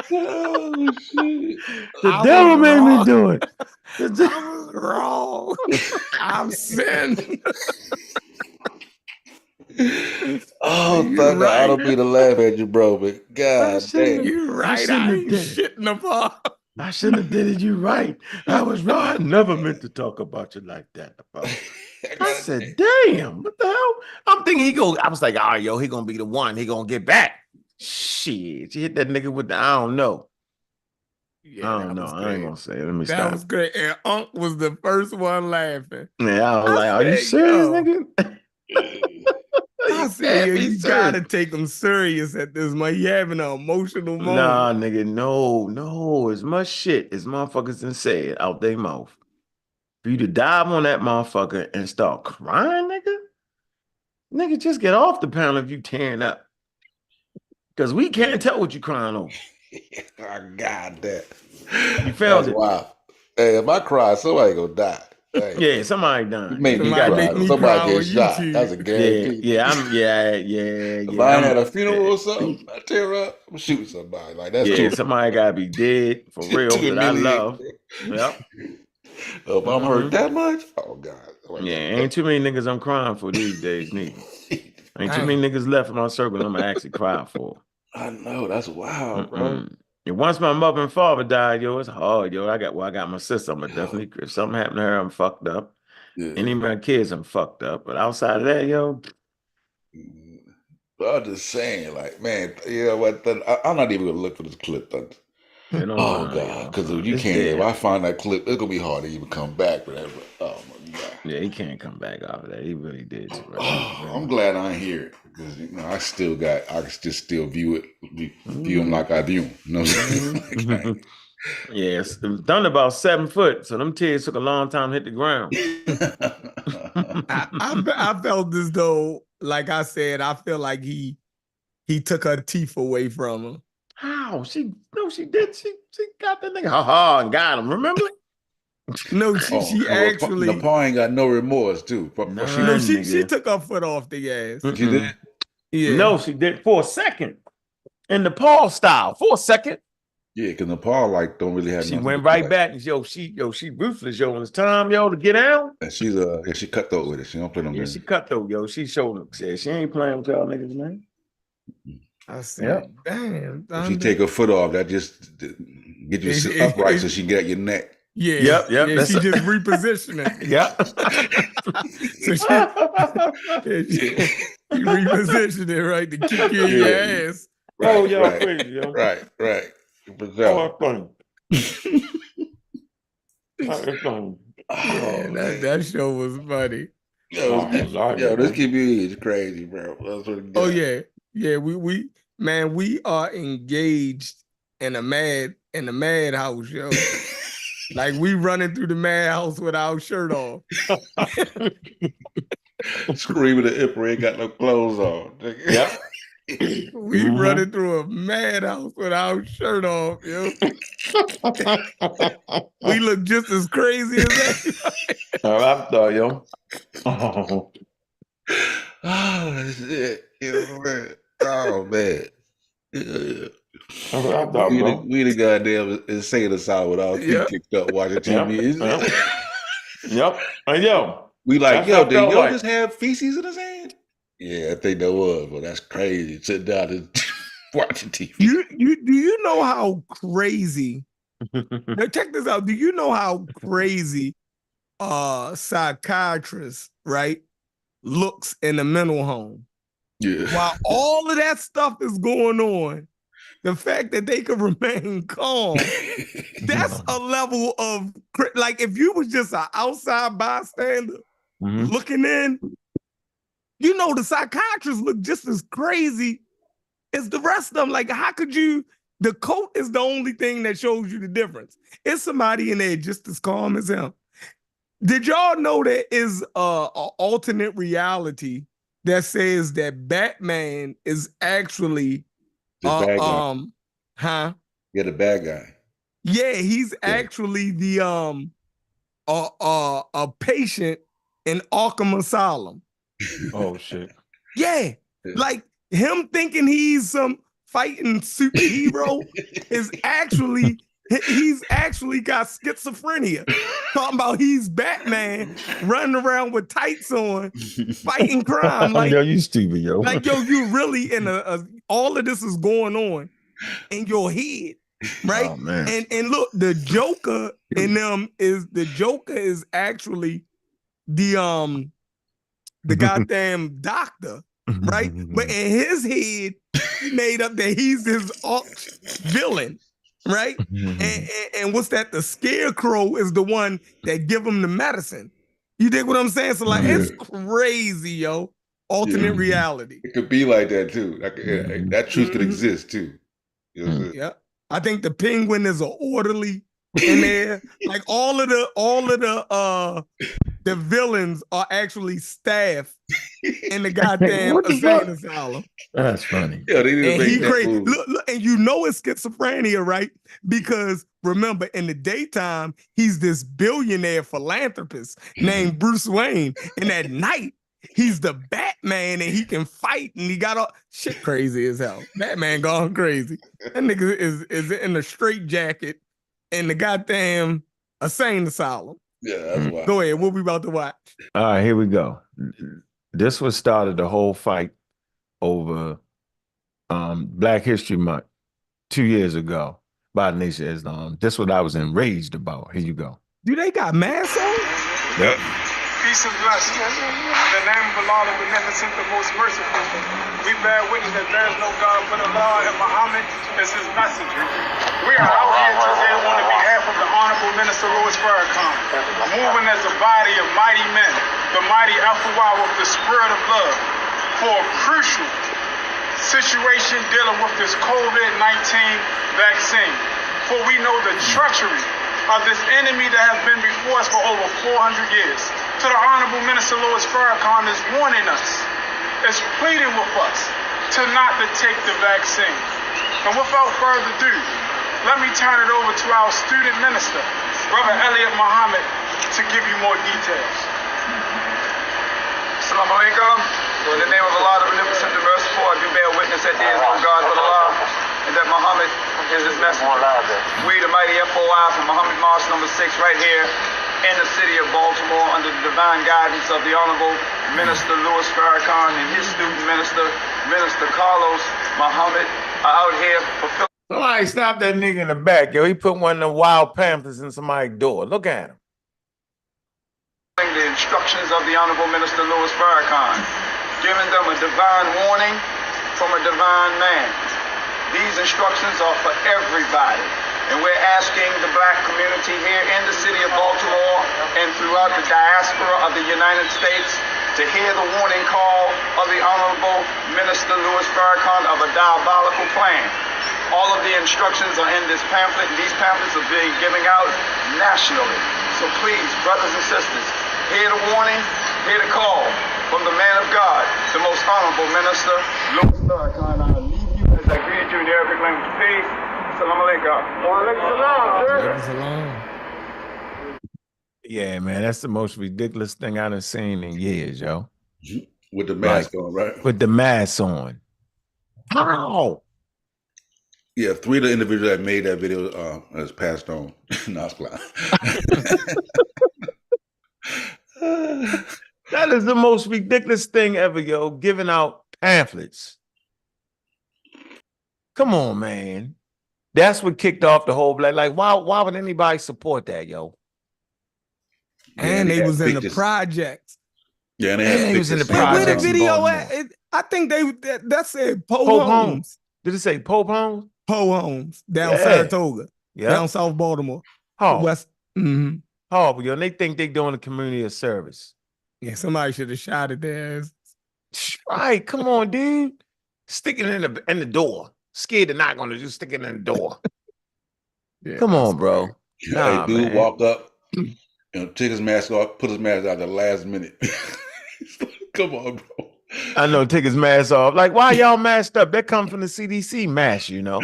shit. The devil made me do it. I was wrong. I'm sin. Thunder, I don't mean to laugh at you, bro, but God damn. You're right. I ain't shitting apart. I shouldn't have did it. You right. I was wrong. I never meant to talk about you like that. I said, damn, what the hell? I'm thinking I was like, all right, yo, he gonna be the one. He gonna get back. Shit, she hit that nigga with the, I don't know. Yeah, I don't know. I ain't gonna say it. Let me stop. That was great. And Unc was the first one laughing. Yeah, I was like, are you serious, nigga? I said, yo, you gotta take him serious at this, man. You having an emotional moment. Nah, nigga, no. As much shit as motherfuckers done said out their mouth. For you to dive on that motherfucker and start crying, nigga, just get off the panel if you tearing up. Because we can't tell what you crying over. Oh, God damn. You felt it. Wow. Hey, if I cry, somebody gonna die. Hey. Yeah, somebody done. You made me cry. Somebody get shot. That's a guarantee. Yeah. If I had a funeral or something, I tear up, I'm shooting somebody. Like that's too. Somebody gotta be dead for real that I love. Yep. If I'm hurt that much, oh God. Ain't too many niggas I'm crying for these days, neither. Ain't too many niggas left in my circle I'm gonna actually cry for. I know, that's wild, bro. And once my mother and father died, yo, it's hard, yo. I got my sister. I'm definitely, if something happened to her, I'm fucked up. Yeah. Any of my kids, I'm fucked up. But outside of that, yo. But I'm just saying, like, man, you know what? I'm not even gonna look for this clip. Oh God, because if you can't, if I find that clip, it's gonna be hard to even come back. Whatever. Oh my God. Yeah, he can't come back off of that. He really did. I'm glad I ain't hear it because I can still view him like I view him. You know what I'm saying? Yes, it was done about 7 foot, so them tears took a long time to hit the ground. I felt as though, like I said, I feel like he took her teeth away from her. How? She did. She got that nigga and got him. Remember? No, she actually. Nepal ain't got no remorse too. She took her foot off the ass. She did. Yeah. No, she did for a second. In Nepal style, for a second. Yeah, because Nepal don't really have. She went right back and she ruthless, yo. When it's time, to get out. And she's she cutthroat with it. She don't play no games. She cutthroat, yo. She showed them. Said she ain't playing with y'all niggas, man. I said, damn. If she take her foot off, that just get you upright so she can get at your neck. Yeah. Yep. Yeah, she just repositioning. Yep. So she repositioned it right to kick you in your ass. Right, oh, y'all crazy, yo. Right. Oh, funny. Funny. Yeah, that show was funny. Yo, this community is crazy, bro. That's what oh yeah. Yeah, we are engaged in a madhouse, yo. Like we running through the madhouse with our shirt off. Screaming at Emperor ain't got no clothes on. Yep. We running through a madhouse with our shirt off, yo. We look just as crazy as anybody. I thought, yo. Oh, Oh shit. Man. Oh man. Yeah. I thought, bro. We the goddamn insane asylum with our feet kicked up watching TV. Yep. And yo. We like, that's yo, what I did felt yo like. just have feces in his hand? Yeah, I think that was, but that's crazy. Sitting down and watching TV. Do you know how crazy? Now check this out. Do you know how crazy psychiatrist, right, looks in a mental home? Yeah. While all of that stuff is going on, the fact that they could remain calm, that's a level of, like, if you was just an outside bystander looking in, you know, the psychiatrists look just as crazy as the rest of them. Like, how could you? The coat is the only thing that shows you the difference. It's somebody in there just as calm as him. Did y'all know there is a alternate reality that says that Batman is actually the bad guy? Yeah, the bad guy. Yeah, he's actually the a patient in Arkham Asylum. Oh shit. Yeah, like him thinking he's some fighting superhero is actually he's actually got schizophrenia. Talking about he's Batman running around with tights on, fighting crime. Like, yo, you stupid, yo. Like, yo, you really in all of this is going on in your head, right? Oh, man. And look, the Joker in them is actually the goddamn doctor, right? But in his head, he made up that he's his arch villain, right? And what's that? The Scarecrow is the one that give him the medicine. You dig what I'm saying? So like, it's crazy, yo. Alternate reality. It could be like that too. That truth could exist too. You know yeah, I think the Penguin is an orderly in there. Like all of the villains are actually staff in the goddamn insane asylum. That's funny. Yeah, they need to make that move. Look, and you know it's schizophrenia, right? Because remember, in the daytime, he's this billionaire philanthropist named Bruce Wayne, and at night, he's the Batman, and he can fight, and he got all shit crazy as hell. Batman gone crazy. That nigga is in a straight jacket in the goddamn insane asylum. Yeah, that's wild. Go ahead. What we about to watch? All right, here we go. This was started the whole fight over Black History Month 2 years ago by Nisha Islam. This what I was enraged about. Here you go. Do they got masks on? Yep. Peace and blessings. In the name of Allah, the Beneficent, the Most Merciful, we bear witness that there is no God but Allah, and Muhammad is his messenger. We are out here today on the behalf of the Honorable Minister Louis Farrakhan, moving as a body of mighty men, the mighty Alpha with the spirit of love, for a crucial situation dealing with this COVID-19 vaccine. For we know the treachery of this enemy that has been before us for over 400 years. To the Honorable Minister Louis Farrakhan is warning us, is pleading with us to not to take the vaccine. And without further ado, let me turn it over to our student minister, Brother Elliot Muhammad, to give you more details. Assalamu alaikum. So in the name of Allah, the Beneficent, the Merciful, I do bear witness that there is no God but Allah, and that Muhammad is his messenger. We, the mighty FOI from Muhammad March number 6, right here in the city of Baltimore, under the divine guidance of the Honorable Minister Louis Farrakhan and his student minister, Minister Carlos Muhammad, are out here fulfilling. Somebody stop that nigga in the back, yo. He put one of the wild pamphlets in somebody's door. Look at him. The instructions of the Honorable Minister Louis Farrakhan, giving them a divine warning from a divine man. These instructions are for everybody. And we're asking the black community here in the city of Baltimore and throughout the diaspora of the United States to hear the warning call of the Honorable Minister Louis Farrakhan of a diabolical plan. All of the instructions are in this pamphlet, and these pamphlets are being given out nationally. So please, brothers and sisters, hear the warning, hear the call from the man of God, the most honorable Minister Louis Farrakhan. Arabic language. Peace. Salam alaikum. Wa alaikum salam, sir. Yeah, man, that's the most ridiculous thing I done seen in years, yo. With the mask on, right? With the mask on. How? Yeah, 3 of the individuals that made that video has passed on. No, it's fine. That is the most ridiculous thing ever, yo, giving out pamphlets. Come on, man. That's what kicked off the whole black. Like, why would anybody support that, yo? And they was in the projects. Yeah, and they was in the Where projects. the video at? I think that said Pope Holmes. Did it say Pope Holmes? Pope Holmes down Saratoga, down South Baltimore. West. Mm-hmm. Horrible, yo. And they think they doing the community a service. Yeah, somebody should have shot at their ass. Right, come on, dude. Stick it in the door. Scared to knock on it, just stick it in the door. Yeah, come on, bro. Nah, hey, dude, walk up, take his mask off, put his mask out at the last minute. Come on, bro. I know, take his mask off. Like, why y'all masked up? That comes from the CDC mask, you know.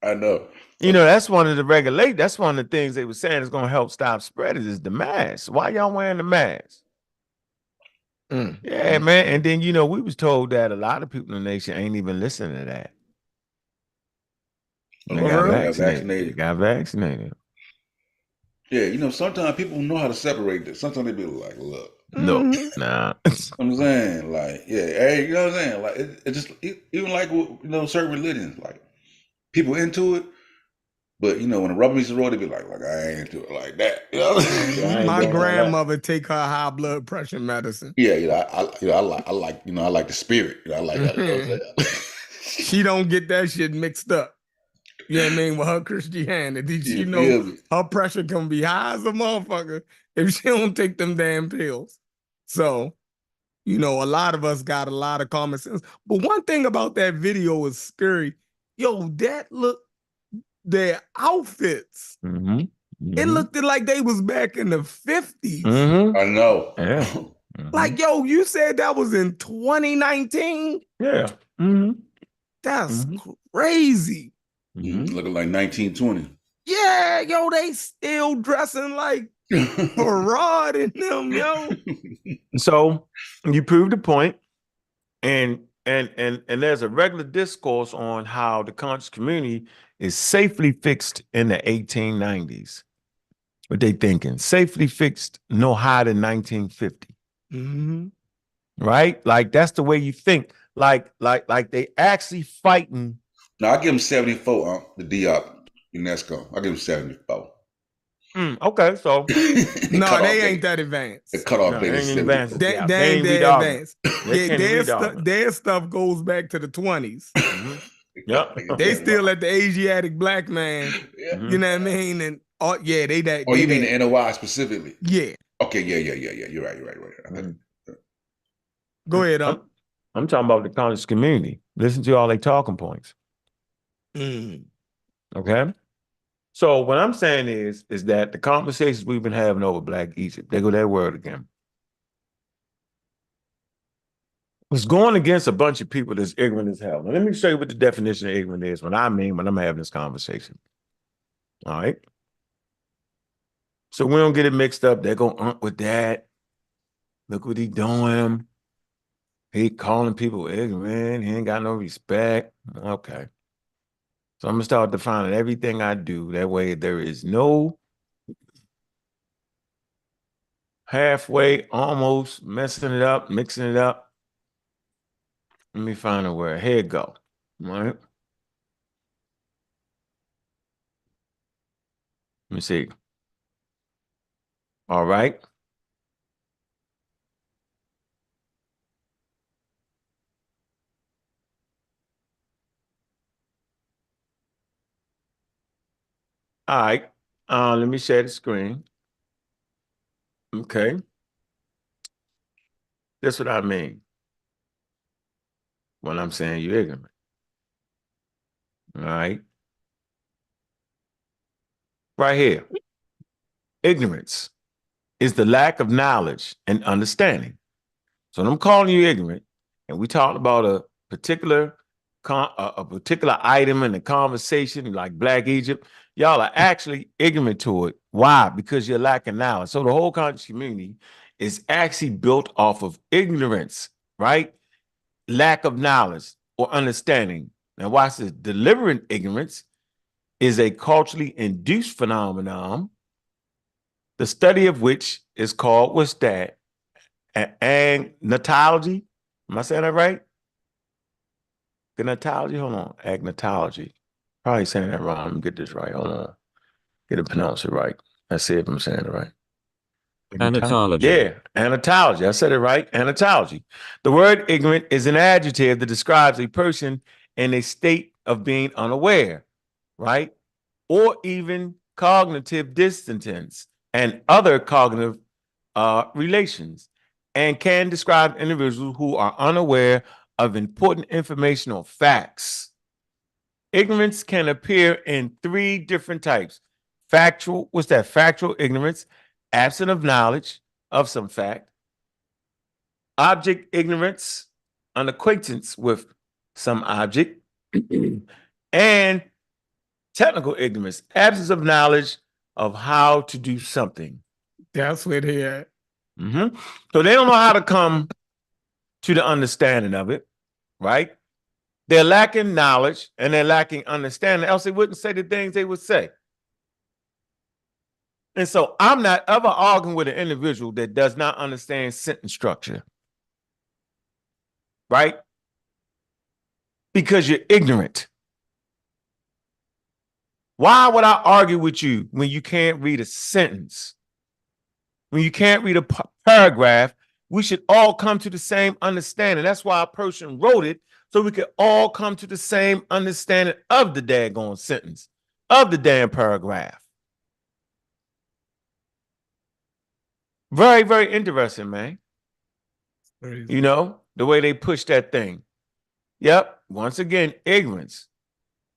I know. You know, that's one of the that's one of the things they were saying is going to help stop spread is the mask. Why y'all wearing the mask? Yeah, man. And then, you know, we was told that a lot of people in the nation ain't even listening to that. They got vaccinated. They got vaccinated. Yeah, you know, sometimes people know how to separate this. Sometimes they be like, look. No, nah. I'm saying, like, yeah, hey, you know what I'm saying? Like, it just, even like, you know, certain religions, like, people into it, but, you know, when the rubber meets the road, they be like, I ain't into it like that. You know? My grandmother take her high blood pressure medicine. Yeah, I like the spirit. You know, I like that. You know what I'm saying? She don't get that shit mixed up. You know what I mean? With her Christianity, you know, her pressure can be high as a motherfucker if she don't take them damn pills. So, you know, a lot of us got a lot of common sense. But one thing about that video is scary. Yo, their outfits. It looked like they was back in the 50s. I know. Yeah. Like, yo, you said that was in 2019? Yeah. That's crazy. Looking like 1920. Yeah, yo, they still dressing like Farad and them, yo. So you proved the point, and there's a regular discourse on how the conscious community is safely fixed in the 1890s. What they thinking? Safely fixed no higher than 1950. Right? Like that's the way you think. Like they actually fighting. No, I give them 74. The Diop UNESCO. I give them 74. Okay, so no, they ain't that advanced. The cutoff date is 74. They ain't that advanced. Their stuff goes back to the 20s. Yep. They still at the Asiatic black man. You know what I mean? And they that. Oh, you mean the NOI specifically? Yeah. Okay. Yeah. You're right. Go ahead. I'm talking about the conscious community. Listen to all their talking points. Okay. So what I'm saying is that the conversations we've been having over Black Egypt, they go that word again, was going against a bunch of people that's ignorant as hell. Now, let me show you what the definition of ignorant is, what I mean when I'm having this conversation. All right. So we don't get it mixed up. They're going with that. Look what he doing. He calling people ignorant. He ain't got no respect. Okay. So I'm going to start defining everything I do. That way there is no halfway, almost messing it up, mixing it up. Let me find a word. Here it go. All right. Let me see. All right. All right. Let me share the screen. Okay. That's what I mean when I'm saying you're ignorant. All right. Right here. Ignorance is the lack of knowledge and understanding. So when I'm calling you ignorant, and we talked about a particular a particular item in the conversation, like Black Egypt, y'all are actually ignorant to it. Why? Because you're lacking knowledge. So the whole conscious community is actually built off of ignorance, right? Lack of knowledge or understanding. Now, watch this. Deliberate ignorance is a culturally induced phenomenon, the study of which is called, what's that? Agnotology. Am I saying that right? Agnotology? Hold on. Agnotology. Probably saying that wrong. Let me get this right. Hold on. Get it pronounced it right. Let's see if I'm saying it right. Anatology. Yeah, anatology. I said it right. Anatology. The word ignorant is an adjective that describes a person in a state of being unaware, right? Or even cognitive dissonance and other cognitive relations, and can describe individuals who are unaware of important information or facts. Ignorance can appear in three different types. Factual, what's that? Factual ignorance, absent of knowledge of some fact. Object ignorance, unacquaintance with some object. And technical ignorance, absence of knowledge of how to do something. That's where they at. So they don't know how to come to the understanding of it, right? They're lacking knowledge and they're lacking understanding, else they wouldn't say the things they would say. And so I'm not ever arguing with an individual that does not understand sentence structure, right? Because you're ignorant. Why would I argue with you when you can't read a sentence? When you can't read a paragraph, we should all come to the same understanding. That's why a person wrote it, so we could all come to the same understanding of the daggone sentence, of the damn paragraph. Very, very interesting, man. You know, the way they push that thing. Yep. Once again, ignorance,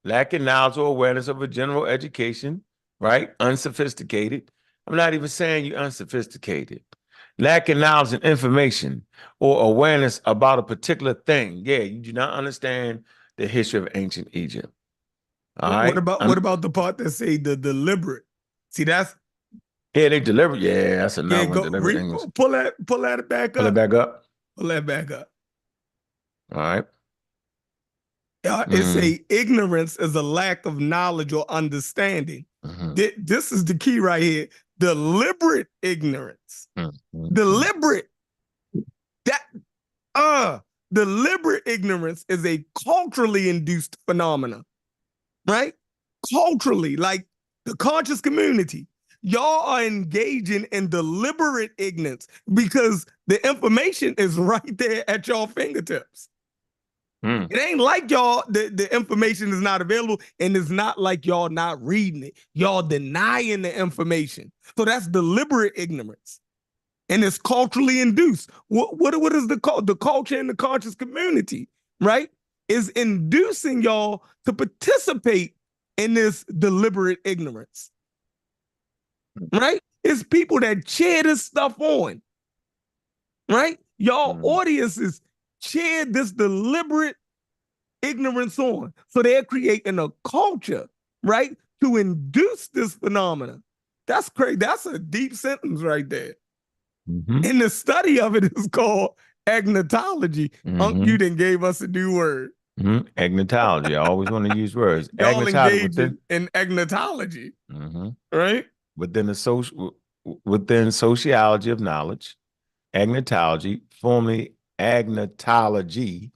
lacking knowledge or awareness of a general education, right? Unsophisticated. I'm not even saying you're unsophisticated. Lacking knowledge and information or awareness about a particular thing. Yeah, you do not understand the history of ancient Egypt. All right. What about the part that say the deliberate? See, that's yeah, they deliberate. Yeah, that's another one. Pull that back up. Pull it back up. Pull that back up. All right. It say ignorance is a lack of knowledge or understanding. This is the key right here. Deliberate ignorance. Deliberate. Deliberate ignorance is a culturally induced phenomena, right? Culturally, like the conscious community. Y'all are engaging in deliberate ignorance because the information is right there at y'all fingertips. It ain't like y'all, the information is not available, and it's not like y'all not reading it. Y'all denying the information. So that's deliberate ignorance. And it's culturally induced. What is the culture in the conscious community, right? Is inducing y'all to participate in this deliberate ignorance. Right? It's people that cheer this stuff on. Right? Y'all audiences cheer this deliberate ignorance on. So they're creating a culture, right, to induce this phenomena. That's crazy. That's a deep sentence right there. And the study of it is called agnotology. You done gave us a new word. Agnotology. I always want to use words. Y'all engage in agnotology, right? Within sociology of knowledge, agnotology, formerly agnotology,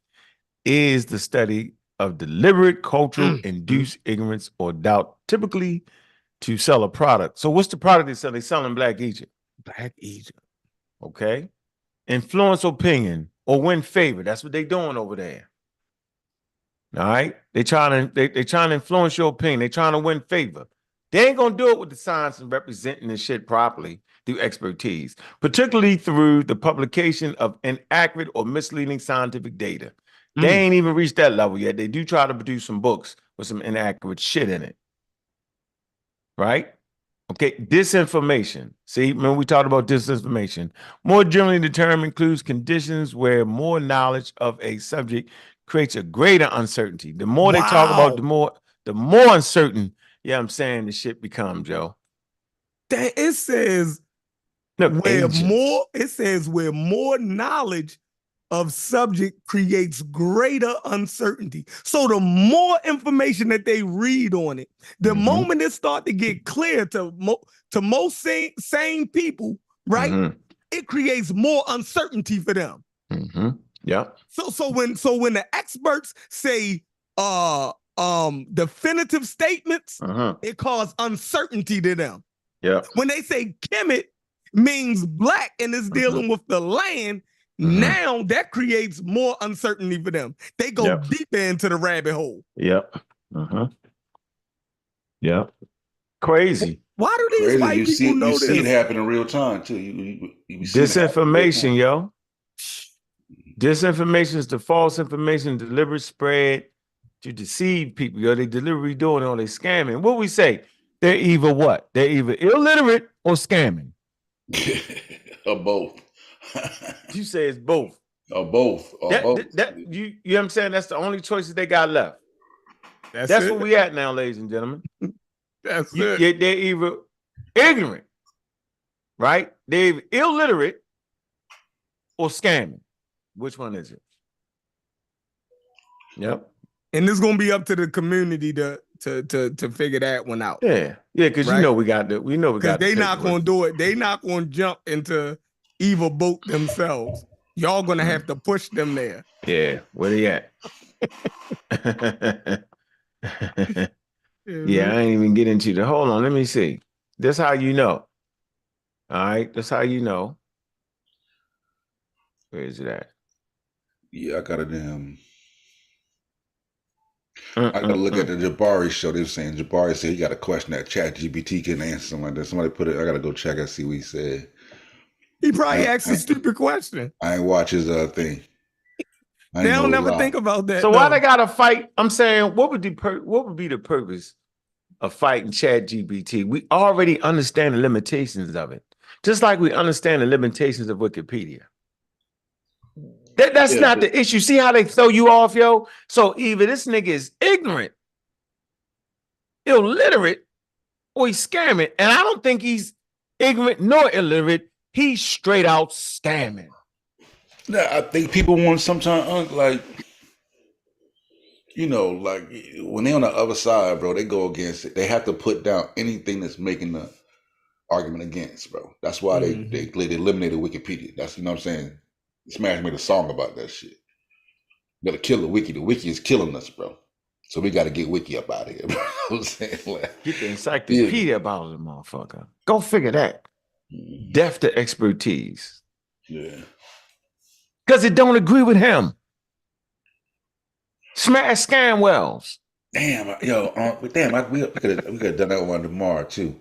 is the study of deliberate cultural induced ignorance or doubt, typically to sell a product. So what's the product they sell? They selling Black Egypt. Black Egypt. Okay. Influence opinion or win favor. That's what they doing over there. All right. They trying to influence your opinion. They trying to win favor. They ain't gonna do it with the science and representing this shit properly through expertise, particularly through the publication of inaccurate or misleading scientific data. They ain't even reached that level yet. They do try to produce some books with some inaccurate shit in it. Right? Okay, disinformation. See, when we talked about disinformation, more generally the term includes conditions where more knowledge of a subject creates a greater uncertainty. The more they talk about, the more uncertain, I'm saying, the shit becomes, yo. That it says where more knowledge of subject creates greater uncertainty. So the more information that they read on it, the moment it start to get clear to most sane people, right? It creates more uncertainty for them. Yeah. So when the experts say definitive statements, it causes uncertainty to them. Yeah. When they say Kemet means black and is dealing with the land, now that creates more uncertainty for them. They go deeper into the rabbit hole. Yep. Yep. Crazy. Why do these white people know this? You see it happen in real time too. You Disinformation, yo. Disinformation is the false information, deliberate spread to deceive people. Yo, they deliberately doing all they scamming. What we say? They're either what? They're either illiterate or scamming. Or both. You say it's both. Or both. You know what I'm saying? That's the only choices they got left. That's where we at now, ladies and gentlemen. That's it. They're either ignorant, right? They're either illiterate or scamming. Which one is it? Yep. And it's gonna be up to the community to figure that one out. Yeah, because right? we got because they not gonna do it. They not gonna jump into evil boat themselves. Y'all gonna have to push them there. Yeah, where they at? Yeah, I ain't even get into the. Hold on, let me see. This how you know. All right, that's how you know. Where is it at? Yeah, I got a damn. I gotta look at the Jabari show. They were saying Jabari said he got a question that ChatGPT can answer something like that. Somebody put it. I gotta go check and see what he said. He probably asked a stupid question. I ain't watch his thing. They don't never think about that. So why they gotta fight? I'm saying, what would be the purpose of fighting ChatGPT? We already understand the limitations of it, just like we understand the limitations of Wikipedia. That's not the issue. See how they throw you off, yo? So either this nigga is ignorant, illiterate, or he's scamming. And I don't think he's ignorant nor illiterate. He's straight out scamming. Yeah, I think people want sometimes, like, like when they on the other side, bro, they go against it. They have to put down anything that's making the argument against, bro. That's why they eliminated Wikipedia. That's, you know what I'm saying? Smash made a song about that shit. Gotta kill the wiki. The wiki is killing us, bro. So we gotta get wiki up out of here, bro. I'm saying, like, get the encyclopedia about it, motherfucker. Go figure that. Deaf to expertise. Yeah. Because it don't agree with him. Smash Scamwells. Damn, we could have done that one tomorrow too.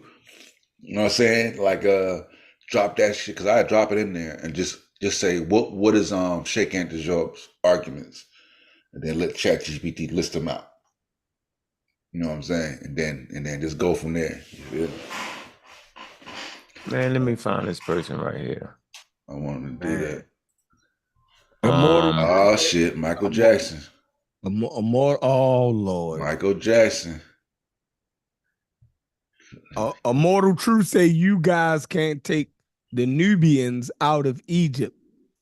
You know what I'm saying? Like, drop that shit, because I drop it in there and just say what is Sheikh Antijob's arguments, and then let ChatGPT list them out. You know what I'm saying? And then just go from there. Man, let me find this person right here. I wanted to do that. Immortal. Shit, Michael Jackson. Oh Lord. Michael Jackson. Immortal Truth say you guys can't take the Nubians out of Egypt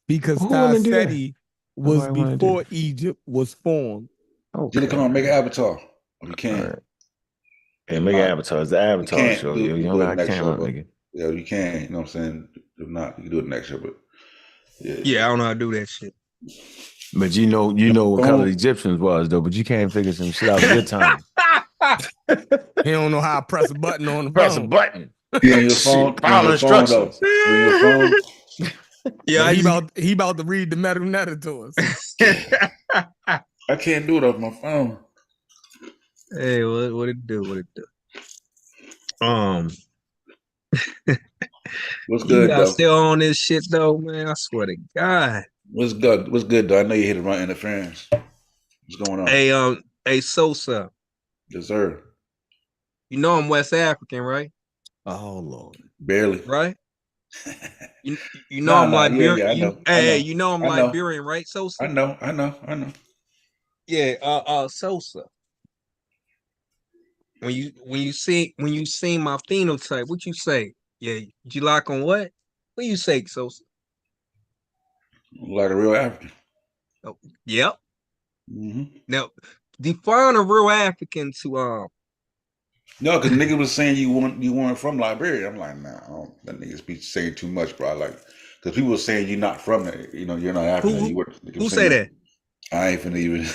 because Taseti was before Egypt was formed. Okay. Come on, make an avatar. You can. Right. Yeah, make an avatar. It's the avatar show. You don't got a camera, nigga. Yeah, you can. You know what I'm saying? If not, you can do it next year. But yeah, I don't know how to do that shit. But you know what color the Egyptians was though. But you can't figure some shit out your time. He don't know how to press a button on the press a button. Yeah, your phone. Follow instructions. Your phone. Yeah, he about to read the Meta to us. I can't do it off my phone. Hey, what it do? What it do? What's good, though? Still on this shit though, man. I swear to God. What's good though? I know you hit to run interference. What's going on? Hey, Sosa. Yes, sir. You know I'm West African, right? Oh Lord. Barely. Right? You know I'm Liberian. Yeah, I know. You know I'm Liberian, right, Sosa? I know. Sosa. When you see my phenotype, what you say? Yeah, you like on what? What you say, Sosa? Like a real African. Oh, yep. Mm-hmm. Now, define a real African to No, because nigga was saying you weren't from Liberia. I'm like, nah, that niggas be saying too much, bro. Like, because people were saying you're not from there. You know, you're not African. who You were. who say that? I ain't finna even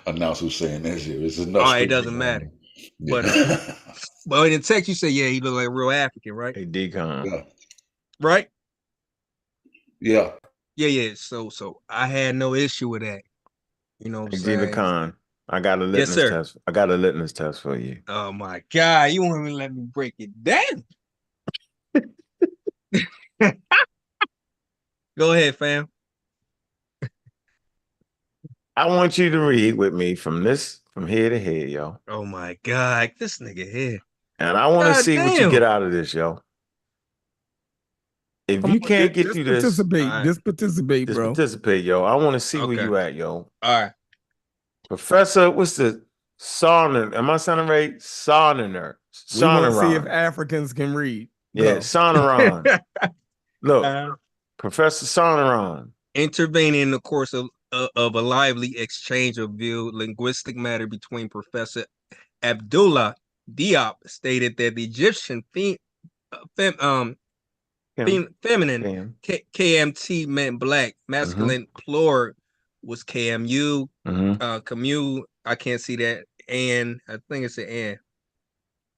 announce who's saying that shit. It's enough Oh, it stupid doesn't people on matter. there. But Yeah. but in the text you say, yeah, he look like a real African, right? Hey, Decon. Yeah. Right? Yeah. Yeah. So I had no issue with that. You know what I'm Hey, saying? Decon. I got a Yes, litmus sir. test. I got a litmus test for you. Oh my God, you want me to let me break it down? Go ahead, fam. I want you to read with me from here to here, yo. Oh my God, this nigga here. And I want to God see what you damn. get out of this, yo. If Come you on, can't get just through this, participate. Just participate, just bro. participate, yo. I want to see where Okay. you at, yo. All right. Professor, what's the Sonnen? Am I sounding right? Sonnener. We want to see if Sonneron. Africans can read. Yeah, Go. Sonneron. Look, Professor Sonneron. Intervening in the course of a lively exchange of view, linguistic matter between Professor Abdullah Diop stated that the Egyptian feminine KMT meant black, masculine plural was KMU, commu. I can't see that, and I think it's an and.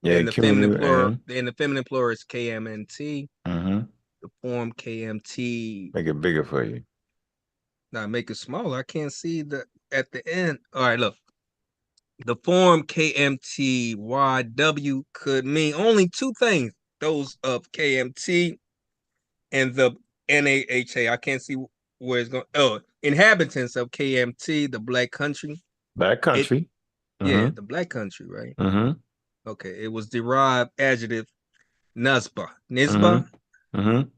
Yeah, And the feminine plural, and the feminine plural is KMNT. The form KMT. Make it bigger for you. Now make it smaller. I can't see the at the end. All right, look. The form KMTYW could mean only two things: those of KMT and the NAHA. I can't see where it's going. Oh, inhabitants of KMT, the black country. Black country. Yeah, the black country, right? Okay, it was derived adjective Nisba.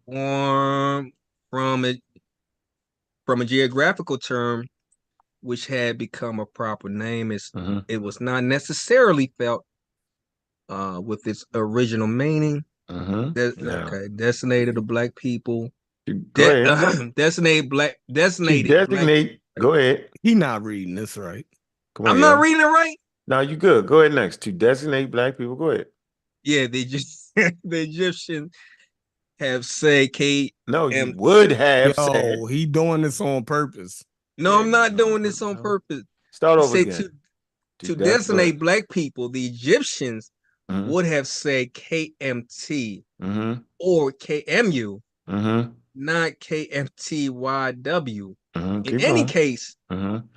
Formed from a geographical term which had become a proper name. It was not necessarily felt with its original meaning. Okay, designated to black people. Go ahead. Designated black. Go ahead. He not reading this right. Come on, I'm not reading it right. No, you good. Go ahead next. To designate black people. Go ahead. Yeah, the Egyptians have said K. No, you would have said. He doing this on purpose. No, I'm not doing this on purpose. Start over again. To designate black people, the Egyptians would have said KMT or KMU, not KMTYW. In any case,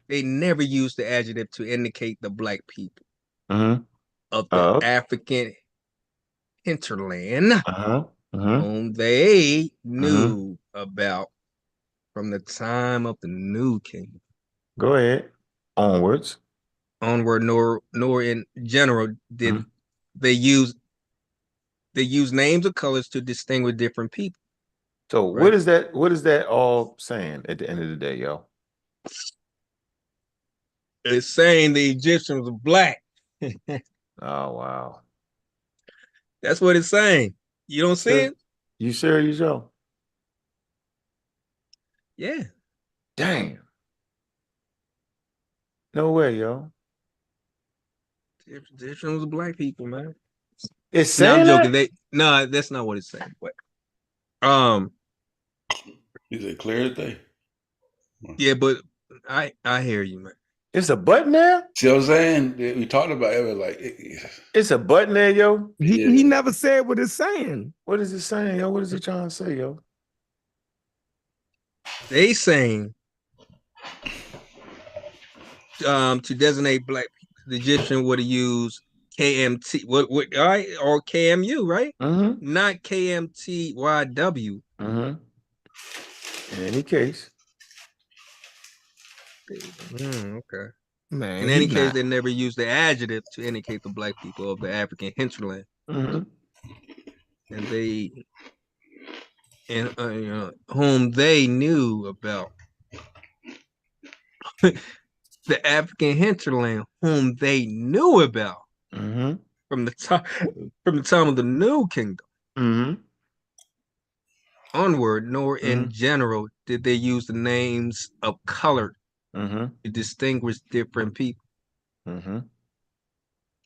they never used the adjective to indicate the black people of the African hinterland whom they knew about from the time of the New Kingdom. Go ahead. Onward, nor in general did they use names or colors to distinguish different people. So right? What is that all saying at the end of the day, yo? It's saying the Egyptians were black. Oh wow. That's what it's saying. You don't see it? You serious, yo? Yeah. Damn. No way, yo. Egyptians was black people, man. It's saying I'm joking. No, that's not what it's saying. But is it clear as day? Yeah, but I hear you, man. It's a button there? See what I'm saying? We talked about it, like it's a button there, yo. He never said what it's saying. What is it saying, yo? What is it trying to say, yo? They saying to designate black people, the Egyptian would have used KMT, all right, or KMU, right? Not KMTYW. In any case. Okay. Man, in any case, they never used the adjective to indicate the black people of the African hinterland. And they, whom they knew about. the African hinterland, whom they knew about from the time of the New Kingdom onward, nor in general did they use the names of color to distinguish different people.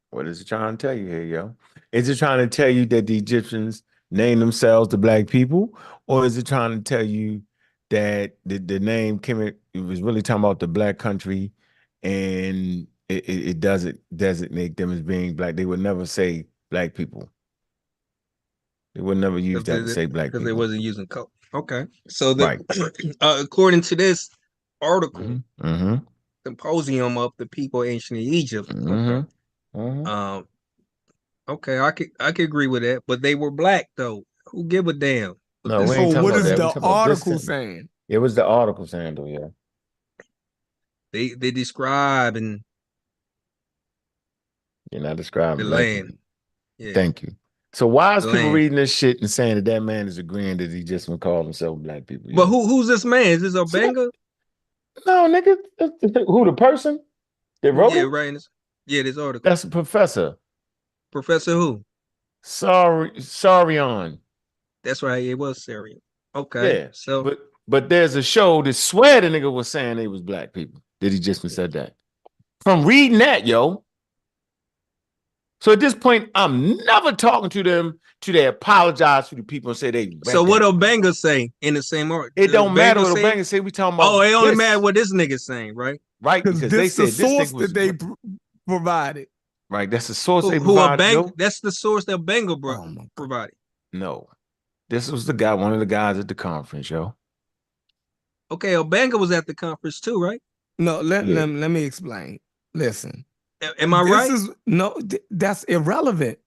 What is it trying to tell you here, yo? Is it trying to tell you that the Egyptians named themselves the black people, or is it trying to tell you that the name it was really talking about the black country, and it doesn't designate them as being black? They would never say black people. They would never use that to say black people because they wasn't using color. Okay, so right. According to this article, Symposium of the People of Ancient Egypt. Okay, I could agree with that, but they were black though. Who give a damn? No, we ain't talking about that. What is the article saying? It was the article saying though, yeah. They describe and you're not describing the land. Yeah. Thank you. So why is people reading this shit and saying that man is agreeing that he just gonna call himself black people? But who's this man? Is this a banger? No, nigga. Who, the person that wrote it? Right. Yeah, this article. That's a professor. Professor who? Sarion. That's right. It was Sarion. Okay. Yeah. So, but there's a show that swear the nigga was saying they was black people. Did he just said that? From reading that, yo. So at this point, I'm never talking to them till they apologize to the people and say they. So what Obanga say in the same article? It don't matter what Obanga say. We talking about. Oh, it only matter what this nigga saying, right? Right, because they said the source that they provided. Right, that's the source they provided. That's the source that Obanga provided. No, this was the guy, one of the guys at the conference, yo. Okay, Obanga was at the conference too, right? No, let me explain. Listen. Am I right? That's irrelevant.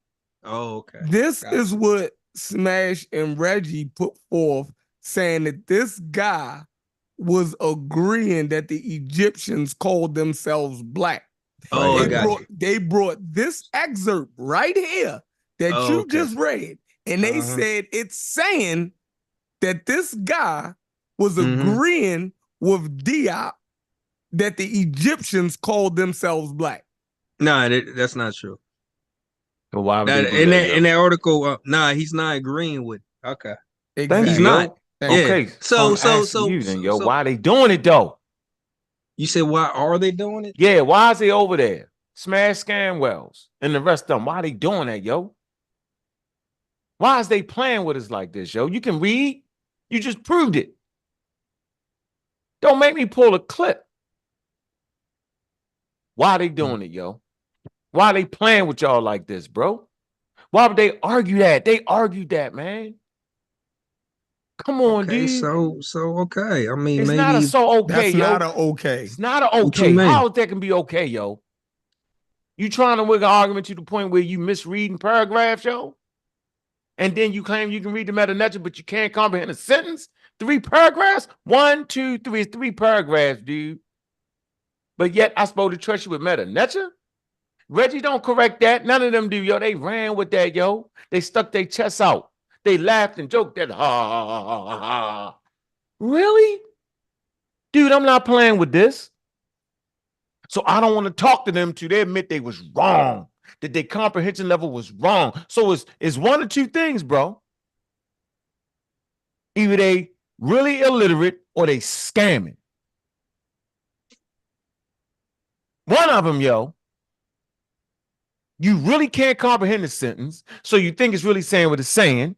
Oh, okay. This is what Smash and Reggie put forth, saying that this guy was agreeing that the Egyptians called themselves black. Oh, they brought this excerpt right here that you just read, and they said it's saying that this guy was agreeing with Diop that the Egyptians called themselves black. No, that's not true. But why would in that article? He's not agreeing with. Okay, exactly. He's not. Okay, so you then, yo, why are they doing it though? You said why are they doing it? Yeah, why is they over there? Smash Scanwells and the rest of them. Why are they doing that, yo? Why is they playing with us like this, yo? You can read. You just proved it. Don't make me pull a clip. Why are they doing it, yo? Why are they playing with y'all like this, bro? Why would they argue that? They argued that, man. Come on, dude. So okay. I mean, it's maybe not okay, that's yo. Not a okay. It's not an okay. How is that can be okay, yo? You trying to wig an argument to the point where you misreading paragraphs, yo? And then you claim you can read the meta-nature, but you can't comprehend a sentence? 3 paragraphs? 1, 2, 3. It's 3 paragraphs, dude. But yet I supposed to trust you with meta-nature? Reggie don't correct that. None of them do, yo. They ran with that, yo. They stuck their chests out. They laughed and joked that, ha, ha, ha, ha, ha. Really? Dude, I'm not playing with this. So I don't want to talk to them till they admit they was wrong, that their comprehension level was wrong. So it's one of 2 things, bro. Either they really illiterate or they scamming. One of them, yo. You really can't comprehend the sentence, so you think it's really saying what it's saying,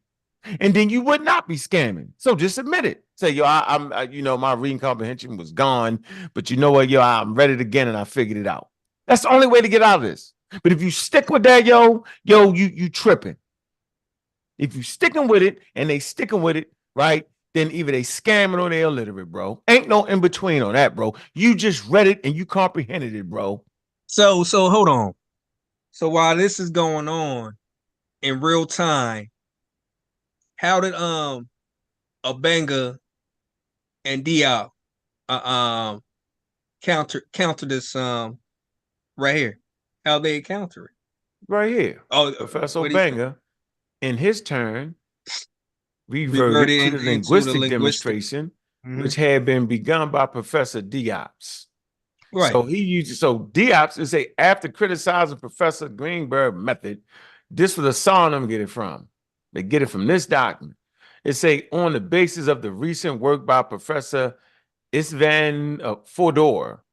and then you would not be scamming. So just admit it. Say, yo, I'm my reading comprehension was gone, but you know what, yo, I'm read it again and I figured it out. That's the only way to get out of this. But if you stick with that, yo, you tripping. If you sticking with it and they sticking with it, right, then either they scamming or they illiterate, bro. Ain't no in between on that, bro. You just read it and you comprehended it, bro. So hold on. So while this is going on in real time, how did Obanga and Diop counter this right here? How they counter it? Right here. Oh, Professor Obanga, in his turn, reverted to the linguistic demonstration, which had been begun by Professor Diop's. Right. So he uses Diop's is say after criticizing Professor Greenberg method, this was a song I'm getting from. They get it from this document. It say on the basis of the recent work by Professor Isvan Fodor,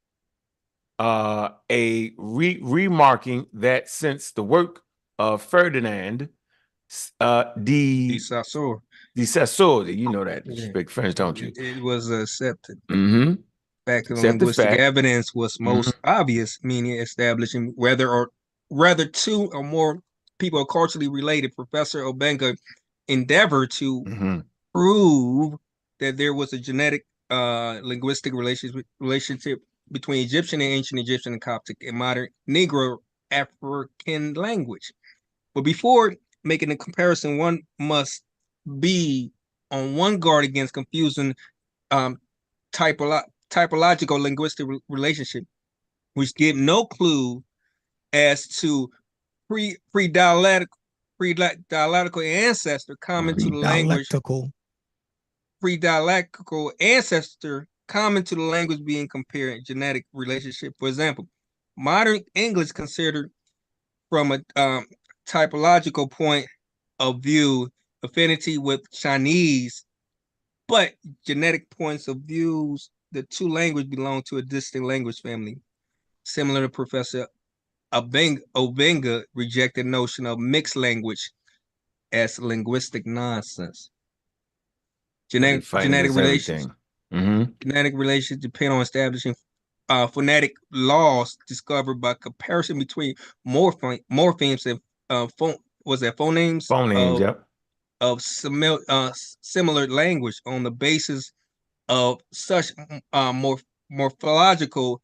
remarking that since the work of Ferdinand de Saussure, you know that, you speak French, don't you? It was accepted. Mm-hmm. Fact of linguistic evidence was most obvious, meaning establishing whether two or more people are culturally related. Professor Obenga endeavored to prove that there was a genetic linguistic relationship between Egyptian and ancient Egyptian and Coptic and modern Negro African language. But before making a comparison, one must be on one guard against confusing typological linguistic relationship, which give no clue as to pre-dialectical ancestor common to the language. Pre-dialectical ancestor common to the language being compared in genetic relationship. For example, modern English considered from a typological point of view affinity with Chinese, but genetic points of views, the two languages belong to a distinct language family. Similar to Professor Obenga rejected the notion of mixed language as linguistic nonsense. Genetic relations depend on establishing phonetic laws discovered by comparison between morphemes and phonemes of similar language on the basis of such morphological,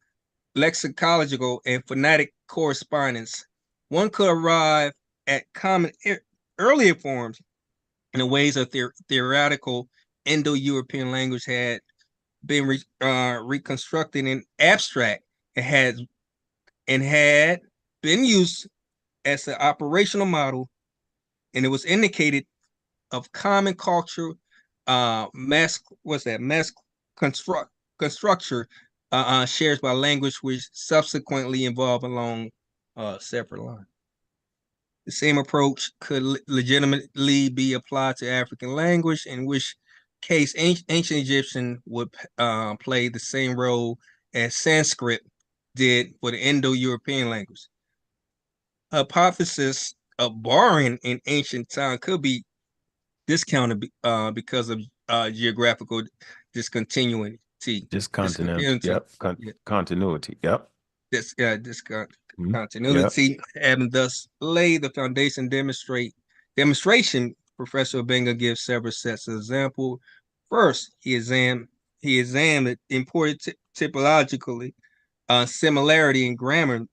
lexicological, and phonetic correspondence. One could arrive at common earlier forms in the ways of theoretical Indo-European language had been reconstructed in abstract and had been used as an operational model, and it was indicated of common culture, mass constructure shared by language, which subsequently evolved along separate lines. The same approach could legitimately be applied to African language, in which case ancient Egyptian would play the same role as Sanskrit did for the Indo-European language. Hypothesis of borrowing in ancient time could be discounted because of geographical discontinuity. Discontinuity. Yep. Continuity. Yep. Discontinuity, and thus lay the foundation demonstration. Professor Obenga gives several sets of examples. First, he examined important typologically similarity in grammar,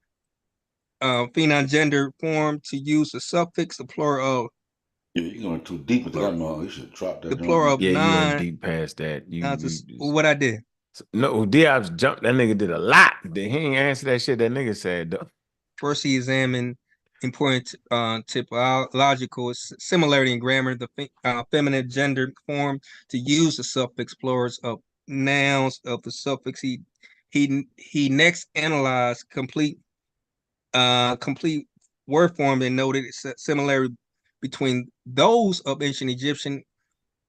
feline gender form to use the suffix, the plural of. You're going too deep into that, man. You should drop that. The plural of you nine. went deep past that. What I did. No, Diab's jumped. That nigga did a lot. He ain't answer that shit that nigga said though. First, he examined important typological similarity in grammar, the feminine gender form to use the suffix plurals of nouns of the suffix. He next analyzed complete word form and noted similarity between those of ancient Egyptian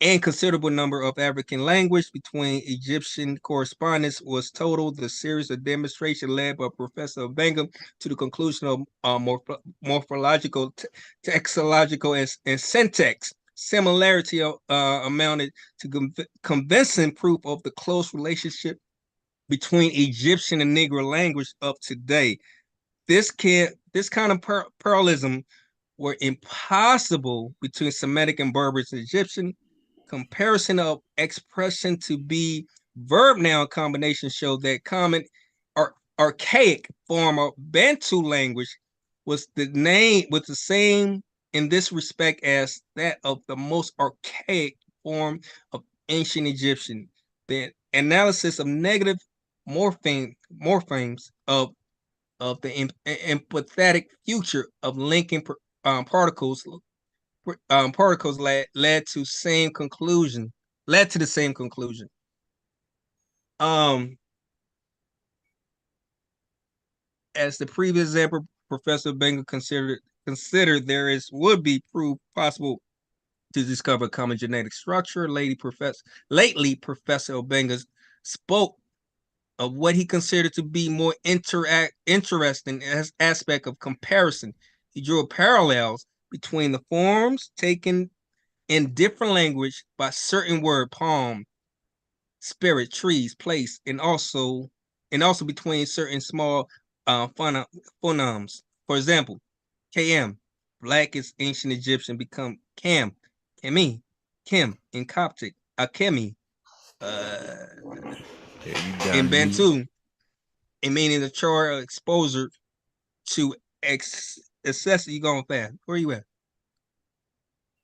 and considerable number of African language between Egyptian correspondence was total. The series of demonstration led by Professor Obenga to the conclusion of morphological, textological, and syntax similarity amounted to convincing proof of the close relationship between Egyptian and Negro language of today. This kind of parallelism were impossible between Semitic and Berber Egyptian. Comparison of expression to be verb noun combination show that common or archaic form of Bantu language was the same in this respect as that of the most archaic form of ancient Egyptian. The analysis of negative morphemes of the empathetic future of linking particles led to the same conclusion. As the previous example, Professor Benga considered there would be proof possible to discover common genetic structure. Lately, Professor Obenga spoke of what he considered to be more interesting aspect of comparison. He drew parallels between the forms taken in different language by certain word, palm, spirit, trees, place, and also between certain small phonemes. For example, KM, black is ancient Egyptian, become Cam, Kemi, Kim in Coptic, Akemi, in Bantu, and meaning the chore exposure to excessive. You going fast? Where you at?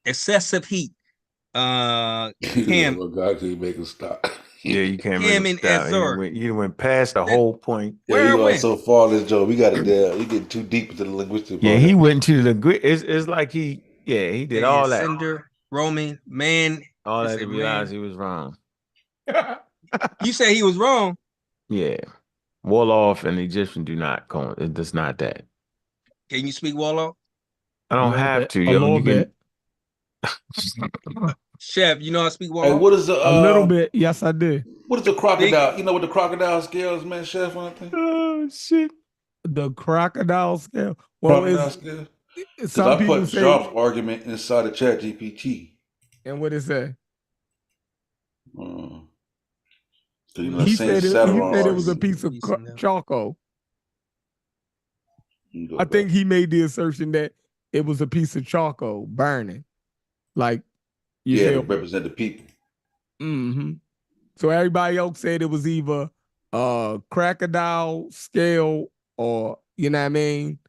Excessive heat. Cam. Well, God can't make him stop. Yeah, you can't Cam make him and stop. Azor. You went past the whole point. Yeah, he went so far in this joke. We got it there. We getting too deep into the linguistic part. Yeah, he went to the. It's like he did all that. Cinder, Roman, man. All that to realize he was wrong. You say he was wrong. Yeah. Wolof and Egyptian do not go. It's not that. Can you speak Wolof? I don't have to. A little bit. Chef, you know how to speak Wolof? Hey, what is the a little bit? Yes, I did. What is the crocodile? You know what the crocodile scales meant, Chef? Oh shit! The crocodile scale. Well, crocodile scale. Some people put say Sharp's argument inside the Chat GPT. And what it say? He said it was a piece of charcoal. I think he made the assertion that it was a piece of charcoal burning, like to represent the people. Mm-hmm. So everybody else said it was either a crocodile scale or you know what I mean,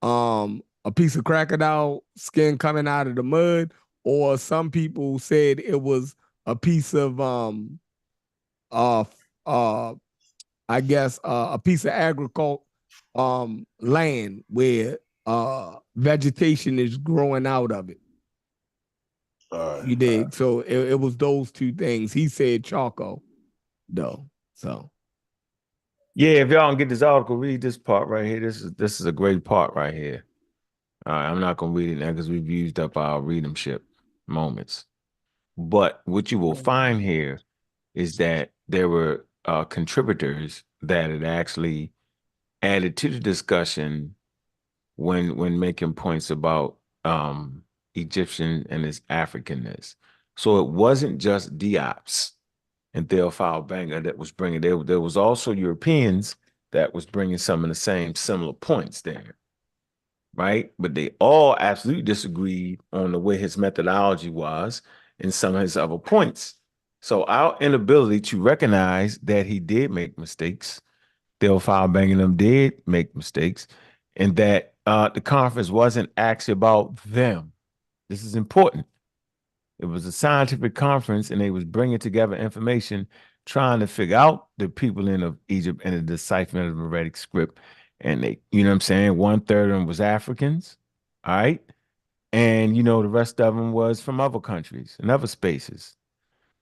a piece of crocodile skin coming out of the mud, or some people said it was a piece of I guess a piece of agriculture land where vegetation is growing out of it. You dig? So it was those two things. He said charcoal, though. So yeah, if y'all don't get this article, read this part right here. This is a great part right here. All right, I'm not gonna read it now because we've used up our readership moments. But what you will find here is that there were contributors that had actually added to the discussion when making points about Egyptian and its Africanness. So it wasn't just Diops and Theophile Banger that was bringing. There was also Europeans that was bringing some of the same similar points there, right? But they all absolutely disagreed on the way his methodology was and some of his other points. So our inability to recognize that he did make mistakes, Theophile Bangham did make mistakes, and that the conference wasn't actually about them. This is important. It was a scientific conference, and they was bringing together information, trying to figure out the people of Egypt and the decipherment of the Meretic script. And they, you know what I'm saying, 1/3 of them was Africans, all right? And, the rest of them was from other countries and other spaces.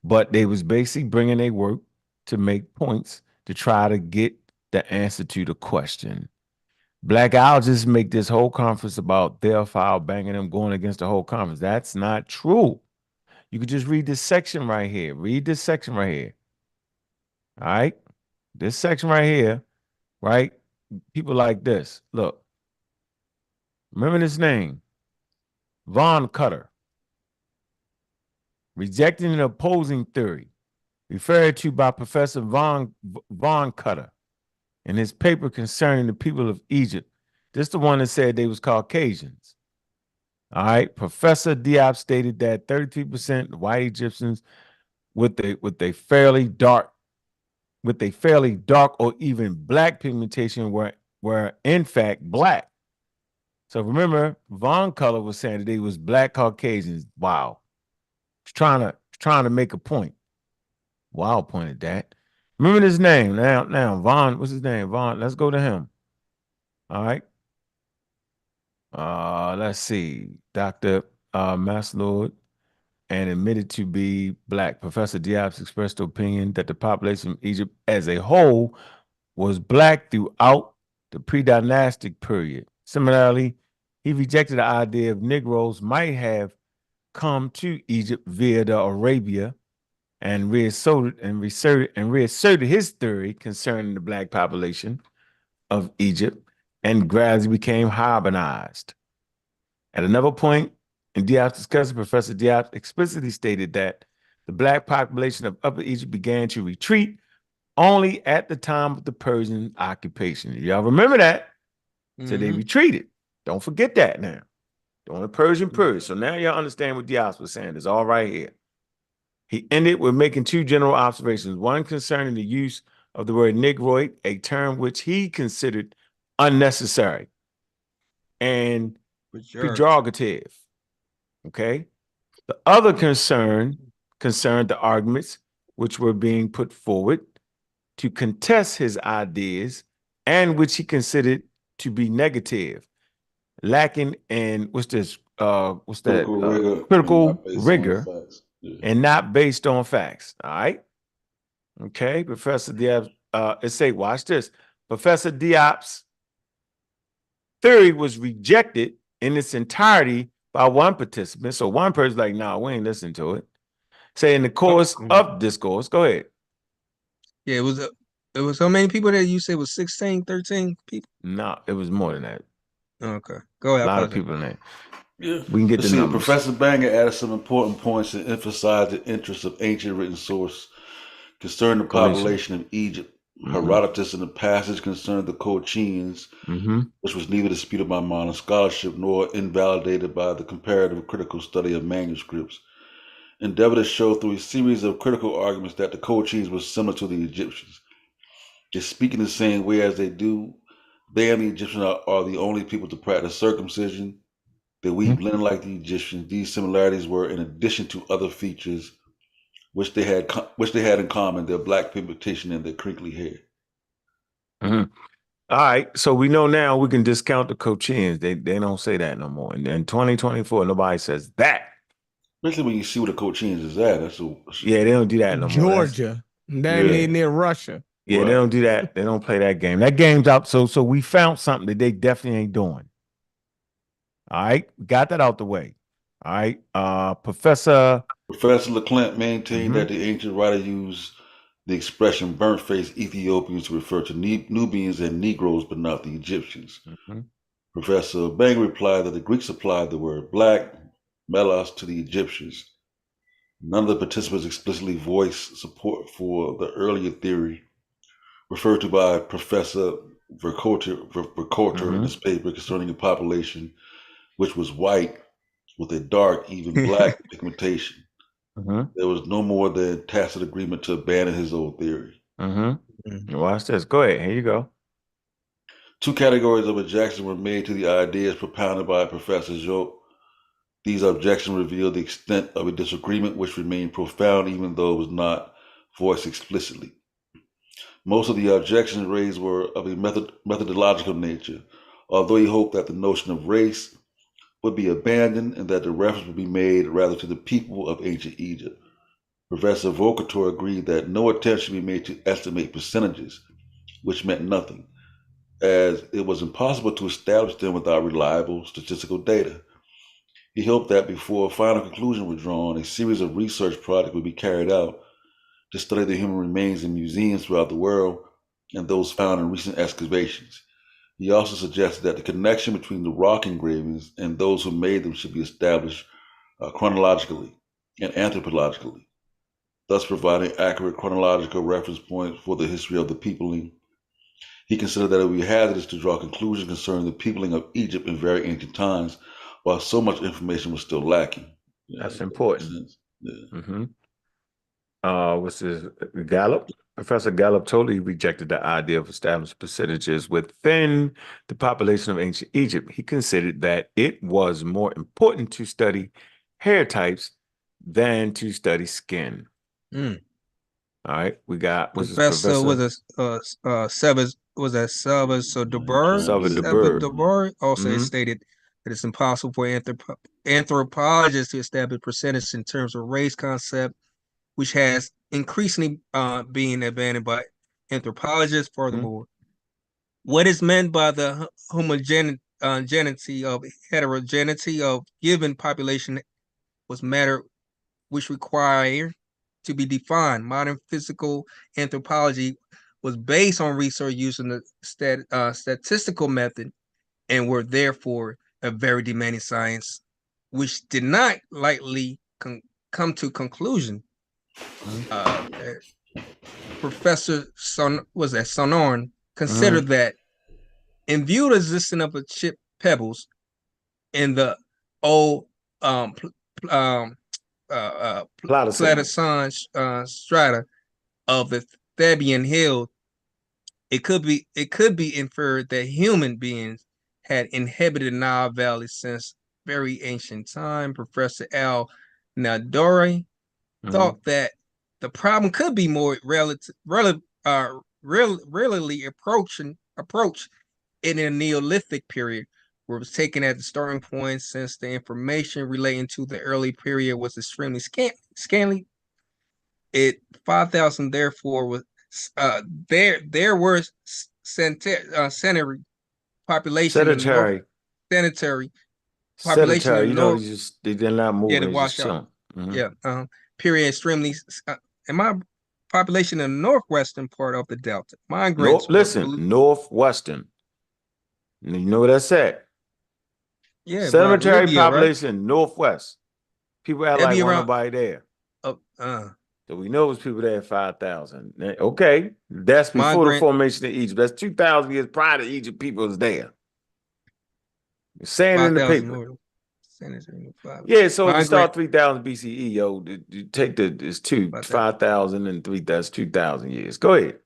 But they was basically bringing their work to make points to try to get the answer to the question. Black Owl just make this whole conference about Theophile banging them going against the whole conference. That's not true. You could just read this section right here. Read this section right here. All right? This section right here, right? People like this. Look. Remember this name. Von Cutter. Rejecting an opposing theory referred to by Professor Von Cutter in his paper concerning the people of Egypt. This is the one that said they was Caucasians. All right. Professor Diop stated that 33% white Egyptians with a fairly dark or even black pigmentation were in fact black. So remember, Von Cutter was saying that they was black Caucasians. Wow. He's trying to make a point. Wow, point at that. Remember his name. Now, Von, what's his name? Von, let's go to him. All right. Let's see. Dr. Maslord, and admitted to be black. Professor Diop's expressed opinion that the population of Egypt as a whole was black throughout the pre-dynastic period. Similarly, he rejected the idea of Negroes might have come to Egypt via the Arabia and reasserted his theory concerning the black population of Egypt and gradually became Harmonized. At another point in Diop's discussion, Professor Diop explicitly stated that the black population of Upper Egypt began to retreat only at the time of the Persian occupation. Y'all remember that? So they retreated. Don't forget that now. During the Persian period. So now y'all understand what Diop was saying. It's all right here. He ended with making two general observations. One concerning the use of the word Negroid, a term which he considered unnecessary and pejorative. Okay. The other concerned the arguments which were being put forward to contest his ideas and which he considered to be negative, lacking in critical rigor and not based on facts. All right. Okay. Professor Diop, watch this. Professor Diop's theory was rejected in its entirety by one participant. So one person's like, no, we ain't listening to it. Say in the course of discourse, go ahead. Yeah, it was how many people that you said was 16, 13 people? No, it was more than that. Okay. Go ahead. A lot of people in there. Yeah. We can get the numbers. Professor Banger added some important points and emphasized the interest of ancient written source concerning the population of Egypt. Herodotus in the passage concerned the Colchians, which was neither disputed by modern scholarship nor invalidated by the comparative critical study of manuscripts, endeavored to show through a series of critical arguments that the Colchians were similar to the Egyptians. They speak in the same way as they do. They and the Egyptians are the only people to practice circumcision. They weave linen like the Egyptians. These similarities were in addition to other features which they had in common: their black pigmentation and their crinkly hair. All right, so we know now we can discount the Colchians. They don't say that no more. And in 2024, nobody says that. Especially when you see where the Colchians is at. Yeah, they don't do that no more. Georgia, near Russia. Yeah, they don't do that. They don't play that game. That game's out. So we found something that they definitely ain't doing. All right, we got that out the way. All right, Professor Leclerc maintained that the ancient writer used the expression burnt-faced Ethiopians to refer to Nubians and Negroes, but not the Egyptians. Professor Bang replied that the Greeks applied the word black, melos, to the Egyptians. None of the participants explicitly voiced support for the earlier theory referred to by Professor Vercoter in his paper concerning a population which was white with a dark, even black pigmentation. There was no more than tacit agreement to abandon his old theory. Watch this. Go ahead. Here you go. Two categories of objections were made to the ideas propounded by Professor Job. These objections reveal the extent of a disagreement which remained profound even though it was not voiced explicitly. Most of the objections raised were of a methodological nature, although he hoped that the notion of race would be abandoned and that the reference would be made rather to the people of ancient Egypt. Professor Volcator agreed that no attempt should be made to estimate percentages, which meant nothing, as it was impossible to establish them without reliable statistical data. He hoped that before a final conclusion was drawn, a series of research projects would be carried out to study the human remains in museums throughout the world and those found in recent excavations. He also suggested that the connection between the rock engravings and those who made them should be established chronologically and anthropologically, thus providing accurate chronological reference points for the history of the peopling. He considered that it would be hazardous to draw conclusions concerning the peopling of Egypt in very ancient times, while so much information was still lacking. That's important. What's this? Gallup? Professor Gallup totally rejected the idea of established percentages within the population of ancient Egypt. He considered that it was more important to study hair types than to study skin. All right, we got Professor Deber also stated that it's impossible for anthropologists to establish percentage in terms of race concept, which has increasingly being abandoned by anthropologists. Furthermore, What is meant by the homogeneity of heterogeneity of given population was matter which require to be defined. Modern physical anthropology was based on research using the statistical method and were therefore a very demanding science, which did not lightly come to conclusion. Professor Sonorn considered that in view of the existence of a chip pebbles in the old Platysons strata of the Theban Hill, it could be inferred that human beings had inhabited Nile Valley since very ancient time. Professor Al Nadori thought that the problem could be more rarely approached in a Neolithic period, where it was taken at the starting point, since the information relating to the early period was extremely scanty. 5,000 therefore was there were sanitary population in the north, sanitary population in the north. They did not move. Yeah, to wash out. Yeah, period. Extremely. And my population in the northwestern part of the delta. Migrants. Northwestern. You know where that's at? Yeah, cemetery Libya, population, right? Northwest. People act like around, nobody there. So we know it was people there at 5,000. Okay, that's before the formation of Egypt. That's 2,000 years prior to Egypt. People was there. It's saying in the paper. Yeah, so if you start 3,000 BCE, yo, you take it's 5,000 and 3,000. That's 2,000 years. Go ahead.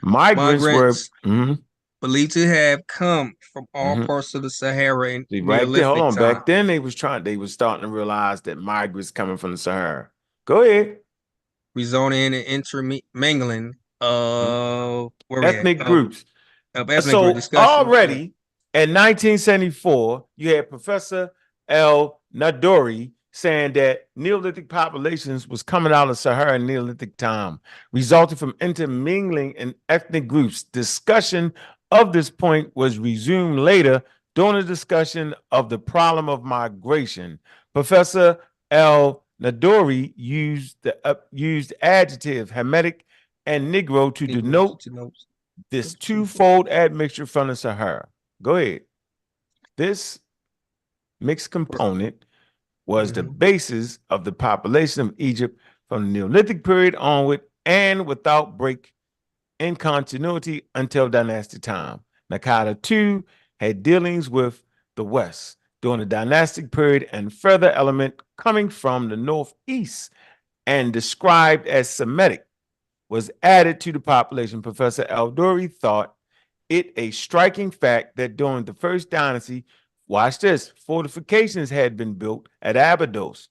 Migrants were believed to have come from all parts of the Sahara in right there. Hold on. Time. Back then they was starting to realize that migrants coming from the Sahara. Go ahead. Resulting in an intermingling of ethnic groups. So already in 1974, you had Professor L. Nadori saying that Neolithic populations was coming out of Sahara in Neolithic time, resulting from intermingling in ethnic groups. Discussion of this point was resumed later during the discussion of the problem of migration. Professor L. Nadori used adjective Hamitic and Negro to denote this twofold admixture from the Sahara. Go ahead. This mixed component was the basis of the population of Egypt from the Neolithic period onward and without break in continuity until dynastic time. Nakata II had dealings with the West during the dynastic period, and further element coming from the northeast and described as Semitic was added to the population. Professor Aldori thought it a striking fact that during the first dynasty, watch this, fortifications had been built at Abydos,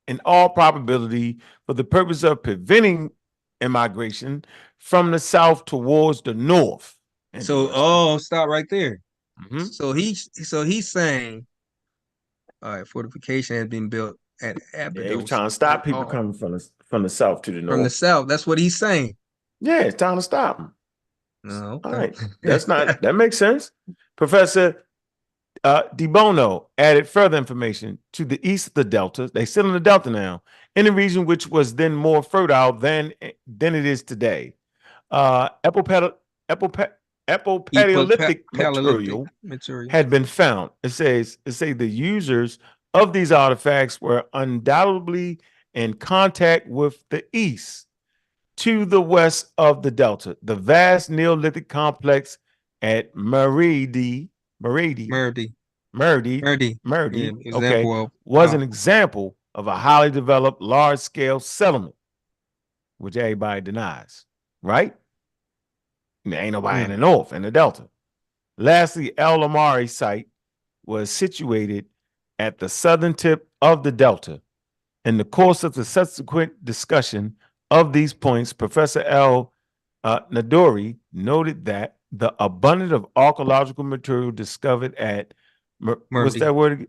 in all probability for the purpose of preventing immigration from the south towards the north. So, stop right there. So he's saying, all right, fortification has been built at Abydos. Yeah, he was trying to stop people coming from the south to the north. From the south, that's what he's saying. Yeah, it's time to stop them. No, okay. All right, that makes sense. Professor De Bono added further information to the east of the Delta. They're still in the Delta now, in a region which was then more fertile than it is today. Epopaleolithic material had been found. It says the users of these artifacts were undoubtedly in contact with the east to the west of the Delta. The vast Neolithic complex at Meridi, was an example of a highly developed, large-scale settlement, which everybody denies, right? There ain't nobody in the north, in the Delta. Lastly, El Amari site was situated at the southern tip of the Delta. In the course of the subsequent discussion of these points, Professor L. Nadori noted that the abundance of archaeological material discovered at what's that word?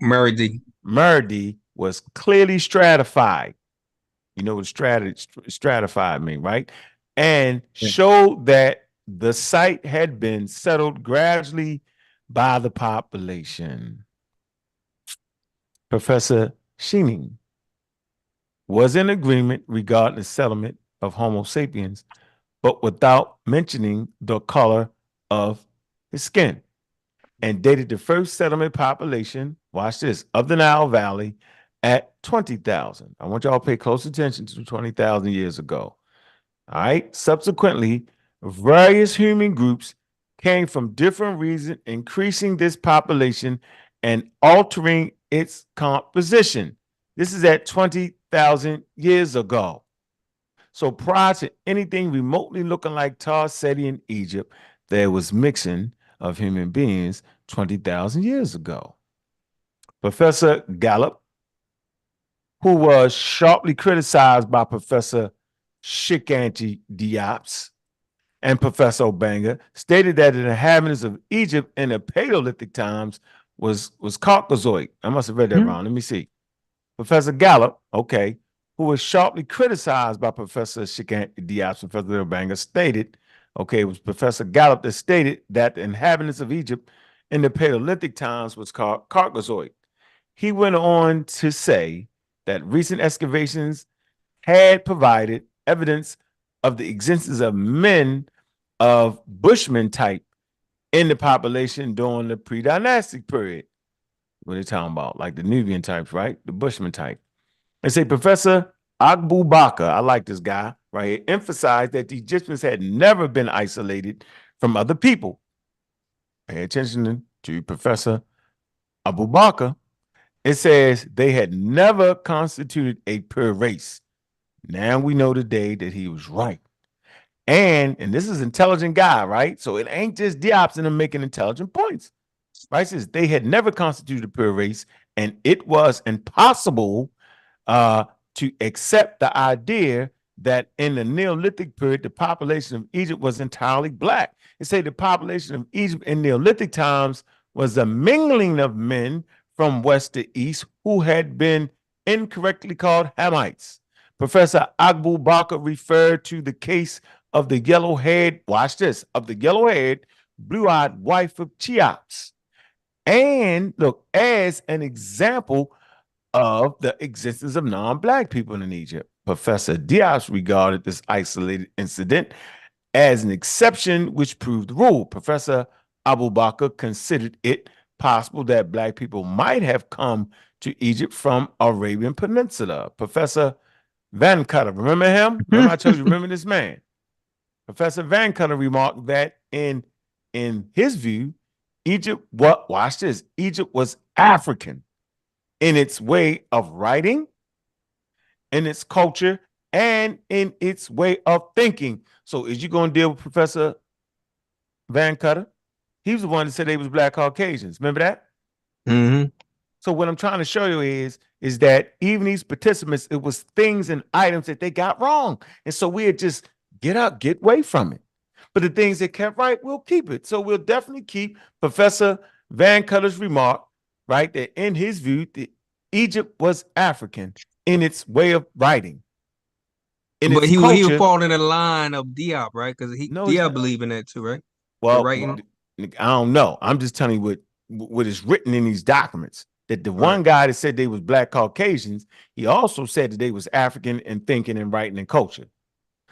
Meridi was clearly stratified. You know what stratified mean, right? And showed that the site had been settled gradually by the population. Professor Scheening was in agreement regarding the settlement of Homo sapiens, but without mentioning the color of his skin, and dated the first settlement population, watch this, of the Nile Valley at 20,000. I want y'all to pay close attention to 20,000 years ago. All right. Subsequently, various human groups came from different regions, increasing this population and altering its composition. This is at 20,000 years ago. So prior to anything remotely looking like tar city in Egypt, there was mixing of human beings 20,000 years ago. Professor Gallup, who was sharply criticized by Professor Shikanti Diops and Professor Obanga, stated that the inhabitants of Egypt in the Paleolithic times was Caucasoid. I must have read that wrong. Let me see. Professor Gallup, okay, who was sharply criticized by Professor Shikanti Diops and Professor Obanga, stated, okay, it was Professor Gallup that stated that the inhabitants of Egypt in the Paleolithic times was called Caucasoid. He went on to say that recent excavations had provided evidence of the existence of men of Bushman type in the population during the pre-dynastic period. What are they talking about? Like the Nubian types, right? The Bushman type. And say Professor Agbu Baka, I like this guy right here, emphasized that the Egyptians had never been isolated from other people. Pay attention to Professor Abu Bakr. It says they had never constituted a pure race. Now we know today that he was right. And this is an intelligent guy, right? So it ain't just Diops and them making intelligent points. Right? It says they had never constituted a pure race, and it was impossible to accept the idea that in the Neolithic period, the population of Egypt was entirely black. It said the population of Egypt in Neolithic times was a mingling of men from west to east who had been incorrectly called Hamites. Professor Agbu Bakr referred to the case of the yellow-haired, watch this, of the yellow-haired, blue-eyed wife of Cheops, and look, as an example of the existence of non-black people in Egypt. Professor Diaz regarded this isolated incident as an exception which proved the rule. Professor Abu Bakr considered it possible that black people might have come to Egypt from Arabian Peninsula. Professor Van Cutter, remember him? Remember I told you, remember this man? Professor Van Cutter remarked that in his view, Egypt, watch this, Egypt was African in its way of writing, in its culture, and in its way of thinking. So is you going to deal with Professor Van Cutter? He was the one that said they was black Caucasians. Remember that? Mm-hmm. So what I'm trying to show you is that even these participants, it was things and items that they got wrong. And so we'll just get away from it. But the things that kept right, we'll keep it. So we'll definitely keep Professor Van Cutter's remark, right, that in his view, Egypt was African in its way of writing. But he would fall in the line of Diop, right? Because Diop believe in that too, right? Well, I don't know. I'm just telling you what is written in these documents. That the one guy that said they was black Caucasians, he also said that they was African in thinking and writing and culture.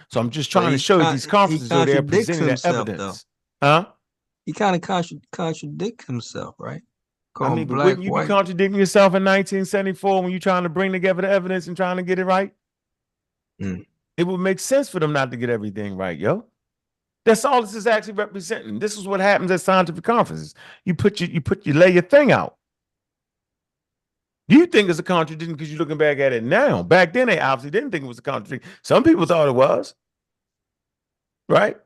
So I'm just trying to show you these conferences where they're presenting that evidence. Though. Huh? He kind of contradicts himself, right? I mean, but wouldn't you be contradicting yourself in 1974 when you're trying to bring together the evidence and trying to get it right? It would make sense for them not to get everything right, yo. That's all this is actually representing. This is what happens at scientific conferences. You lay your thing out. You think it's a contradiction because you're looking back at it now. Back then, they obviously didn't think it was a contradiction. Some people thought it was. Right?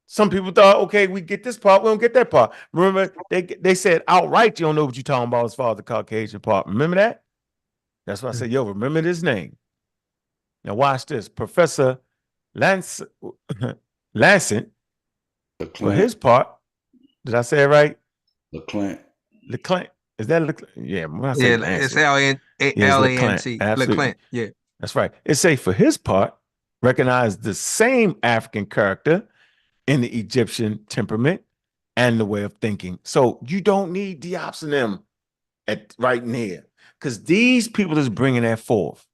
Some people thought, okay, we get this part, we don't get that part. Remember, they said outright, you don't know what you're talking about as far as the Caucasian part. Remember that? That's why I said, yo, remember this name. Now watch this. Professor Lancet, for his part, did I say it right? LeClint. Is that LeClint? Yeah, when I say it's L-A-N-T. LeClint, yeah. That's right. It say for his part, recognize the same African character in the Egyptian temperament and the way of thinking. So you don't need Diops and them at right near, because these people is bringing that forth.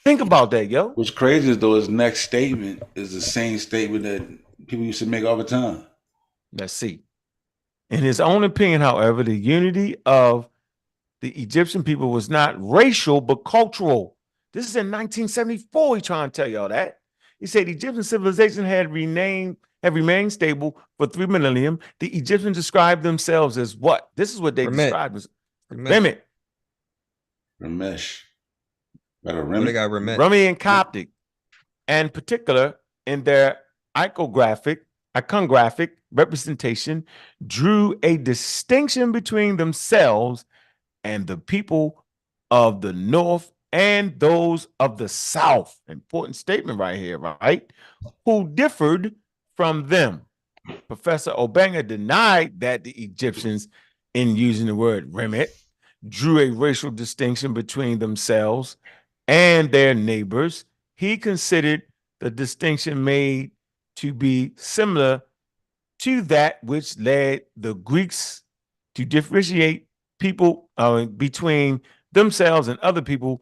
Think about that, yo. What's crazy is though his next statement is the same statement that people used to make all the time. Let's see. In his own opinion, however, the unity of the Egyptian people was not racial but cultural. This is in 1974. He's trying to tell y'all that. He said Egyptian civilization had remained stable for 3 millennium. The Egyptians described themselves as what? This is what they described as Remet. Ramesh. They got Remet. Rumi and Coptic, and particular in their iconographic representation, drew a distinction between themselves and the people of the North and those of the South. Important statement right here, right? Who differed from them. Professor Obanga denied that the Egyptians, in using the word Remet, drew a racial distinction between themselves and their neighbors. He considered the distinction made to be similar to that which led the Greeks to differentiate people between themselves and other people,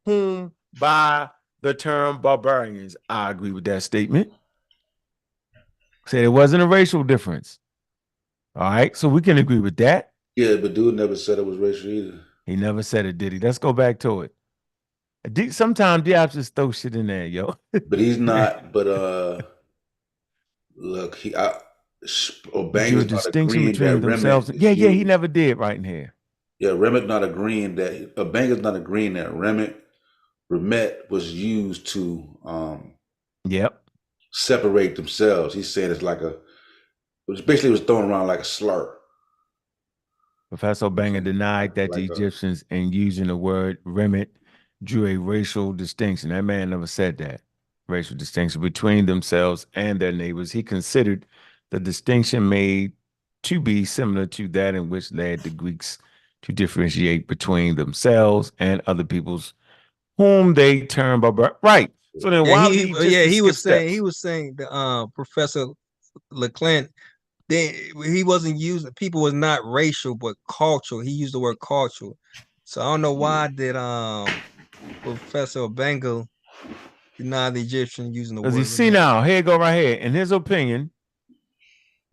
whom by the term barbarians. I agree with that statement. Said it wasn't a racial difference. All right, so we can agree with that. Yeah, but dude never said it was racial either. He never said it, did he? Let's go back to it. Sometimes Diop just throw shit in there, yo. But he's not. But look, Obanga's not agreeing that themselves. Remet. Yeah, he never did right in here. Yeah, Remet not agreeing that Obanga's not agreeing that Remet was used to separate themselves. He's saying it's like it was thrown around like a slur. Professor Obanga denied that the Egyptians, in using the word Remet, drew a racial distinction. That man never said that. Racial distinction between themselves and their neighbors. He considered the distinction made to be similar to that in which led the Greeks to differentiate between themselves and other peoples whom they term barbarian. Right. So then why he was saying the Professor Leclerc, he wasn't using, people was not racial but cultural. He used the word cultural. So I don't know why did Professor Obanga deny the Egyptian using the word. Because you see now, here you go right here. In his opinion.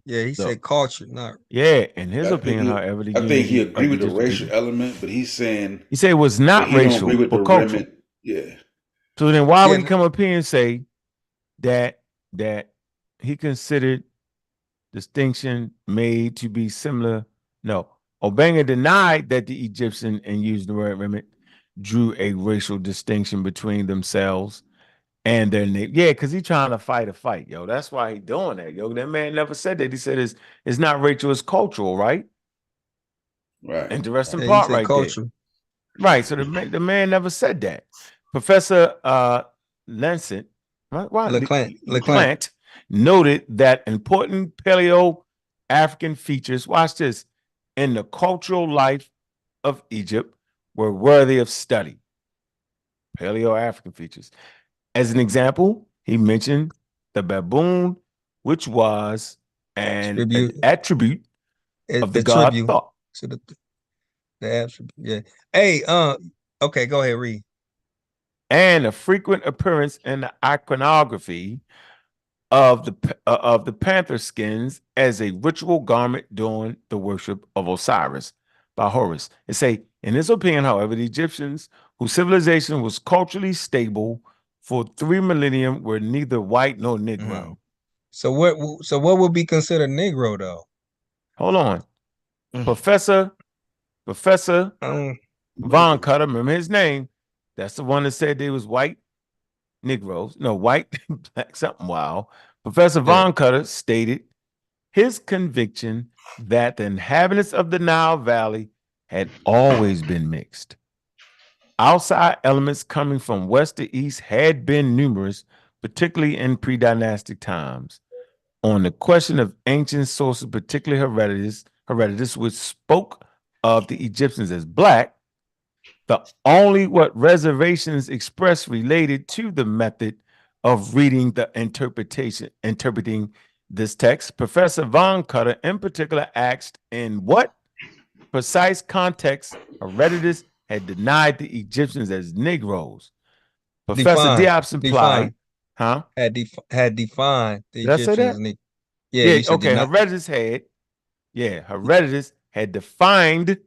Yeah, he said culture, not. Yeah, in his opinion, however, I think he agreed with the racial element, but he's saying he said it was not racial but cultural. Yeah. So then why would he come up here and say that he considered distinction made to be similar? No. Obanga denied that the Egyptian, and used the word Remet, drew a racial distinction between themselves and their name. Yeah, because he's trying to fight a fight, yo. That's why he doing that, yo. That man never said that. He said it's not racial, it's cultural, right? Right. Interesting part right there. Right. So the man never said that. Professor Lancet, Leclerc noted that important Paleo-African features, watch this, in the cultural life of Egypt were worthy of study. Paleo-African features. As an example, he mentioned the baboon, which was an attribute of the god thought. So the attribute, yeah. Hey, okay, go ahead, read. And a frequent appearance in the iconography of the panther skins as a ritual garment during the worship of Osiris by Horus. It say, in his opinion, however, the Egyptians, whose civilization was culturally stable for 3 millennium, were neither white nor Negro. So what would be considered Negro though? Hold on. Professor Von Cutter, remember his name? That's the one that said they was white Negroes. No, white, black, something wild. Professor Von Cutter stated his conviction that the inhabitants of the Nile Valley had always been mixed. Outside elements coming from west to east had been numerous, particularly in pre-dynastic times. On the question of ancient sources, particularly Herodotus, which spoke of the Egyptians as black, the only reservations expressed related to the method of reading the interpreting this text, Professor Von Cutter in particular asked in what precise context Herodotus had denied the Egyptians as Negroes. Professor Diop's implied, huh? Had defined the Did I say Egyptians. that? Yeah, you said okay. Herodotus had defined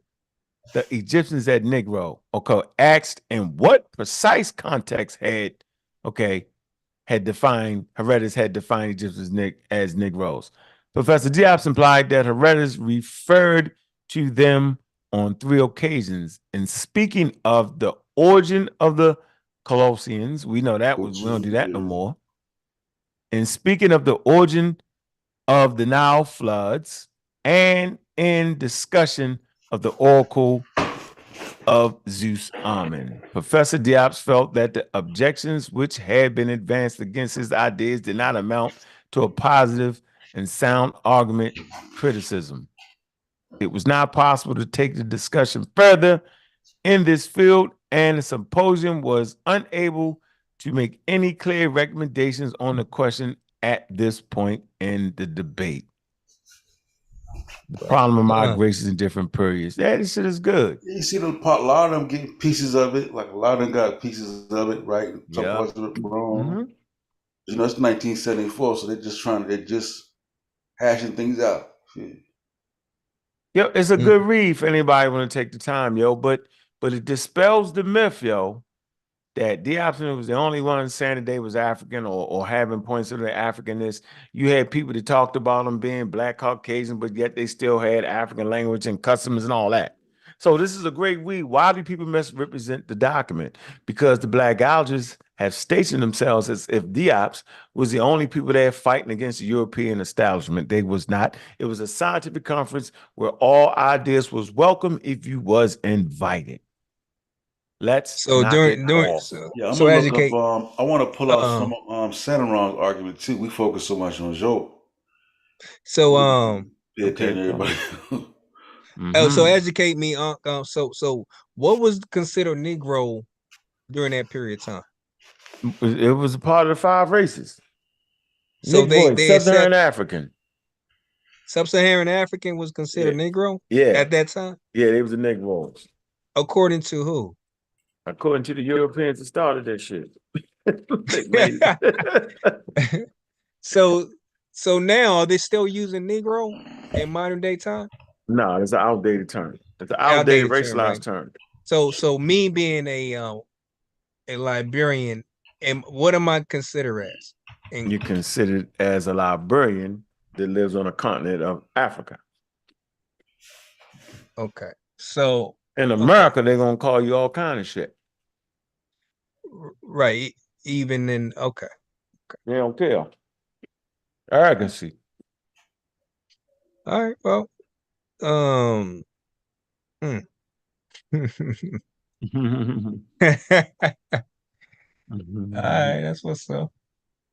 the Egyptians as Negro. Okay, asked in what precise context Herodotus had defined Egyptians as Negroes. Professor Diop's implied that Herodotus referred to them on 3 occasions. In speaking of the origin of the Colossians, we know that we don't do that no more. In speaking of the origin of the Nile floods, and in discussion of the oracle of Zeus Amen. Professor Diop felt that the objections which had been advanced against his ideas did not amount to a positive and sound argument criticism. It was not possible to take the discussion further in this field, and the symposium was unable to make any clear recommendations on the question at this point in the debate. The problem of migrations in different periods. Yeah, this shit is good. You see a lot of them getting pieces of it. Like a lot of them got pieces of it, right? Some parts of it wrong. You know, it's 1974, so they're just hashing things out. Yo, it's a good read for anybody want to take the time, yo. But it dispels the myth, yo, that Diop was the only one saying that they was African or having points of their Africanness. You had people that talked about them being Black Caucasian, but yet they still had African language and customs and all that. So this is a great read. Why do people misrepresent the document? Because the Black Algiers have stationed themselves as if Diop was the only people there fighting against the European establishment. They was not. It was a scientific conference where all ideas was welcome if you was invited. Let's knock it off. Yeah, I'm gonna look up. I want to pull out some Santaron's argument too. We focus so much on Joe. So pay attention, everybody. So educate me. So what was considered Negro during that period of time? It was a part of the 5 races. So they Sub-Saharan African. Sub-Saharan African was considered Negro. At that time. Yeah, they was the Negroes. According to who? According to the Europeans that started that shit. So now are they still using Negro in modern day time? No, it's an outdated term. It's an outdated racialized term. So me being a Liberian, and what am I considered as? You're considered as a Liberian that lives on a continent of Africa. Okay. So in America, they're gonna call you all kind of shit. Right. Even in okay. They don't care. Arrogancy. All right. Well, All right, that's what's up.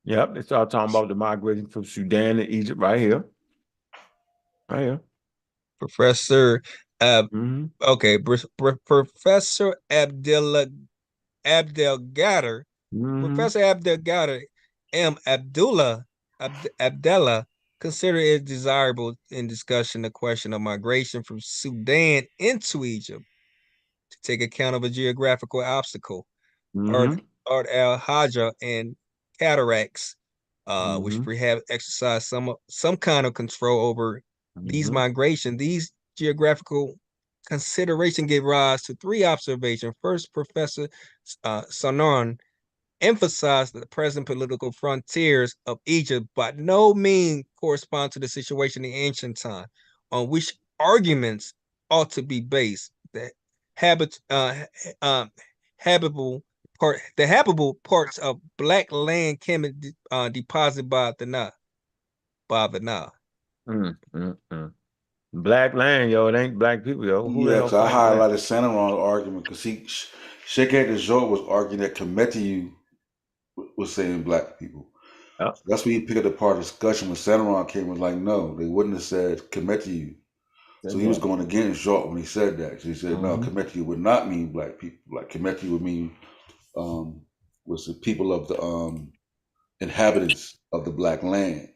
Yep, they start talking about the migration from Sudan to Egypt right here. Right here. Professor okay, Professor Abdelgader. Professor Abdelgader Abdullah considered it desirable in discussion the question of migration from Sudan into Egypt to take account of a geographical obstacle, Ard al-Haja and cataracts, which perhaps exercise some kind of control over these migration. These geographical consideration gave rise to 3 observations. First, Professor Sonon emphasized that the present political frontiers of Egypt by no means correspond to the situation in ancient time, on which arguments ought to be based. The habitable parts of black land can be deposited by the Nile. Black land, yo, it ain't black people, yo. Who I highlighted Santaron's argument because Sheikh Joe was arguing that Kemetiu was saying black people. So that's when he picked up the part of the discussion when Santaron came and was like, no, they wouldn't have said Kemetiu. So he was going against Joe when he said that. So he said, no, Kemetiu would not mean black people. Like Kemetiu would mean was the people of the inhabitants of the black land.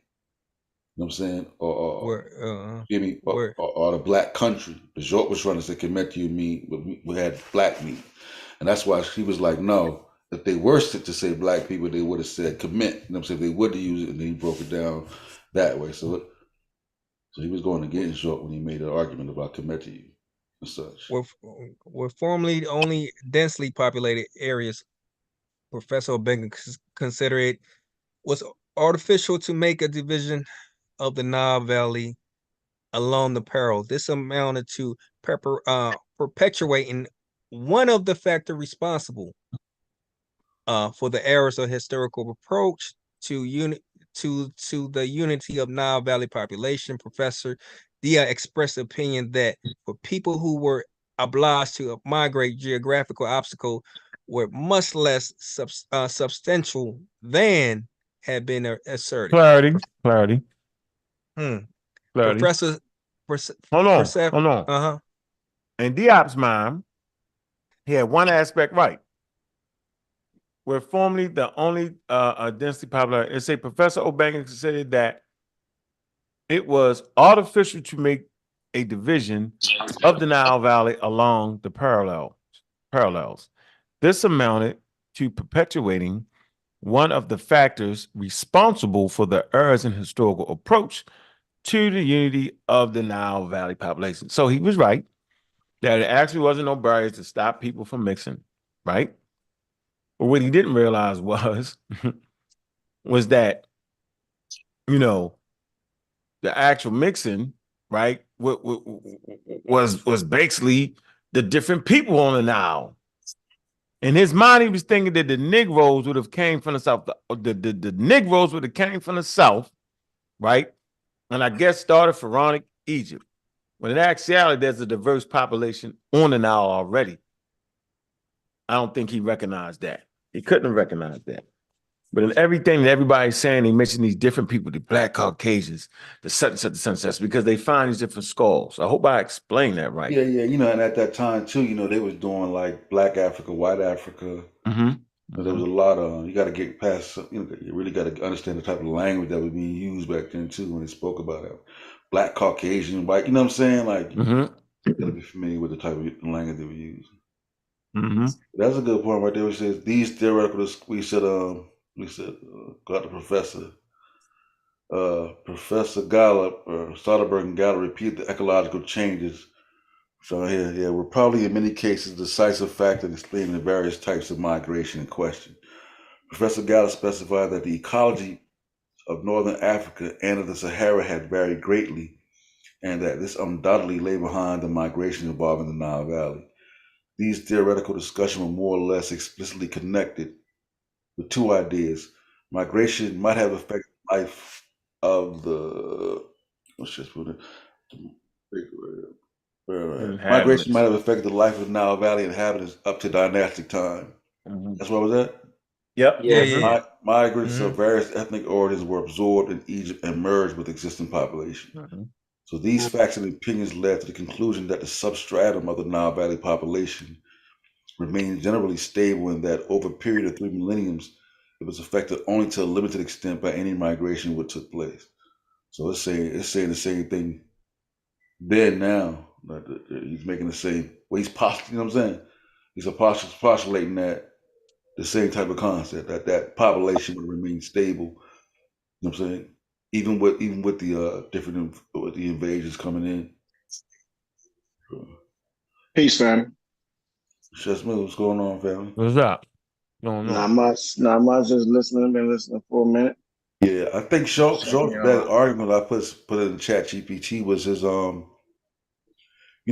You know what I'm saying? Or the black country. The Jork was trying to say Kemetu mean we had black meat. And that's why she was like, no, if they were to say black people, they would have said commit. You know what I'm saying? They would have used it, and then he broke it down that way. So he was going against Jork when he made an argument about Kemetu and such. Were formerly only densely populated areas, Professor O'Benga considered it was artificial to make a division of the Nile Valley along the parallel. This amounted to perpetuating one of the factors responsible for the errors of historical approach to the unity of Nile Valley population. Professor Dia expressed the opinion that for people who were obliged to migrate, geographical obstacles were much less substantial than had been asserted. Clarity. Professor, hold on. In Diop's mind, he had one aspect right. We're formerly the only densely populated. It say Professor O'Bannon considered that it was artificial to make a division of the Nile Valley along the parallels. This amounted to perpetuating one of the factors responsible for the errors in historical approach to the unity of the Nile Valley population. So he was right that it actually wasn't no barriers to stop people from mixing, right? But what he didn't realize was that, you know, the actual mixing, right, was basically the different people on the Nile. In his mind, he was thinking that the Negroes would have came from the South. The Negroes would have came from the South, right? And I guess started pharaonic Egypt. When in actuality, there's a diverse population on the Nile already. I don't think he recognized that. He couldn't have recognized that. But in everything that everybody's saying, they mention these different people, the black Caucasians, the sunsets, because they find these different skulls. I hope I explained that right. Yeah, you know, and at that time too, you know, they was doing like Black Africa, White Africa. There was a lot of, you got to get past, you know, you really got to understand the type of language that was being used back then too when they spoke about it. Black Caucasian, white, you know what I'm saying? Like, you got to be familiar with the type of language they were using. That's a good point right there. Which says these theoretical, we said, got the professor. Professor Gallup, Soderbergh and Gallup repeat the ecological changes. So here, were probably in many cases decisive factor in explaining the various types of migration in question. Professor Gallup specified that the ecology of northern Africa and of the Sahara had varied greatly, and that this undoubtedly lay behind the migration involving the Nile Valley. These theoretical discussions were more or less explicitly connected with two ideas. Migration might have affected the life of the migration might have affected the life of the Nile Valley inhabitants up to dynastic time. That's what was that? Yep. Yeah. Migrants of various ethnic origins were absorbed in Egypt and merged with existing population. So these facts and opinions led to the conclusion that the substratum of the Nile Valley population remained generally stable, and that over a period of 3 millenniums, it was affected only to a limited extent by any migration which took place. So it's saying the same thing then now. He's making the same, well, he's postulating, you know what I'm saying? He's postulating that the same type of concept, that population would remain stable, you know what I'm saying? Even with the different with the invasions coming in. Peace, family. Smooth, what's going on, family? What's up? Not much. Just listening. Been listening for a minute. Yeah, I think Schultz's best argument I put in the chat GPT was his you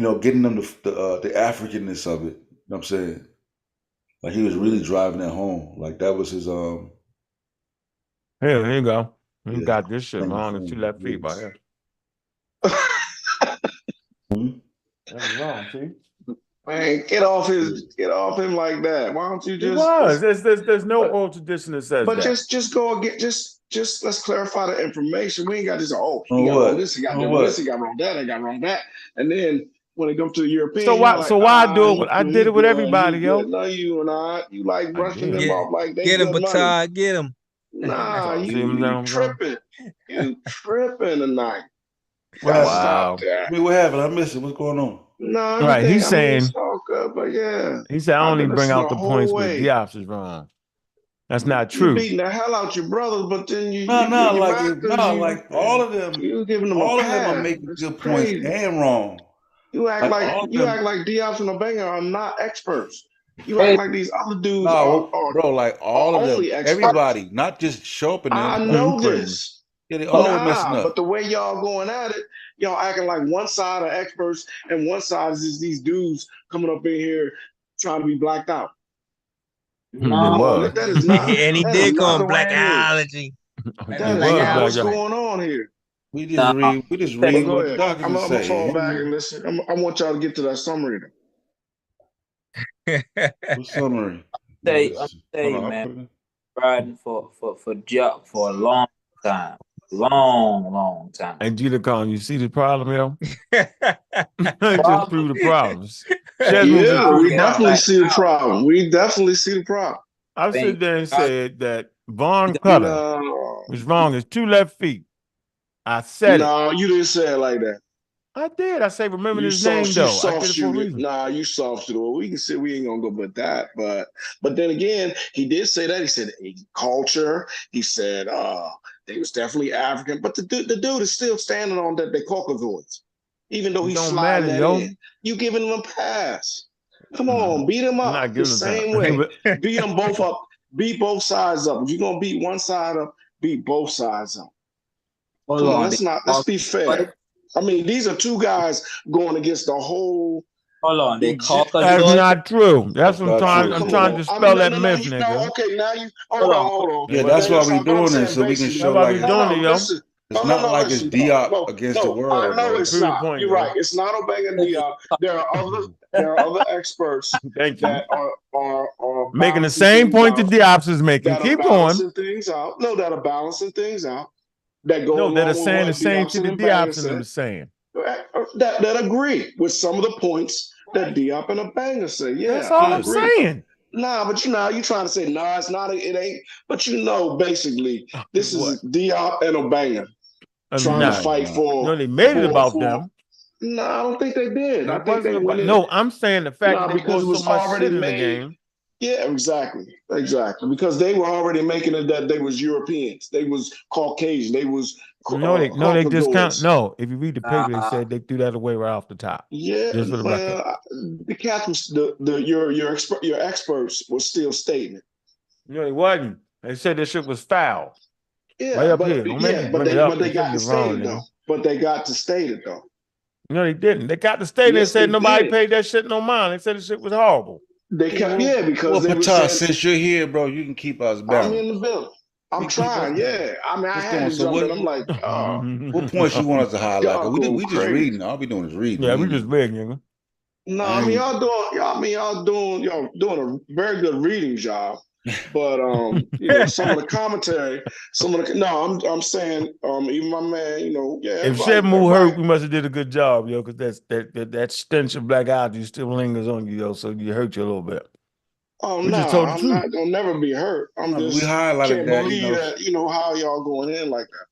know, getting them the Africanness of it. You know what I'm saying? Like he was really driving that home. Like that was his Here you go. You got this shit wrong as 2 left feet by here. That's wrong, see? Man, get off him like that. Why don't you just? There's no oral tradition that says but that. But just go get just let's clarify the information. We ain't got this. He got wrong this. He got wrong this. He got wrong that. He got wrong that. And then when it comes to the European, so why do it? I did it with everybody, yo. No, you like brushing them off like they get him, Batard, get him. Nah, you tripping. You tripping tonight. Wow. I mean, what happened? I missed it. What's going on? No, Right, he's saying it's all good, but yeah. He said I only bring out the points where where Diop's is wrong. That's not you true. beating the hell out your brothers, but then like all of them. You giving them all a of them are pass. making It's good crazy. points and wrong. You act like Diop and Obenga are not experts. You act like these other dudes are bro, like all of them, experts. everybody, not just Sharp and them. I know this. Yeah, they always messing up. But the way y'all going at it, y'all acting like one side are experts and one side is these dudes coming up in here trying to be blacked out. No, that is not. And he did call him blackology. That is not what's going on here. We just read what the documents I'm gonna say. fall back and listen. I want y'all to get to that summary. What summary? Man, riding for a long time. Long time. And G-Con, you see the problem, yo? Just prove the problems. We definitely see the problem. I sit there and said that Vaughn Cutter was wrong. It's 2 left feet. I said it. No, you didn't say it like that. I did. I say remember his name though. I did it for a reason. Nah, you soft shooted. Well, we can say we ain't gonna go with that, but then again, he did say that. He said culture. He said they was definitely African, but the dude is still standing on that they Caucasoids, even though he's sliding that in. You giving him a pass? Come on, beat him up the same way. Beat them both up. Beat both sides up. If you're gonna beat one side up, beat both sides up. Let's be fair. I mean, these are 2 guys going against the whole. Hold on, they That's not true. That's what I'm trying to dispel that myth, nigga. No, okay, now you hold on. Yeah, that's why we doing this, so we can show like it's not like it's Diop against the world. No, it's not. You're right. It's not Obenga and Diop. There are other experts that are making the same point that Diop is making. Keep going. That are balancing things out. That go that are saying the same shit that Diop and them is saying. That agree with some of the points that Diop and Obenga say. Yeah, that's all I'm saying. Nah, but you trying to say it's not. It ain't. But basically, this is Diop and Obenga trying to fight for. No, they made it about them. No, I don't think they did. I think they went in. No, I'm saying the fact that they put so much shit in the game. Yeah, exactly. Because they were already making it that they was Europeans, they was Caucasian, they was they discount. No, if you read the paper, they said they threw that away right off the top. Yeah, the Catholics, your experts were still stating it. No, they wasn't. They said this shit was foul. Yeah, right up here. But they got to state it though. But they got to state it though. No, they didn't. They got to state it and said nobody paid that shit no mind. They said the shit was horrible. They kept, because they Patas, since you're here, bro, you can keep us balanced. I'm in the building. I'm trying, yeah. I mean, I had to jump in. I'm like, what points you want us to highlight? We just reading. All we doing is reading. Yeah, we just reading, nigga. No, I mean y'all doing a very good reading job. But some of the commentary, I'm saying, even my man, If Shedmu hurt, we must have did a good job, yo, because that stench of black algae still lingers on you, yo, so you hurt you a little bit. Oh no, I'm not gonna never be hurt. I'm just can't believe that, how y'all going in like that.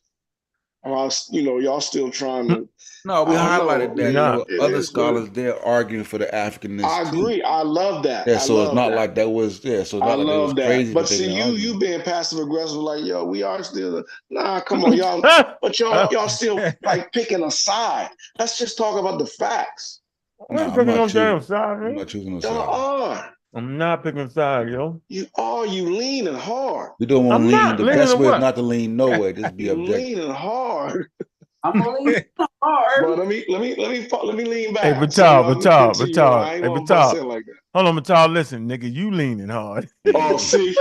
Y'all still trying to. No, we highlighted that. Other scholars, they're arguing for the Africanness. I agree. I love that. Yeah, so it's not like that was. Yeah, so I love that. Crazy but see, you being passive aggressive, like we are still. Nah, come on, y'all. But y'all still like picking a side. Let's just talk about the facts. I'm not picking no damn side. I'm not choosing a side. Y'all are. I'm not picking a side, yo. You are. You leaning hard. We don't want to lean. The best way is not to lean no way. Just be objective. Leaning hard. I'm leaning hard. But let me lean back. Hey, Batal. Hey, Batal. Like that. Hold on, Batal. Listen, nigga, you leaning hard. Oh, see.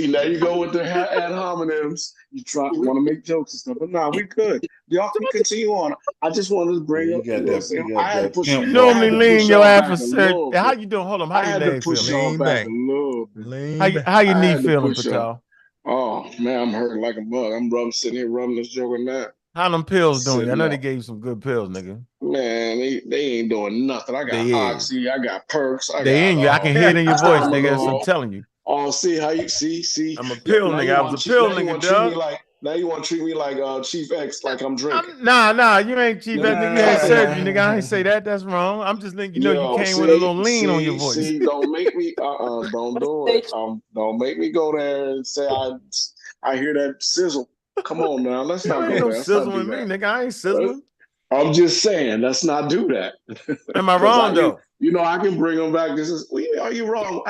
Now you go with the ad hominems. You want to make jokes and stuff, but nah, we good. Y'all can continue on. I just wanted to bring up. I had to push you normally lean your adversary. How you doing? Hold on. How you leg feeling? How your knee feeling, Patal? Oh man, I'm hurting like a bug. I'm sitting here rubbing this joker now. How them pills doing? I know they gave you some good pills, nigga. Man, they ain't doing nothing. I got Oxy, I got Perks. They in you. I can hear it in your voice, nigga. That's what I'm telling you. Oh, see how you see. I'm a pill Now nigga. you I was a want pill now you nigga, want to treat me dog. like Chief X, like I'm drinking. Nah, you ain't Chief X, nigga. You had surgery, nigga. I ain't Nah. say that. That's wrong. I'm just letting you know you Yo, came with a little lean on your see, voice. don't make me don't do it. Don't make me go there and say I hear that sizzle. Come on now, let's You not ain't go no there. Let's not do sizzling me, that. nigga. I ain't sizzling. I'm just saying, let's not do that. Am I Because wrong though? I can bring them back. Are you wrong?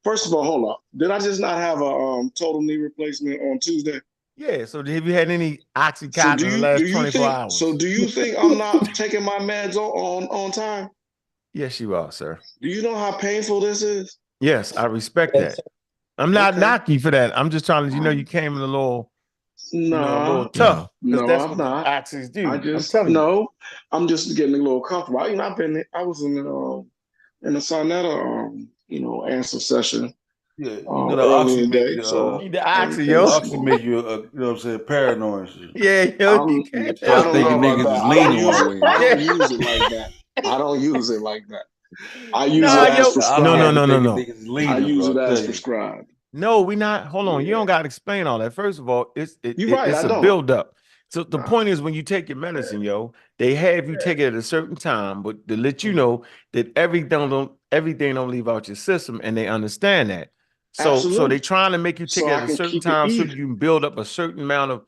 First of all, hold on. Did I just not have a total knee replacement on Tuesday? Yeah. So have you had any So Oxycontin in the last 24 hours? do you think I'm not taking my meds on time? Yes, you are, sir. Do you know how painful this is? Yes, I respect that. I'm not knocking you for that. I'm just trying to, you came in a little, a little tough because No, that's I'm what the not. oxys do. I'm telling you. I'm just getting a little comfortable. I was in the Sinetta, answer session Yeah, the early oxy in the make day. you So Need the oxy, the yo. everything's oxy smooth. make you you know what I'm saying, paranoid and shit. Yeah, yo, you can't. I Start don't know thinking about niggas that. is leaning one way and I shit. don't use it like that. I don't use it like that. I use Nah, it as yo. The oxy got prescribed. me thinking No. niggas is I leaning, use bro. it I as tell you. prescribed. No, we not. Hold on. You Yeah. don't got to explain all that. First of all, You're right. it's I a don't. buildup. So the point is, when you take your medicine, yo, they have you take it at a certain time, but to let you know that everything don't leave out your system, and they understand that. So they Absolutely. trying to make you take So it I at a can certain keep it time so even. you can build up a certain amount of,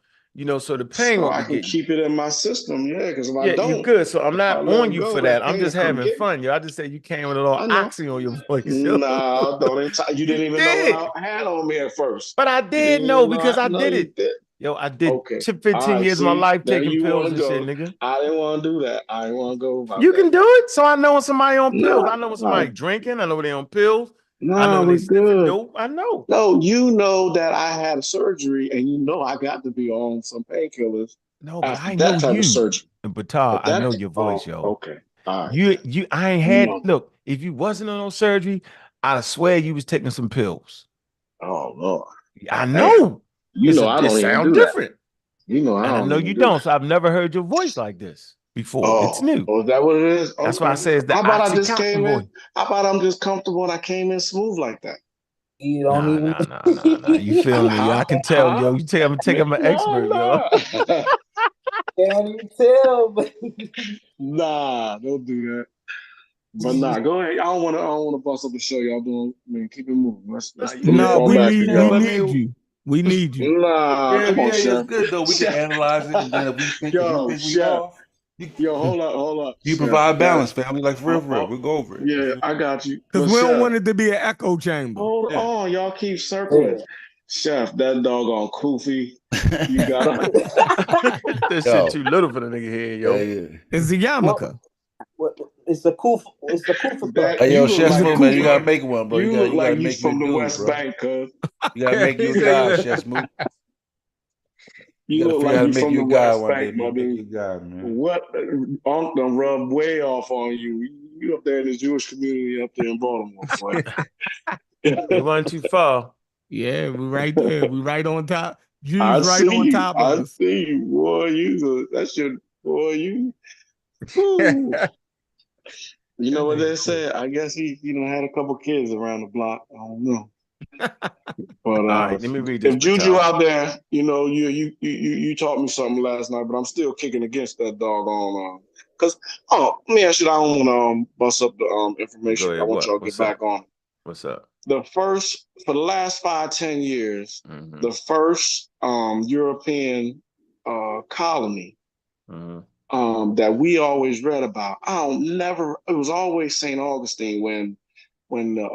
so the pain So won't I be can getting you. keep it in my system. Yeah, because if I Yeah, you don't, good. So I'm if I not let on it you go, for that that. I'm pain will just come having get me. fun, yo. I just said you came with a little I know. oxy on your voice, yo. No, you You didn't even know did. what I had on me at first. But I You did didn't know even know. because I No, did you it. did. Yo, I did Okay. All 15 right. years of my See, life there taking you want pills to and shit, go. nigga. I didn't want to do that. I didn't want to go about You that. can do it. So I know when somebody on pills. No, I know when somebody drinking. I know when they on pills. I know no, when they we're sniffing good. dope. I know. No, you know that I had a surgery, and you know I got to be on some painkillers No, but after I know that type of you. surgery. And Batar, But I know that, your voice, oh, yo. okay, all right. I ain't You had, know, look, if you wasn't on no surgery, I swear you was taking some pills. oh Lord, I hey, know. you know I It don't even sounds do that. different. You know I And I don't know even you do don't. that. So I've never heard your voice like this before. It's Oh, new. is that what it is? That's why I Okay. say it's the How about I just Oxycontin came in? voice. How about I'm just comfortable and I came in smooth like that? You don't even. Nah. You feeling me? Yo, I can tell, yo. Huh? You take, I'm an expert, yo. No. Can't even tell, but Nah, don't do that. But nah, go ahead. I don't wanna bust up the show y'all doing. I mean, keep it moving. Let's put the You No, phone we good. back need Yeah, we but I together. need mean, you. We need you. Nah, yeah, come on, it's Chef. good though. We can Chef. analyze it, and then if you think we Chef. off, Yo, hold up, you Chef. provide balance, family. Like for real. We'll go over it. You Yeah, feel I got you. Because But we don't Chef, want it to be an echo chamber. hold me? on, y'all keep circling. yeah. Chef, that doggone Koofy, you Yeah. gotta. That shit Yo, too little for the nigga head, yeah, yo. yeah. It's the yarmulke. What? It's the cool. It's the cool stuff. That Hey, yo, you look It's Chef the like Smooth, man, you kufa. gotta make one, bro. you look You like gotta you make you a from the dude, West bro. Bank, cuz. You gotta make He you a said guy, that. Chef Smooth. You You gotta look figure like out how to you make from you the a guy West one day, Bank, man. my Make dude. you a guy, man. What Unc done rub way off on you. You up there in the Jewish community up there in Baltimore, boy. You went too far. Yeah, we right there. We right on top. I Jews right see on you. top of I us. see you, boy. That's your boy. Whew. You know what they say? I guess he done had a couple kids around the block. I don't know. But All right, let me read this, if Juju Batar. out there, you taught me something last night, but I'm still kicking against that doggone. Cause let me ask you, I don't want to bust up the Go information. I ahead. want y'all What? to get What's up? back on. What's up? For the last 5-10 years, Mm-hmm. the first European colony that we always read about. It was always St. Augustine when the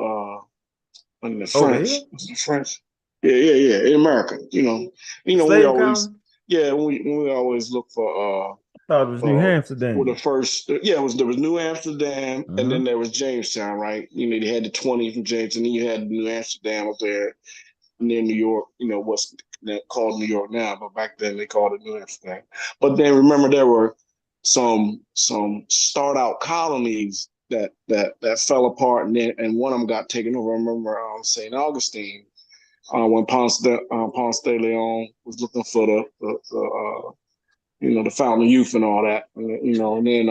Over French, here? was the French, yeah, in America, The we slave always, colony? yeah, we always look for I thought it was New well, Amsterdam. the first, there was New Amsterdam, and then there was Jamestown, right? They had the 20 from Jamestown, and then you had New Amsterdam up there near New York. What's called New York now, but back then they called it New Amsterdam. But then remember there were some start out colonies that fell apart, and one of them got taken over. I remember St. Augustine when Ponce de Leon was looking for the Fountain of Youth and all that, and then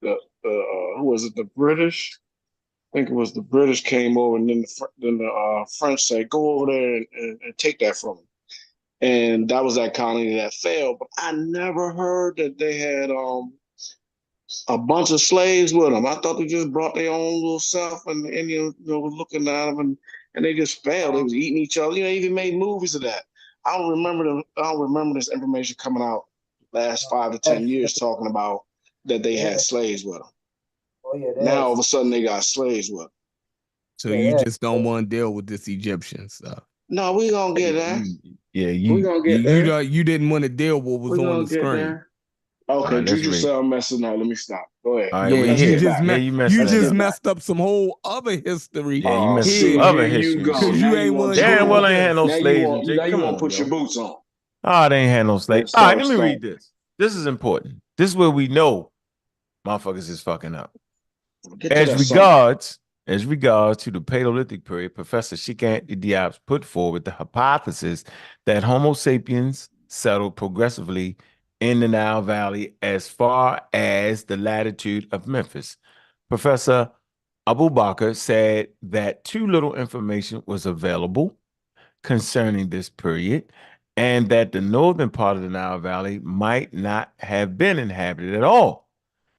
the who was it, the British think it was the British came over, and then the French said, "Go over there and take that from them." And that was that colony that failed. But I never heard that they had a bunch of slaves with them. I thought they just brought their own little self, and the Indians was looking at them, and they just failed. They was eating each other. They even made movies of that. I don't remember this information coming out last 5 to 10 years talking about that they had slaves with them. Oh yeah, now all of a sudden they got slaves with them. So you just don't want to deal with this Egyptian stuff. No, we gonna get there. We gonna get there. You didn't want to deal with what was on the screen. There. Okay, Juju said I'm messing up. Let me stop. Go ahead. All right, you just messed up some whole other history. Yeah, you messed up other history. Because you ain't want to. Damn well ain't had no slaves. Now you want to put your boots on. Oh, they ain't had no slaves. All right, let me read this. This is important. This is where we know motherfuckers is fucking up. As regards to the Paleolithic period, Professor Shikant Diop put forward the hypothesis that Homo sapiens settled progressively in the Nile Valley as far as the latitude of Memphis. Professor Abu Bakr said that too little information was available concerning this period, and that the northern part of the Nile Valley might not have been inhabited at all.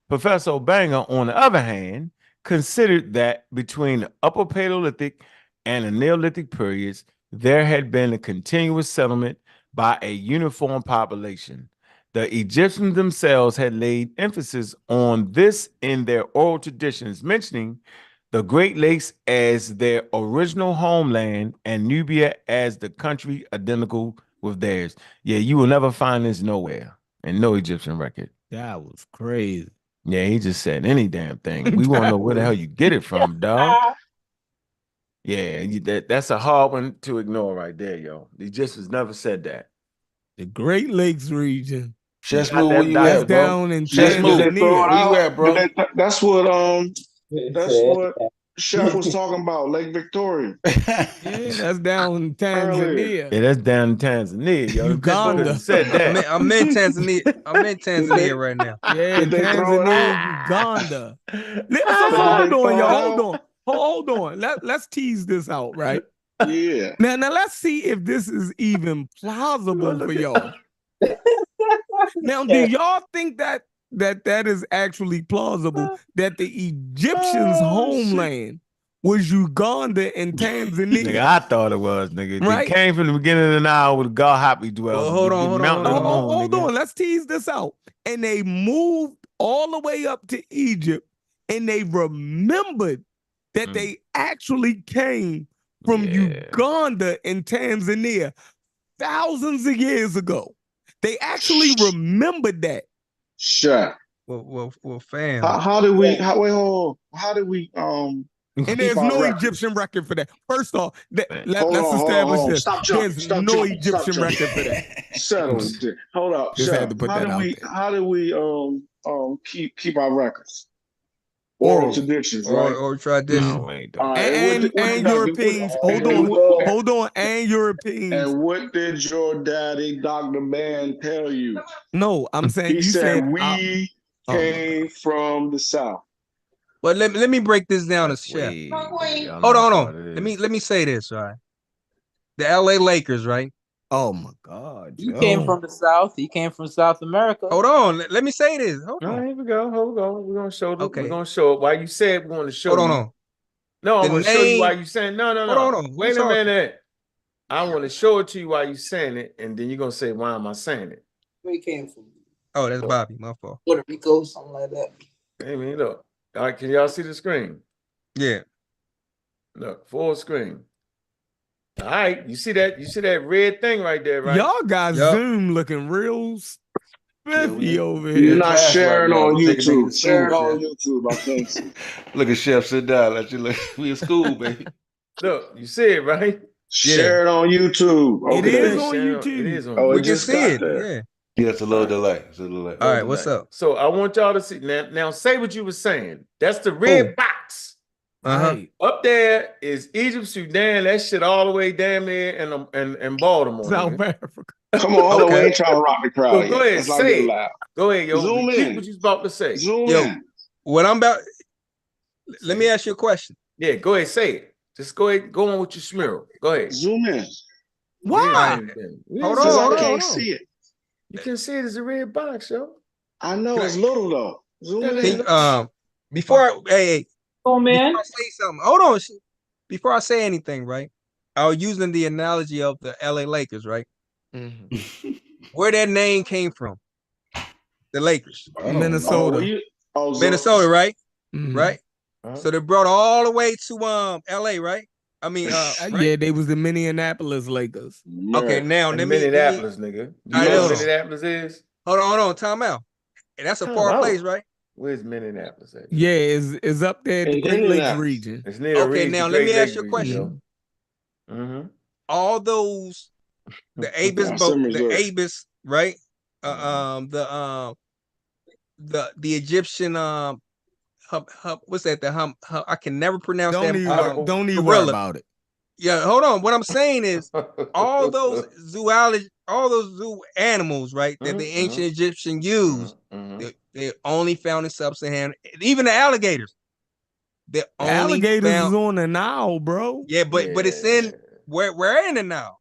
Professor Obanger, on the other hand, considered that between the Upper Paleolithic and the Neolithic periods, there had been a continuous settlement by a uniform population. The Egyptians themselves had laid emphasis on this in their oral traditions, mentioning the Great Lakes as their original homeland and Nubia as the country identical with theirs. Yeah, you will never find this nowhere in no Egyptian record. That was crazy. Yeah, he just said any damn thing. We want to know where the hell you get it from, dog. Yeah, that's a hard one to ignore right there, yo. The Egyptians never said that. The Great Lakes region. Chess move, where you at, bro? Down in Chess move, where you at, bro? That's what Chef was talking about, Lake Victoria. Yeah, that's down in Tanzania. Yeah, that's down in Tanzania, yo. Uganda said that. I'm in Tanzania. I'm in Tanzania right now. Yeah, Tanzania, Uganda. Hold on, y'all. Hold on. Let's tease this out, right? Yeah. Now let's see if this is even plausible for y'all. Now, do y'all think that is actually plausible that the Egyptians' homeland was Uganda and Tanzania? Nigga, I thought it was, nigga. Right? It came from the beginning of the Nile with the God Hoppy dwells. Well, hold on. Let's tease this out. And they moved all the way up to Egypt, and they remembered that they actually came from Uganda and Tanzania thousands of years ago. They actually remembered that. Sure. Well, fam. How did we and there's no Egyptian record for that. First off, let's establish this. There's no Egyptian record for that. Settle it. Hold up. Just had to put that out there. How do we keep our records? Oral traditions, right? Or traditions. No, and Europeans. Hold on. And Europeans. And what did your daddy, Dr. Man, tell you? No, I'm saying he said we came from the South. But let me break this down as Chef. Hold on. Let me say this, right? The LA Lakers, right? Oh my God. You came from the South. You came from South America. Hold on. Let me say this. Hold on. Here we go. Hold on. We're gonna show it. Okay. We're gonna show it. Why you said we're gonna show Hold on. No, I'm gonna show you why you saying no. Hold on. Wait a minute. I want to show it to you why you saying it, and then you're gonna say, why am I saying it? Where you came from? Oh, that's Bobby, my fault. Puerto Rico, something like that. Hey man, look. All right, can y'all see the screen? Yeah. Look, full screen. All right, you see that red thing right there, right? Y'all got Zoom looking real spiffy over here. You're not sharing on YouTube. Share it on YouTube, I think. Look at Chef, sit down. Let you look. We in school, baby. Look, you see it, right? Share it on YouTube. Okay. It is on YouTube. It is on YouTube. We can see it. Yeah. Yeah, it's a little delay. All right, what's up? So I want y'all to see now. Say what you were saying. That's the red box. Right. Up there is Egypt, Sudan. That shit all the way damn near in Baltimore. South Africa. Come on, we ain't trying to rock the crowd. So go ahead, say it. Go ahead, yo. Zoom Repeat in. what you was about to say. Zoom in. What I'm about. Let me ask you a question. Yeah, go ahead, say it. Just go ahead, go on with your smear. Go ahead. Zoom in. Why? Hold Because I on. can't see it. You can see it as a red box, yo. I know it's little though. Zoom in. Before I man. say something, hold on. Before I say anything, right? I was using the analogy of the LA Lakers, right? Mm-hmm. Where that name came from. The Lakers. Minnesota. Minnesota, right? Mm-hmm. Right? So they brought all the way to LA, right? I mean, right? Yeah, they was the Minneapolis Lakers. Okay, now let me Minneapolis, nigga. You know what Minneapolis is? Hold on, time out. And that's a far place, right? Where's Minneapolis at? Yeah, it's up there in the Great Lakes region. It's near the now let me ask you a question. Mm-hmm. All those the Abus, right? The Egyptian what's that? I can never pronounce that. Don't even worry about it. Yeah, hold on. What I'm saying is all those zoo animals, right, that the ancient Egyptian used, they're only found in sub-Saharan, even the alligators. The alligators is on the Nile, bro. Yeah, but it's in where in the Nile?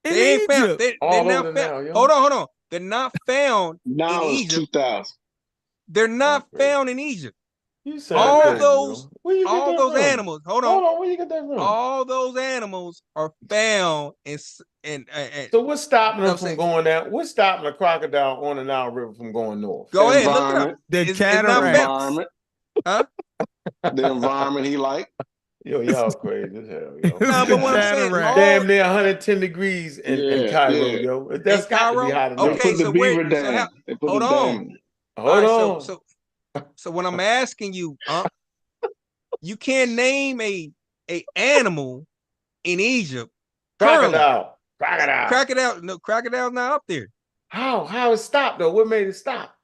They ain't found. They're not found. Hold on. They're not found in Egypt. 2000. They're not found in Egypt. All those animals. Hold on. Where you get that from? All those animals are found in. So what's stopping them from going down? What's stopping a crocodile on the Nile River from going north? Go ahead, look it up. The cataract. Environment. Huh? The environment he like. Yo, y'all crazy as hell, yo. Nah, but what I'm saying, damn near 110 degrees in Cairo, yo. That's got to be hot enough. Okay, they put the beaver dam. They put hold the on. dam. Hold on. So when I'm asking you, you can't name a animal in Egypt. Crocodile. No, crocodile's not up there. How it stopped though? What made it stop?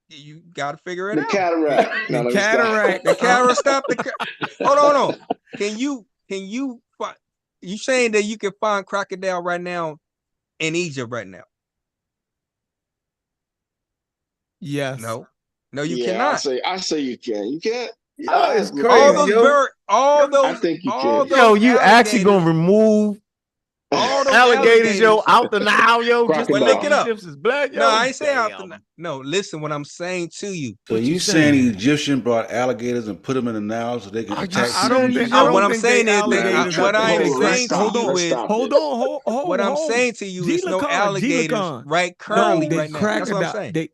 You got to figure it out. Cataract. The cataract. The cataract stopped. Hold on. Can you? You saying that you can find crocodile right now in Egypt right now? Yes. No, you cannot. I say you can. You can't. Oh, it's crazy. All those I think you can. Yo, you actually gonna remove all those alligators, yo, out the Nile, yo? Just well, look it up. Egyptians black, yo. No, I ain't saying out the Nile. No, listen, what I'm saying to you. So you saying the Egyptian brought alligators and put them in the Nile so they can attack? What I'm saying is what I'm saying to you is hold on. What I'm saying to you is no alligators right currently right now. That's what I'm saying.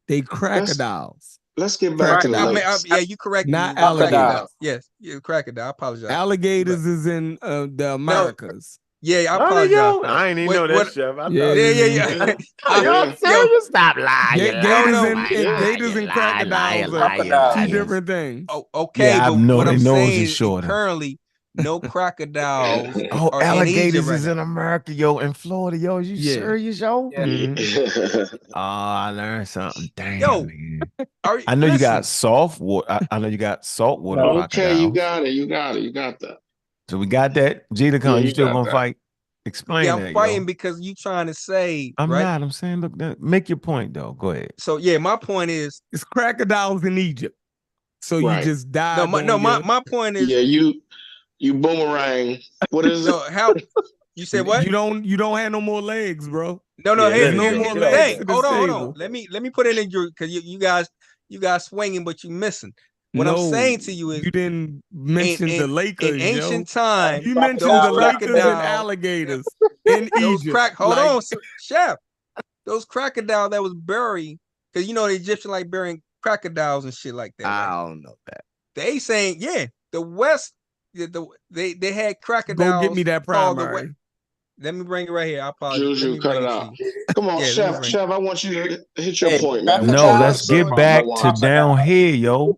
They crocodiles. Let's get back to the yeah, you correct me. Not alligators. Yes, you crocodile. I apologize. Alligators is in the Americas. Yeah, I apologize. I ain't even know that, Chef. Yeah. Y'all serious? Stop lying. Gators and crocodiles are two different things. Oh, okay, but what I'm saying is currently no crocodiles. Alligators is in America, yo, in Florida, yo. You serious, yo? I learned something. Damn, yo, man. I know you got soft water. I know you got salt water. Okay, you got it. You got that. So we got that. G-Con, you still gonna fight? Explain that. I'm fighting because you trying to say. I'm not. I'm saying, look, make your point though. Go ahead. So yeah, my point is it's crocodiles in Egypt. So you just died. My point is you boomerang. What is it? How you said what? You don't have no more legs, bro. No, here's no more legs. Hold on. Let me put it in your because you guys swinging, but you missing. What I'm saying to you is you didn't mention the Lakers. In ancient time, you mentioned the Lakers and alligators in Egypt. Hold on, Chef. Those crocodile that was buried, because you know the Egyptian like burying crocodiles and shit like that. Right? I don't know that. They saying the West. They had crocodiles. Go get me that primary. Let me bring it right here. I apologize. Juju, cut it out. Come on, Chef. I want you to hit your point, man. No, let's get back to down here, yo.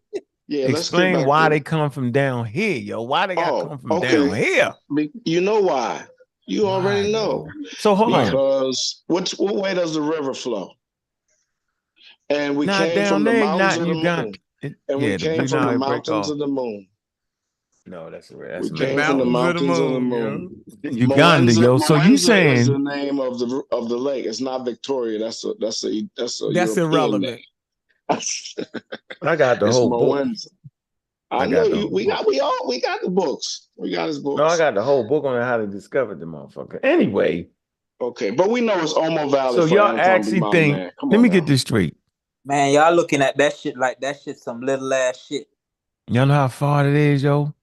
Yeah, explain why they come from down here, yo. Why they got to come from down here? You know why? You already know. So hold on. Because what way does the river flow? And we came from the mountains of the moon. And we came from the mountains of the moon. No, that's we came from the mountains of the moon. Uganda, yo. So you saying is the name of the lake? It's not Victoria. That's irrelevant. I got the whole book. I know you. We got the books. We got his books. No, I got the whole book on how to discover the motherfucker. Anyway. Okay, but we know it's almost valid. So for y'all anatomically actually modern think, man. Come let on me now. get this straight. Man, y'all looking at that shit like that shit some little ass shit. Y'all know how far it is, yo?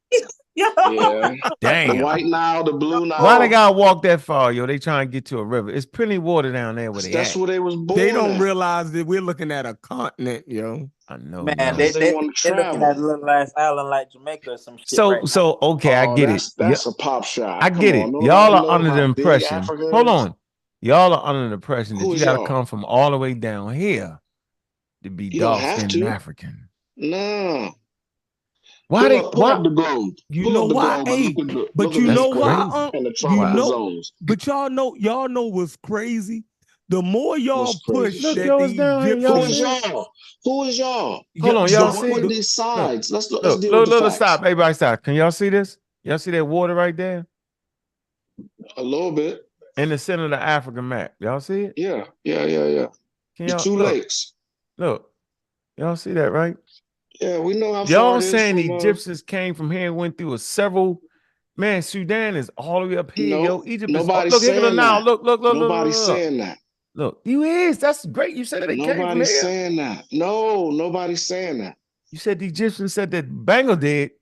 Yeah. Damn. The White Nile, the Blue Nile. Why they gotta walk that far, yo? They trying to get to a river. It's plenty of water down there where they That's at. where they was born. They don't realize that we're looking at a continent, yo. I know. Man, yo. they want to travel. Looking at a little ass island like Jamaica or some shit. So okay, I get it. That's a pop shot. I get it. Y'all are under the impression. Hold is. on. Y'all are under the impression that Who you is gotta y'all? come from all the way down here to be You don't dark have skinned to. African. No. Pull up the globe. You Pull know up the why? globe Hey, look you at know the why? and the tropical zones. But y'all know what's crazy? The more y'all push Look, that yo, the it's down here. Y'all Who Egyptians, is y'all? Who is y'all? Hold on, y'all see? What are these sides? Let's deal with the Look, facts. stop. Everybody stop. Can y'all see this? Y'all see that water right there? A little bit. In the center of the African map. Y'all see it? Yeah. The two lakes. Look. Y'all see that, right? Yeah, we know how far Y'all it is saying the from, Egyptians came from here and went through several. Man, Sudan is all the way up here, yo. Egypt is look here now. Look. Nobody's saying that. Look, you is. That's great. You said that they came from Nobody's here. saying that. No, nobody's saying that. You said the Egyptians said that Bangle did.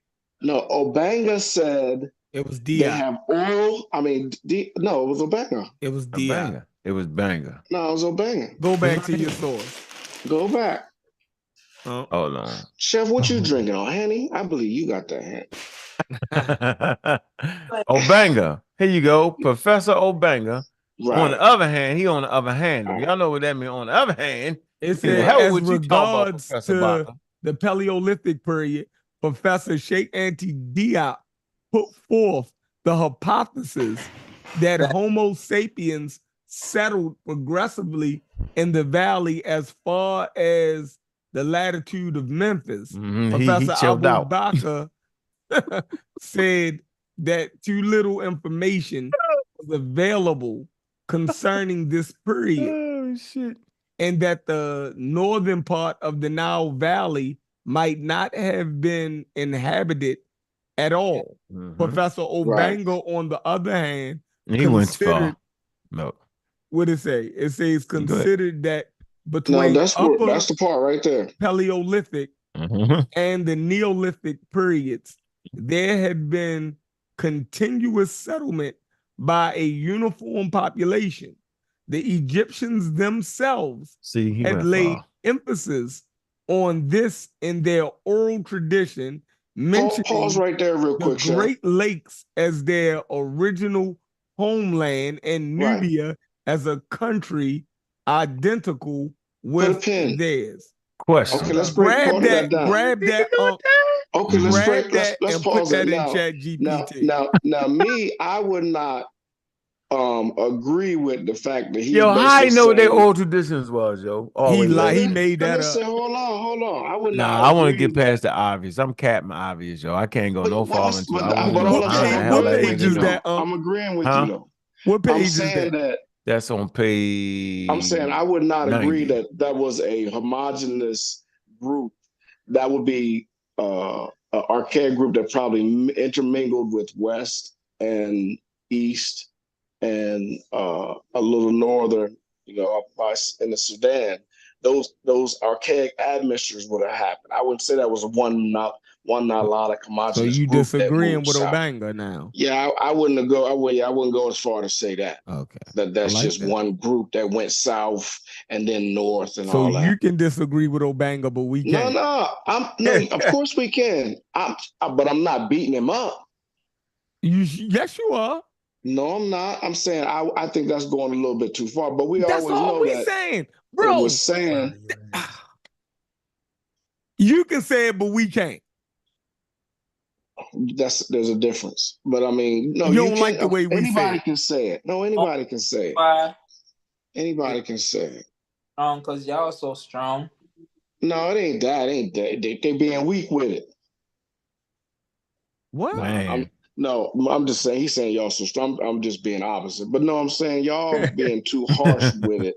No, Obanga said it was they Dia. have oil. I mean, no, it was Obanga. It was Dia. It was Banga. No, it was Obanga. Go back to your source. Go back. Hold on. Chef, what you drinking on, Henny? I believe you got that hand. Obanga. Here you go. Professor Obanga. Right. On the other hand, he on the other hand. Y'all know what that means. On the other hand, it said as regards to Baka? the Paleolithic period, Professor Sheikh Anti Diop put forth the hypothesis that Homo sapiens settled progressively in the valley as far as the latitude of Memphis. Professor Abu Bakr said that too little information was available concerning this period. Oh, shit. And that the northern part of the Nile Valley might not have been inhabited at all. Professor Obanga, on the other hand, he went far. No. What did it say? It says considered that between that's the part right there. Paleolithic and the Neolithic periods, there had been continuous settlement by a uniform population. The Egyptians themselves had laid emphasis on this in their oral tradition, mentioning pause right there real quick, the Great Lakes as their original homeland and Nubia as a country identical with theirs. Question. Okay, let's break part of that down. Grab that. Okay, let's pause that in Chat GPT. Now, me, I would not agree with the fact that he. Yo, how I know what their oral traditions was, yo? He made that up. Hold on. I would not. I want to get past the obvious. I'm Captain Obvious, yo. I can't go no far into it. What page is that? I'm agreeing with you though. What page is that? That's on page. I'm saying I would not 90. agree that was a homogenous group. That would be an archaic group that probably intermingled with West and East and a little northern, up by in the Sudan. Those archaic admixtures would have happened. I wouldn't say that was one Nilotic homogenous. So you group disagreeing with Obanga now? Yeah, I wouldn't go. I wouldn't go as far to say that. Okay, that's just one group that went south and then north and all that. So you can disagree with Obanga, but we can't. No. Of course we can. But I'm not beating him up. Yes, you are. No, I'm not. I'm saying I think that's going a little bit too far. But we that's always all know we that. Saying, bro. Was saying. You can say it, but we can't. There's a difference. But I mean, no, you don't like the way we anybody can say it. No, anybody can say it. Anybody can say it. Because y'all so strong. No, it ain't that. They being weak with it. What? I'm just saying. He's saying y'all so strong. I'm just being opposite. But no, I'm saying y'all being too harsh with it.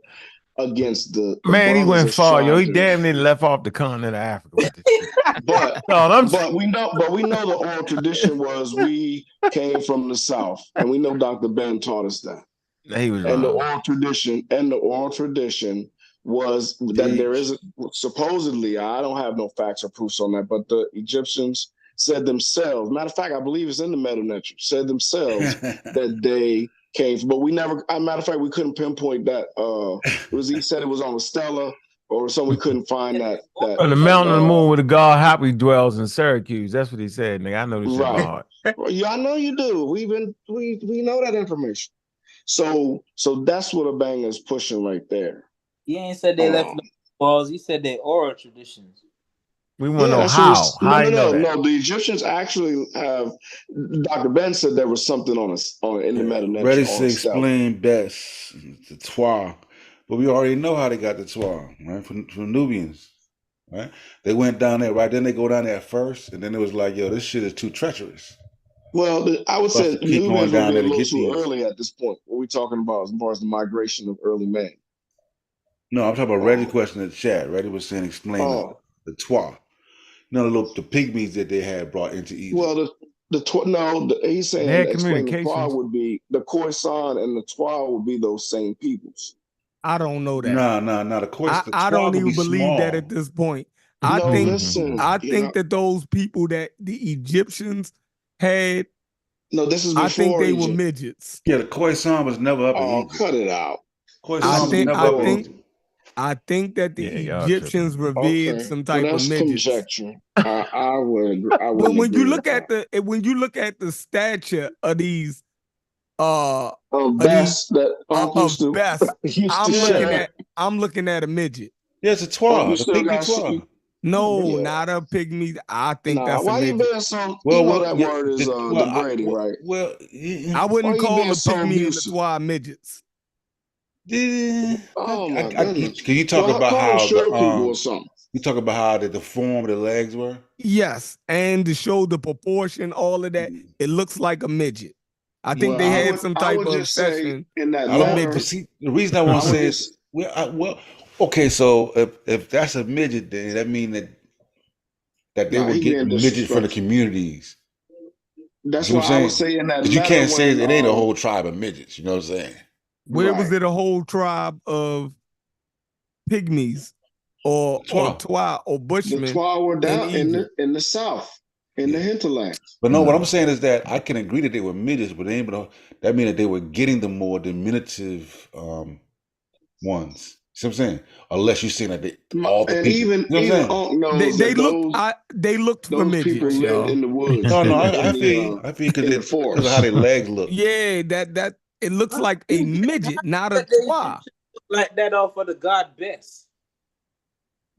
against the Man, he brothers went that's far, yo. trying He to. damn near left off the continent of Africa with this shit. But No, we know the oral tradition was we came from the South, and we know Dr. Ben taught us that. He was and wrong. the oral tradition was that there is supposedly, I don't have no facts or proofs on that, but the Egyptians said themselves, matter of fact, I believe it's in the Meta-Netra, said themselves that they came from, but we never, matter of fact, we couldn't pinpoint that. He said it was on a stela or something. We couldn't find that. On the mountain of the moon where the god Happy dwells in Syracuse. That's what he said, nigga. I know this shit by heart. Yeah, I know you do. We know that information. So that's what a banger is pushing right there. He ain't said they left no balls. He said they oral traditions. We want to know how. No. The Egyptians actually have. Dr. Ben said there was something in the Meta-Netra. Ready to explain best the Twa, but we already know how they got the Twa, right? From Nubians, right? They went down there, right? Then they go down there first, and then it was like, yo, this shit is too treacherous. Well, I would say keep going down there to get too early at this point. What are we talking about as far as the migration of early man? No, I'm talking about Reddy's question in the chat. Reddy was saying explain the Twa. No, the pygmies that they had brought into Egypt. Well, he's saying explain the Twa would be the Khoisan and the Twa would be those same peoples. I don't know that. No. The Khoisan. I don't even believe that at this point. I think that those people that the Egyptians had. No, this is before I think they Egypt. were midgets. Yeah, the Khoisan was never up in Egypt. Cut it out. I think that the Egyptians revered some type of midgets. Conjecture. I would agree. When you look at the stature of these Best, I'm looking at a midget. Yeah, it's a Twa. The pygmy Twa. No, not a pygmy. I think that's why a midget. You being so? Well, that word is degrading, right? Well, I wouldn't call a pygmy and the Twa midgets. Oh my goodness! Can you talk about how you talk about how the form of the legs were? Yes, and to show the proportion, all of that, it looks like a midget. I think they had some type of obsession in that. The reason I want to say is, okay, so if that's a midget, then that means that they were getting midget from the communities. That's what I was saying. That you can't say it ain't a whole tribe of midgets. You know what I'm saying? Where was it a whole tribe of pygmies or Twa or Bushmen? The Twa were down in the South, in the hinterlands. But no, what I'm saying is that I can agree that they were midgets, but that means that they were getting the more diminutive ones. See what I'm saying? Unless you're saying that they looked for midgets, y'all. In the woods. No, I feel because of how their legs look. Yeah, that it looks like a midget, not a Twa. Like that off of the god Bess.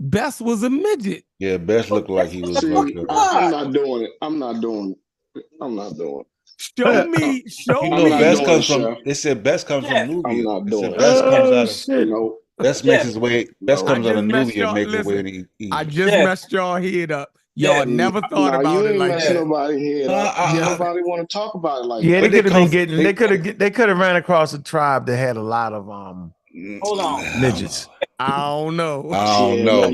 Bess was a midget. Yeah, Bess looked like he was. I'm not doing it. Show me. Bess comes from. They said Bess comes from Nubia. I'm not doing it. Bess comes out of shit. Bess makes his way. Bess comes out of Nubia and makes his way to Egypt. I just messed y'all head up. Y'all never thought about it like that. Nobody nobody want to talk about it like that. Yeah, they could have been getting. They could have ran across a tribe that had a lot of Hold on. midgets. I don't know. Bro. I don't know.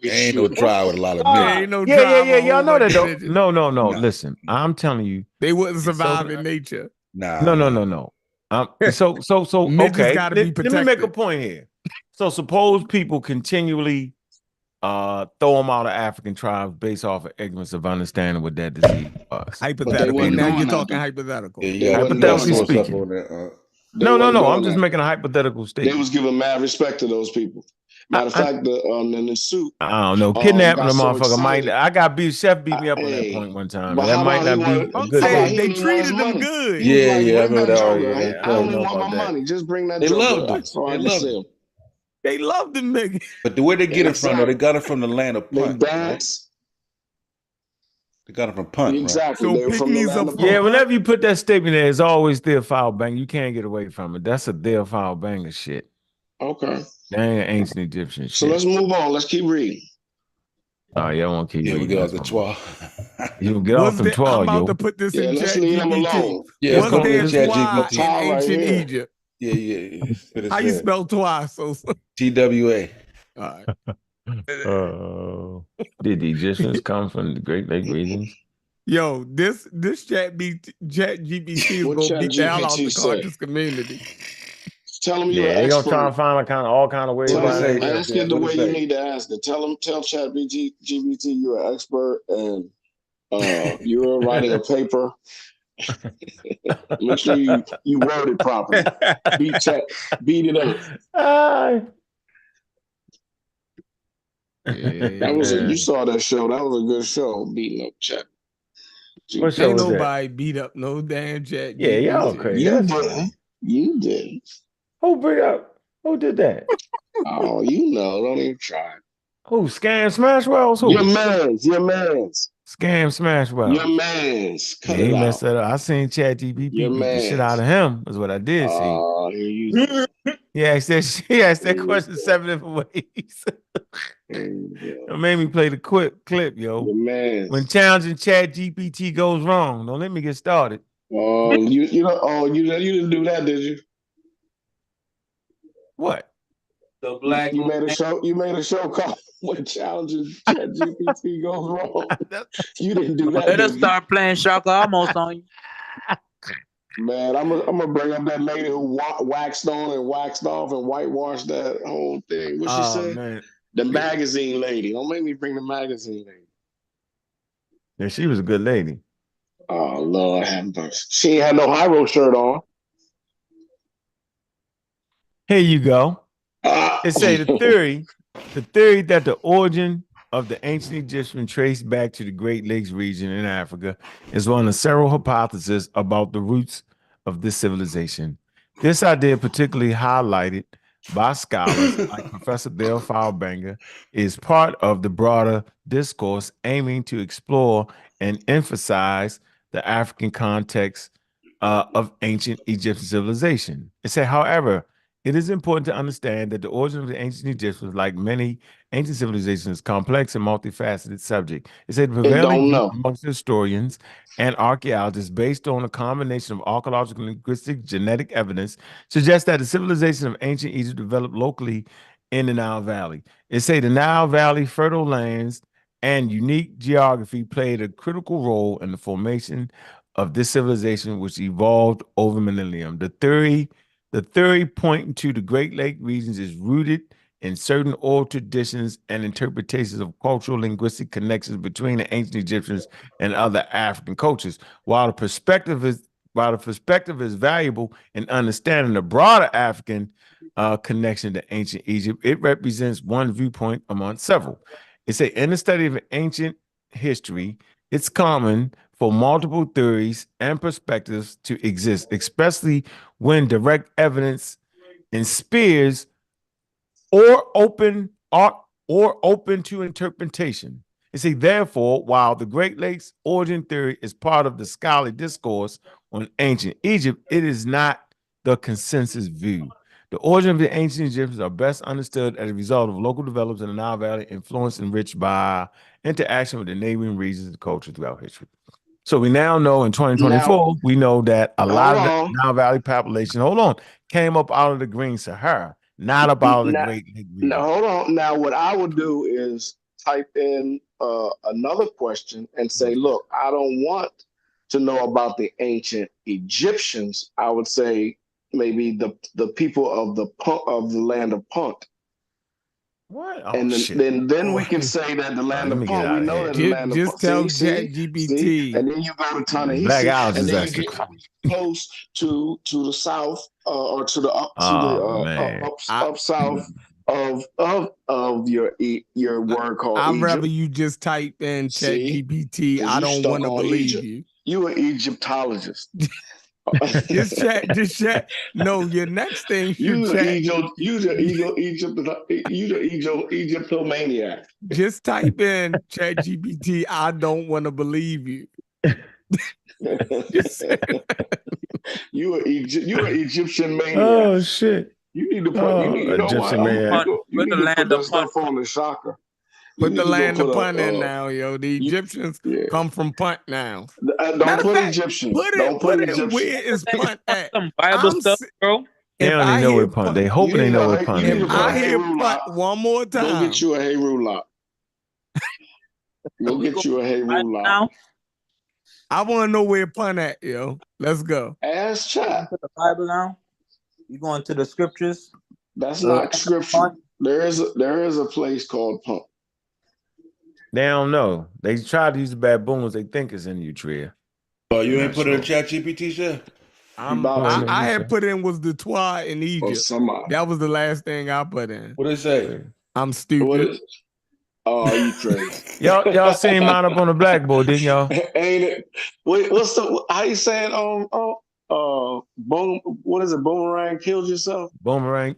Ain't no tribe with a lot of midgets. Ain't no Yeah. Y'all know that though. No. Listen, I'm telling you, they wouldn't survive in nature. Nah. No. So okay. Gotta be protected. Let me make a point here. So suppose people continually throw them out of African tribes based off of ignorance of understanding what that disease was. Hypothetical. Now you're talking hypothetical. Hypothetically speaking. No. I'm just making a hypothetical statement. They was giving mad respect to those people. Matter of fact, the suit. I don't know. Kidnapping the motherfucker I got Chef beat me up on that point one time. That might not be a good thing. They treated them good. Yeah. I remember that. I don't want my money. Just bring that. They loved them. They loved them, nigga. But where they get it from? Though, they got it from the land of Punt. Right? They got it from Punt. Exactly. Right? So yeah, whenever you put that statement there, it's always Theophile Bang. You can't get away from it. That's a Theophile Banger shit. Okay. That ain't ancient Egyptian shit. So let's move on. Let's keep reading. Oh, y'all want to keep reading. We get off the 12. You get off the 12, I'm about to put this in let's leave him alone. Was there Twa in ancient Egypt? Yeah. How you spell twice, Sosa? TWA. All right. Did the Egyptians come from the Great Lake regions? Yo, this chat GPT is gonna beat the hell out the conscious community. Tell him you're an an they expert. gonna try and find all kind of ways. Ask it the way you need to ask it. Tell ChatGPT you're an expert and you're writing a paper. Make sure you word it properly. Beat it up. That was you saw that show. That was a good show. Beating up Chat. What show Ain't was nobody that? beat up no damn Chat. Yeah, y'all crazy. You did. Who bring up? Who did that? Oh, you know. Don't even try. Who? Scam Smashwells? Who? Your mans. Scam Smashwells. Your mans. Yeah, he messed that up. I seen ChatGPT beat the shit out of him. Is what I did see. Oh, here you. Yeah, she asked that question 7 different ways. It made me play the clip, yo. When challenging ChatGPT goes wrong, don't let me get started. Oh, you didn't do that, did you? What? The black you made a show called When Challenging ChatGPT Goes Wrong. You didn't do that. Let us start playing Shaka almost on you. Man, I'm gonna bring up that lady who waxed on and waxed off and whitewashed that whole thing. What she said? Man. The magazine lady. Don't make me bring the magazine lady. Yeah, she was a good lady. Oh Lord have mercy. She ain't had no high-road shirt on. Here you go. It say the theory that the origin of the ancient Egyptian traced back to the Great Lakes region in Africa is one of several hypotheses about the roots of this civilization. This idea, particularly highlighted by scholars like Professor Dale Fowbanger, is part of the broader discourse aiming to explore and emphasize the African context of ancient Egyptian civilization. It said, however, it is important to understand that the origin of the ancient Egyptians, like many ancient civilizations, is complex and multifaceted subject. It said the prevailing view amongst historians and archaeologists, based on a combination of archaeological, linguistic, genetic evidence, suggests that the civilization of ancient Egypt developed locally in the Nile Valley. It say the Nile Valley, fertile lands, and unique geography played a critical role in the formation of this civilization, which evolved over millennium. The theory pointing to the Great Lake regions is rooted in certain oral traditions and interpretations of cultural linguistic connections between the ancient Egyptians and other African cultures. While the perspective is valuable in understanding the broader African connection to ancient Egypt, it represents one viewpoint among several. It's in the study of ancient history, it's common for multiple theories and perspectives to exist, especially when direct evidence and spears or open to interpretation. You see, therefore, while the Great Lakes origin theory is part of the scholarly discourse on ancient Egypt, it is not the consensus view. The origin of the ancient Egyptians are best understood as a result of local developments in the Nile Valley, influenced and enriched by interaction with the neighboring regions and culture throughout history. So we now know in 2024, we know that a lot of the Nile Valley population, came up out of the Green Sahara, not up out of the Great Lake region. Now, hold on. Now, what I would do is type in another question and say, look, I don't want to know about the ancient Egyptians. I would say maybe the people of the land of Punt. What? Oh, and then we can say that the land of Punt, we know that the land of Punt. Just tell ChatGPT. And then you go to Ta-Nehisi, and then you get close to the south or to the up south of your word called I'd Egypt. rather you just type in ChatGPT. I don't want to believe you. You an Egyptologist. just chat. No, your next thing should chat. You the Egyptomaniac. Just type in ChatGPT. I don't want to believe you. You an Egyptian maniac. Oh shit! You need to put. You know what? You need to put that stuff on the shocker. Put the land of Punt in now, yo. The Egyptians come from Punt now. Don't put Egyptians. Don't put Egyptians. Where is Punt at? Some Bible stuff, bro. They don't even know where Punt. They hoping they know where Punt is. If I hear Punt one more time, go get you a Hey Rulot. Go get you a Hey Rulot. I want to know where Punt at, yo. Let's go. Ask chat. To the Bible now. You going to the scriptures? That's not scripture. There is a place called Punt. They don't know. They try to use the baboons. They think it's in Utria. Oh, you ain't put it in Chat GPT, shit? I had put in was the Twa in Egypt. That was the last thing I put in. What did it say? I'm stupid. Oh, you crazy. y'all seen mine up on the blackboard, didn't y'all? Ain't it? Wait, how you saying? What is it? Boomerang killed yourself? Boomerang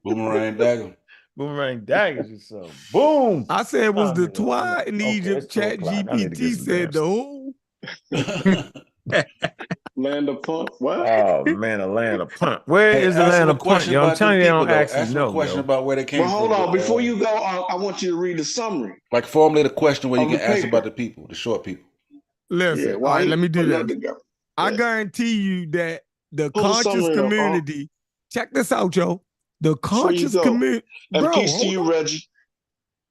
dagger. Boomerang daggers yourself. Boom. I said it was the Twa in Egypt. Chat GPT said the who? Land of Punt. What? Oh man, a land of Punt. Where is the land of Punt? Yo, I'm telling you, they don't actually know. Ask a question about where they came from. Well, hold on. Before you go, I want you to read the summary. Like formulate a question where you can ask about the people, the short people. Listen, all right, let me do this. I guarantee you that the conscious community. Check this out, yo. The conscious community. And peace to you, Reggie.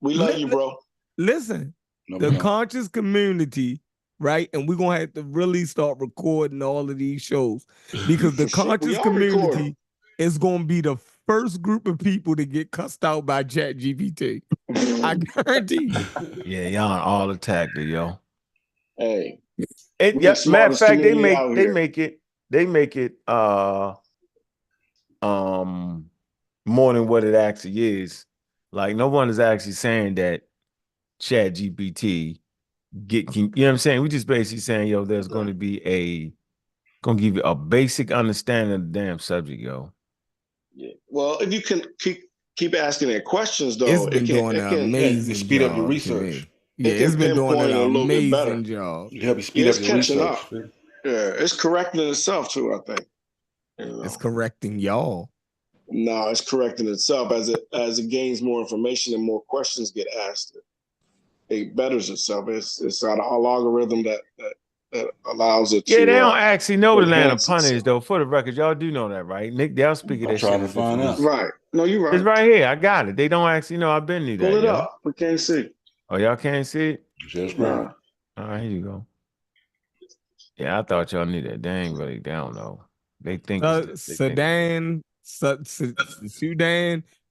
We love you, bro. Listen, the conscious community. Right, and we're gonna have to really start recording all of these shows because the conscious community is gonna be the first group of people to get cussed out by Chat GPT. I guarantee you. Yeah, y'all all attacked it, yo. Hey, matter of fact, they make it more than what it actually is. Like no one is actually saying that Chat GPT you know what I'm saying? We just basically saying, yo, there's going to be gonna give you a basic understanding of the damn subject, yo. Yeah. Well, if you can keep asking it questions, though, it's been doing an amazing speed up your research. Yeah, it's been doing an amazing job. It help you speed up your research. Yeah, it's correcting itself too, I think. It's correcting y'all. No, it's correcting itself as it gains more information and more questions get asked. It betters itself. It's got a algorithm that allows it to. Yeah, they don't actually know what the land of Punt is, though. For the record, y'all do know that, right? Nick, they'll speak of that shit. I'm trying to find out. Right. No, you're right. It's right here. I got it. They don't actually know. I've been through that. Pull it up. We can't see. Oh, y'all can't see it? Just right. All right, here you go. Yeah, I thought y'all knew that. They ain't really, they don't know. They think Sudan,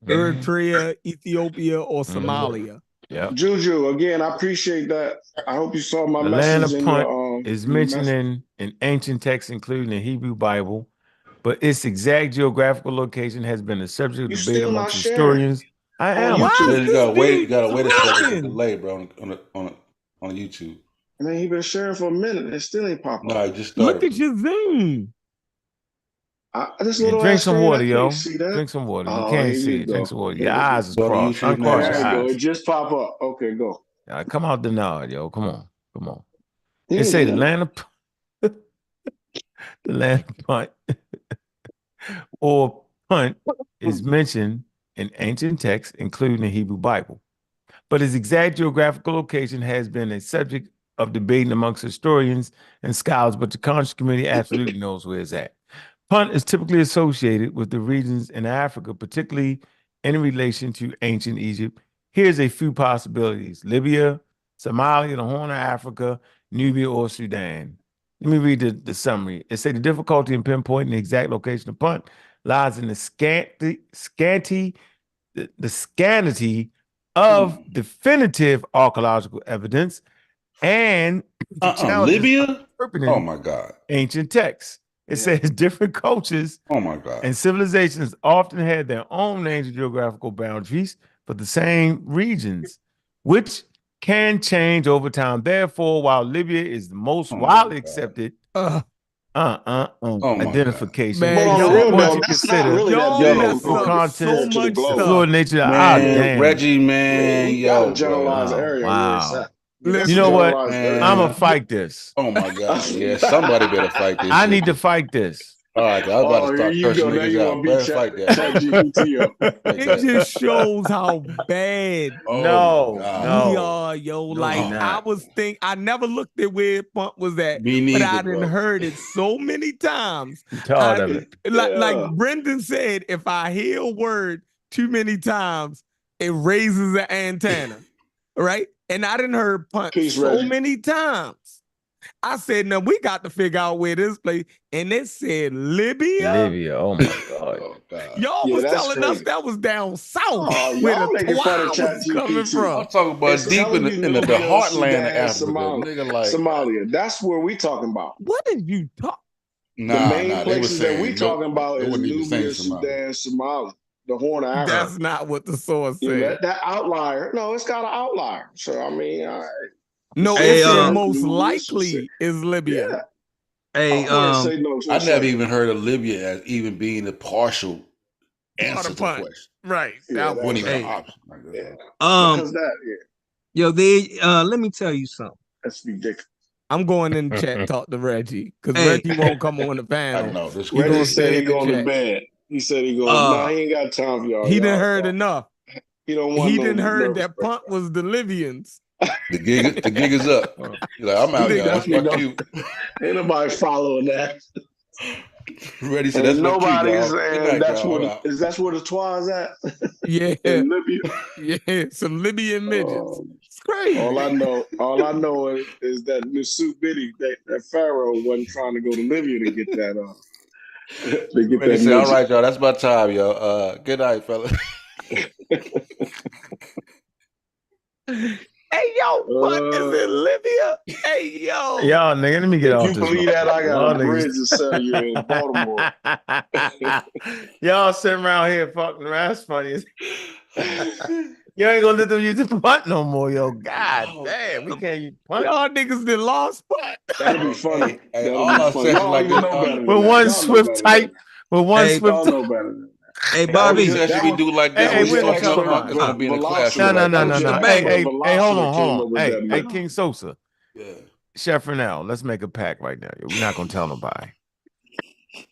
Eritrea, Ethiopia, or Somalia. Yeah. Juju, again, I appreciate that. I hope you saw my message. The land of Punt is mentioned in ancient texts, including the Hebrew Bible, but its exact geographical location has been a subject of debate amongst historians. I am. You gotta wait a second. Delay, bro, on YouTube. I mean, he been sharing for a minute. It still ain't popping. No, I just started. Look at your Zoom. Drink some water, yo. Drink some water. You can't see it. Drink some water. Your eyes is crossed. Uncross your eyes. It just pop up. Okay, go. Come out the nod, yo. Come on. They say the land of the land of Punt or Punt is mentioned in ancient texts, including the Hebrew Bible. But its exact geographical location has been a subject of debating amongst historians and scholars, but the conscious community absolutely knows where it's at. Punt is typically associated with the regions in Africa, particularly in relation to ancient Egypt. Here's a few possibilities: Libya, Somalia, the Horn of Africa, Nubia, or Sudan. Let me read the summary. It says the difficulty in pinpointing the exact location of Punt lies in the scanty of definitive archaeological evidence and Libya. Oh my God! Ancient texts. It says different cultures and civilizations often had their own names and geographical boundaries for the same regions, which can change over time. Therefore, while Libya is the most widely accepted identification, fluid nature. Reggie, man, yo, generalized area. Wow. You know what? I'm gonna fight this. Oh my God! Yeah, somebody better fight this. I need to fight this. All right, I was about to Here start you cursing go. Now niggas you out. want to beat Better fight that. Chat GPT up. It just shows how bad Oh my God. we are, yo. No, like we I not. I never looked at where Punt was at, Me but neither, I done bro. heard it so many times. I'm tired of it. Like Brendan said, if I hear a word too many times, it raises an antenna, right? And I done heard Punt so many times. I said, no, we got to figure out where this place. And it said Libya. Libya. Oh my God. Y'all was telling us that was down south where y'all the making fun of Twa was coming from. I'm talking about deep in the heartland of Africa, Sudan, nigga. Like Somalia. That's where we talking about. What did you talk? The main they were places that we saying talking about they is wouldn't even say Nubia, Somalia. Sudan, Somalia, the Horn of Africa. That's not what the source said. That outlier. No, it's got an outlier. So I mean, no, it said most likely is Libya. Yeah. Hey, I never even heard of Libya as even being a partial answer to the question. Right. That wasn't even an option. Because yo, let me tell you something. That's ridiculous. I'm going in the chat talk to Reggie because Reggie won't come on the panel. I know. This Reggie said he going to bed. He said he going. No, he ain't got time for y'all. He didn't heard enough. He don't want. He didn't heard that Punt was the Libyans. The gig is up. You're like, I'm out, y'all. Fuck you. Ain't nobody following that. Ready said that's nobody's what saying that's where the Twa is at. Yeah, in Libya. Yeah, some Libyan midgets. It's crazy. All I know is that Nusu Biddy, that Pharaoh wasn't trying to go to Libya to get that. To get Ready that. Say, all right, y'all. That's my time, y'all. Good night, fella. Hey, yo, what is in Libya? Hey, yo. Y'all, nigga, let me get off this. If you believe that, I got a bridge to sell you in Baltimore. Y'all sitting around here fucking around. That's funny. You ain't gonna let them use the Punt no more, yo. God damn, we can't use Punt. Y'all niggas did lost Punt. That'll be funny. Hey, all our sessions like this. With one swift type. With one swift type. Hey, Bobby. Session we do like this. Hey, we it's gonna be in the classroom. No. Hey, hold on. Hey, King Sosa. Yeah. Chef Renell, let's make a pact right now. We're not gonna tell nobody.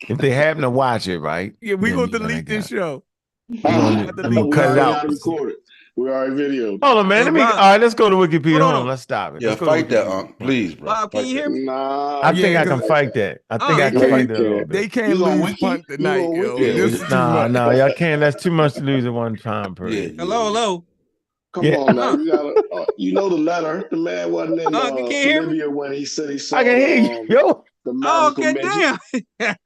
If they happen to watch it, right? Yeah, we're gonna delete this show. We're gonna cut it out. We already videoed. Hold on, man. All right, let's go to Wikipedia. Hold on, let's stop it. Yeah, fight that, please, bro. Bob, can you hear me? Nah, I think I can fight that. I think I can fight that a little bit. They can't lose Punt tonight, yo. No, y'all can't. That's too much to lose at one time per year. Hello. Come on now, you gotta. You know the letter. The man wasn't in Libya when he said he saw. I can hear you, yo. Okay, damn.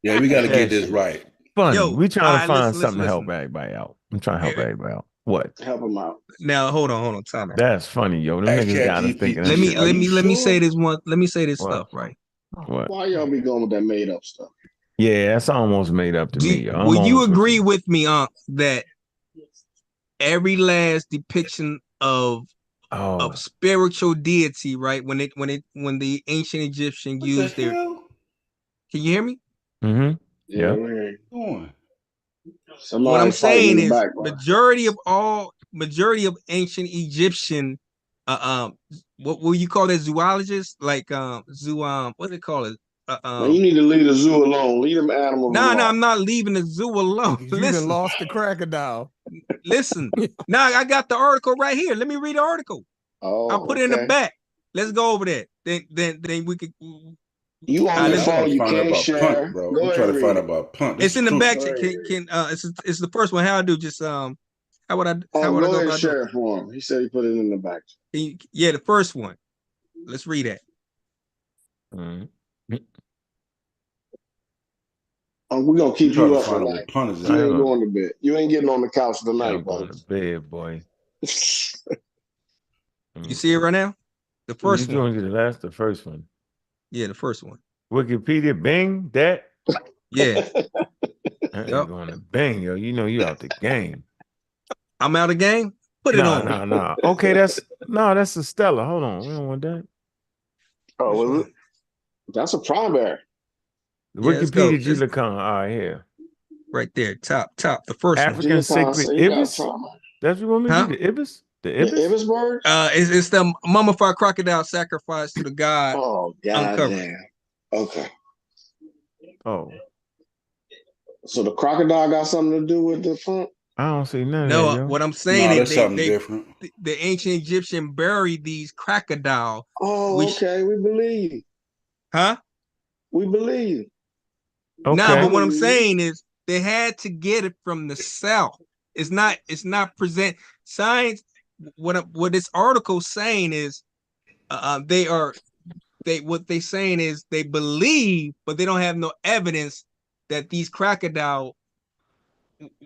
Yeah, we gotta get this right. Funny. We trying to find something to help everybody out. I'm trying to help everybody out. What? Help him out. Now hold on, time out. That's funny, yo. Them niggas got us thinking. Let me say this one. Let me say this stuff, right? What? Why y'all be going with that made up stuff? Yeah, that's almost made up to me. Will you agree with me, that every last depiction of spiritual deity, right? When the ancient Egyptian used their. Can you hear me? Mm-hmm. Yeah. What I'm saying is majority of ancient Egyptian what will you call that, zoologists? Like what do they call it? Man, you need to leave the zoo alone. Leave them animals alone. No, I'm not leaving the zoo alone. You done lost the crocodile. Listen. Now I got the article right here. Let me read the article. I'll put it in the back. Let's go over that. Then we could. You on your phone? You can't share, Punt, bro. We're trying to find out about Punt. It's in the back. It's the first one. How I do? Just how would I? How would I go about share it for him? He said he put it in the back. Yeah, the first one. Let's read that. Mm-hmm. We're gonna keep you up for like. You ain't going to bed. You ain't getting on the couch tonight, boy. Going to bed, boy. You see it right now? The first one. You're doing the first one. Yeah, the first one. Wikipedia, Bing, that. Yeah. I ain't going to Bing, yo. You know you out the game. I'm out of game? Put it on. No. Okay, that's a Stella. Hold on. We don't want that. Oh, was it? That's a primary. The Wikipedia Julicon. All right, here. Right there, top. The first African one. sacred ibis. That's what you want me to do? The ibis? The ibis? The ibis bird? It's the mummified crocodile sacrifice to the god. Oh, god damn. Okay. Oh. So the crocodile got something to do with the Punt? I don't see none of that, No, yo. what I'm saying is that's something different. the ancient Egyptian buried these crocodile. Oh, okay, we believe. Huh? We believe. Nah, Okay. but what I'm saying is they had to get it from the south. It's not present science. What this article saying is what they saying is they believe, but they don't have no evidence that these crocodile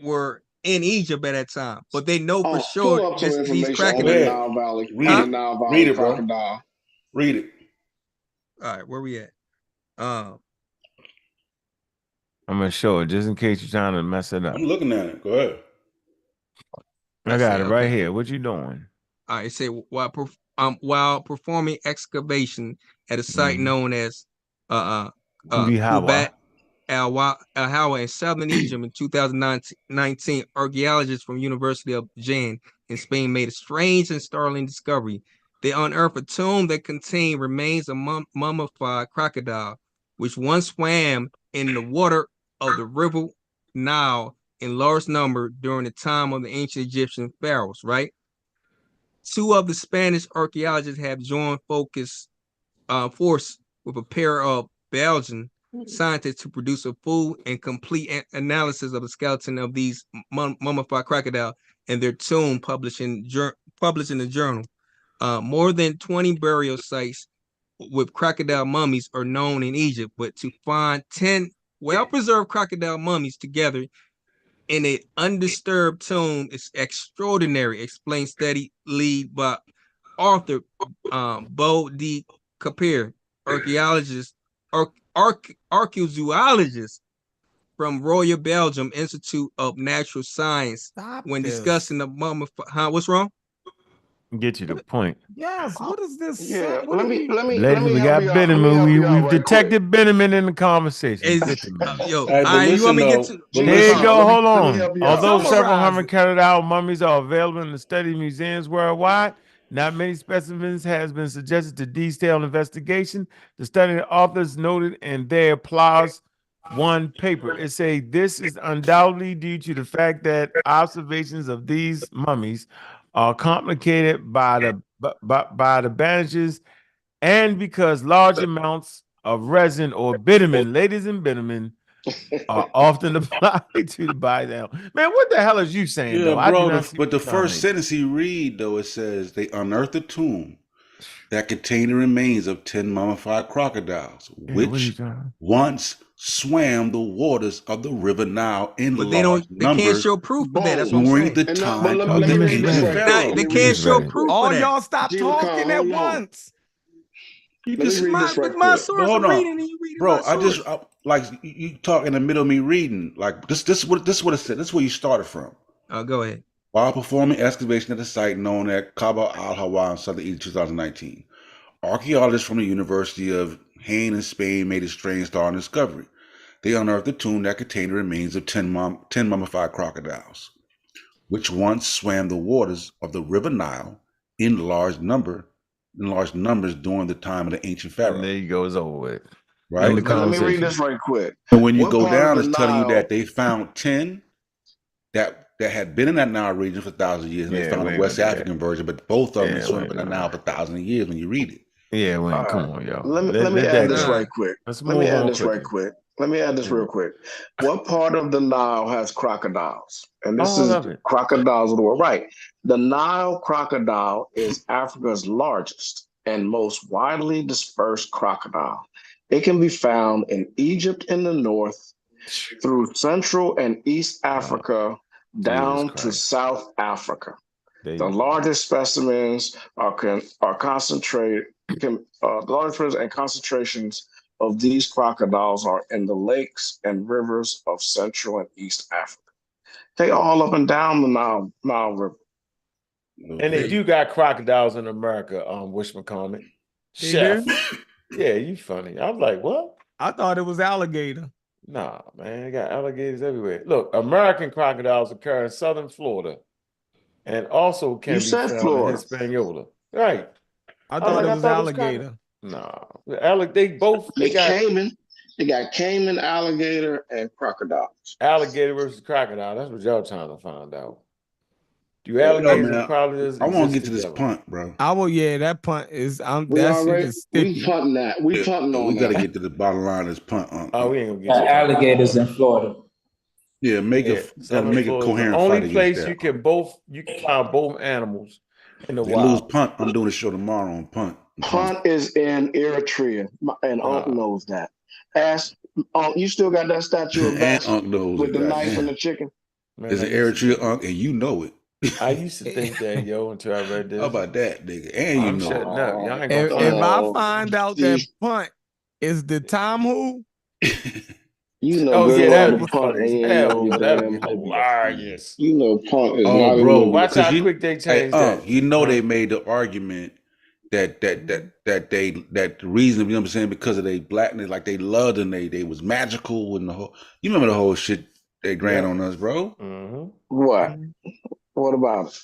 were in Egypt at that time. But they know for sure pull up some these information on the crocodiles. Nile Valley. Read it. The Nile Read Valley it, bro. crocodile. Read it. All right, where we at? I'm gonna show it just in case you're trying to mess it up. I'm looking at it. Go ahead. I got it right here. What you doing? All right, say while performing excavation at a site known as Gubat al-Hawa in southern Egypt in 2019, archaeologists from University of Jaén in Spain made a strange and startling discovery. They unearthed a tomb that contained remains of mummified crocodile, which once swam in the water of the river Nile in large number during the time of the ancient Egyptian pharaohs, right? Two of the Spanish archaeologists have joined force with a pair of Belgian scientists to produce a full and complete analysis of the skeleton of these mummified crocodile and their tomb published in the journal. More than 20 burial sites with crocodile mummies are known in Egypt, but to find 10 well-preserved crocodile mummies together in an undisturbed tomb is extraordinary, explains study lead by Arthur Bo de Capere, archaeozoologist from Royal Belgium Institute of Natural Science. Discussing the mummified, what's wrong? Get you the point. Yes, what is this? Yeah, What let me we got Benjamin. We've detected Benjamin in the conversation. Yo, you want me to get to? There you go. Hold on. Although Summarize several hundred crocodile mummies are available in the study museums worldwide, not many specimens has been suggested to detailed investigation. The study authors noted in their PLOS one paper. It say this is undoubtedly due to the fact that observations of these mummies are complicated by the bandages and because large amounts of resin or bitumen, ladies and bitumen, are often applied to the body. Man, what the hell is you saying, though? I do not see but the first sentence he read, though, it says they unearthed a tomb that contained the remains of 10 mummified crocodiles, which once swam the waters of the river Nile in large numbers. They can't show proof of that. That's what I'm during saying. the time of the ancient pharaohs. They can't show proof All of that. y'all stop talking at once. You Let just me read this right my quick. source. hold I'm on, reading and you reading bro. my source. Like you talk in the middle of me reading. Like this is what it said. This is where you started from. Go ahead. While performing excavation at the site known as Kaba al-Hawa in southern Egypt, 2019, archaeologists from the University of Jaén in Spain made a strange startling discovery. They unearthed a tomb that contained the remains of 10 mummified crocodiles, which once swam the waters of the river Nile in large numbers during the time of the ancient pharaohs. And there you go, it's over with. Right? Let me read this right quick. And when you What go part down, of it's the telling you Nile- that they found 10 that had been in that Nile region for thousands of years. And they found a West African version, but both of them swimming in the Nile for thousands of years when you read it. Yeah, Wayne, come on, y'all. Let me add this right quick. Let's Let me move add on this right quick. Let me add this real quick. What part of the Nile has crocodiles? And this All is of it. crocodiles of the world. Right. The Nile crocodile is Africa's largest and most widely dispersed crocodile. It can be found in Egypt in the north, through Central and East Africa, down to South Africa. The largest specimens are concentrated. The largest and concentrations of these crocodiles are in the lakes and rivers of Central and East Africa. They all up and down the Nile River. And they do got crocodiles in America, Wish McCormick. Chef. Yeah, you funny. I was like, what? I thought it was alligator. Nah, man, they got alligators everywhere. Look, American crocodiles occur in southern Florida and also can be found in Hispaniola. Right. I thought it was alligator. Nah. They got Cayman. They got caiman, alligator, and crocodiles. Alligator versus crocodile. That's what y'all trying to find out. Do Yeah. alligators and man, crocodiles I want to exist get to this together? punt, bro. That punt is We that shit already is we sticky. punting that. We punting We on got to that. get to the bottom line of this punt. Oh, we ain't gonna get to alligators in Florida. Yeah, gotta make a coherent the only fight against place that. you can find both animals in the They lose wild. punt. I'm doing a show tomorrow on punt. Punt is in Eritrea, and Unc knows that. Ask Unc, you still got that statue of and Bess Unc knows with it. the knife Goddamn. and the chicken? Man, It's an Eritrea Unc, and you know it. I used to think that, yo, until I read this. How about that, nigga? And I'm shutting up. Y'all ain't gonna If I find out that punt is the Tom who, you know, oh good yeah, that'd Lord, be the punt funny as ain't hell, no yo. That'd be damn Libya. hilarious. You know, punt is not in bro, Libya. Watch how quick they change that. You know they made the argument that the reason, you know what I'm saying, because of they blackness, like they loved and they was magical and the whole. You remember the whole shit they ran on us, bro? Mm-hmm. What? What about it?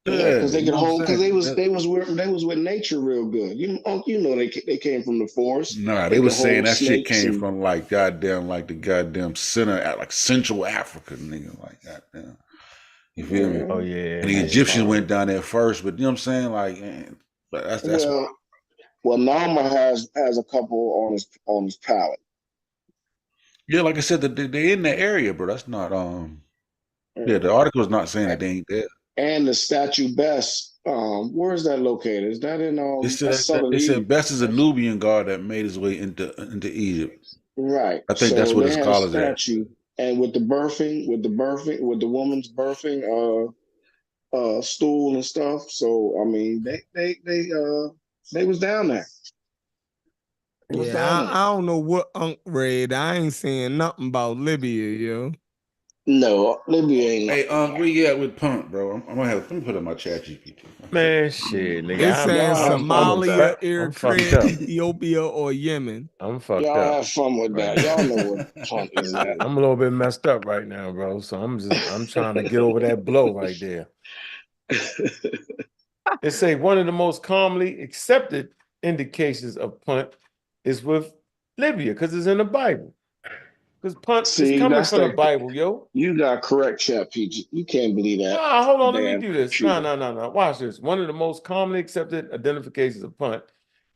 Yeah, because they could hold. Because they was with nature real good. You know they came from the forest. Nah, they was saying that shit came from like the goddamn center, like Central Africa, nigga, like goddamn. You feel me? Oh yeah. And the Egyptians went down there first, but you know what I'm saying? Like, but that's well, Nama has a couple on his palette. Yeah, like I said, they in the area, bro. That's not Yeah, the article is not saying that they ain't there. And the statue Bess, where is that located? Is that in southern It said Egypt? Best is a Nubian god that made his way into Egypt. Right. I think that's what his they call have is at. statue, and with the woman's birthing stool and stuff. So I mean they was down there. I don't know what Unc read. I ain't saying nothing about Libya, yo. No, Libya ain't. Hey, where you at with Punt, bro? I'm gonna let me put up my chat GPT. Man, shit, nigga. It's saying Somalia, Eritrea, up. Ethiopia, or Yemen. I'm fucked Y'all up. have fun with that. Y'all know what Punt is at. I'm a little bit messed up right now, bro. So I'm trying to get over that blow right there. They say one of the most commonly accepted indications of punt is with Libya because it's in the Bible. Because punt is coming from the Bible, yo. You got correct, Chat PG. You can't believe that. Nah, hold on, let me do this. No. Watch this. One of the most commonly accepted identifications of punt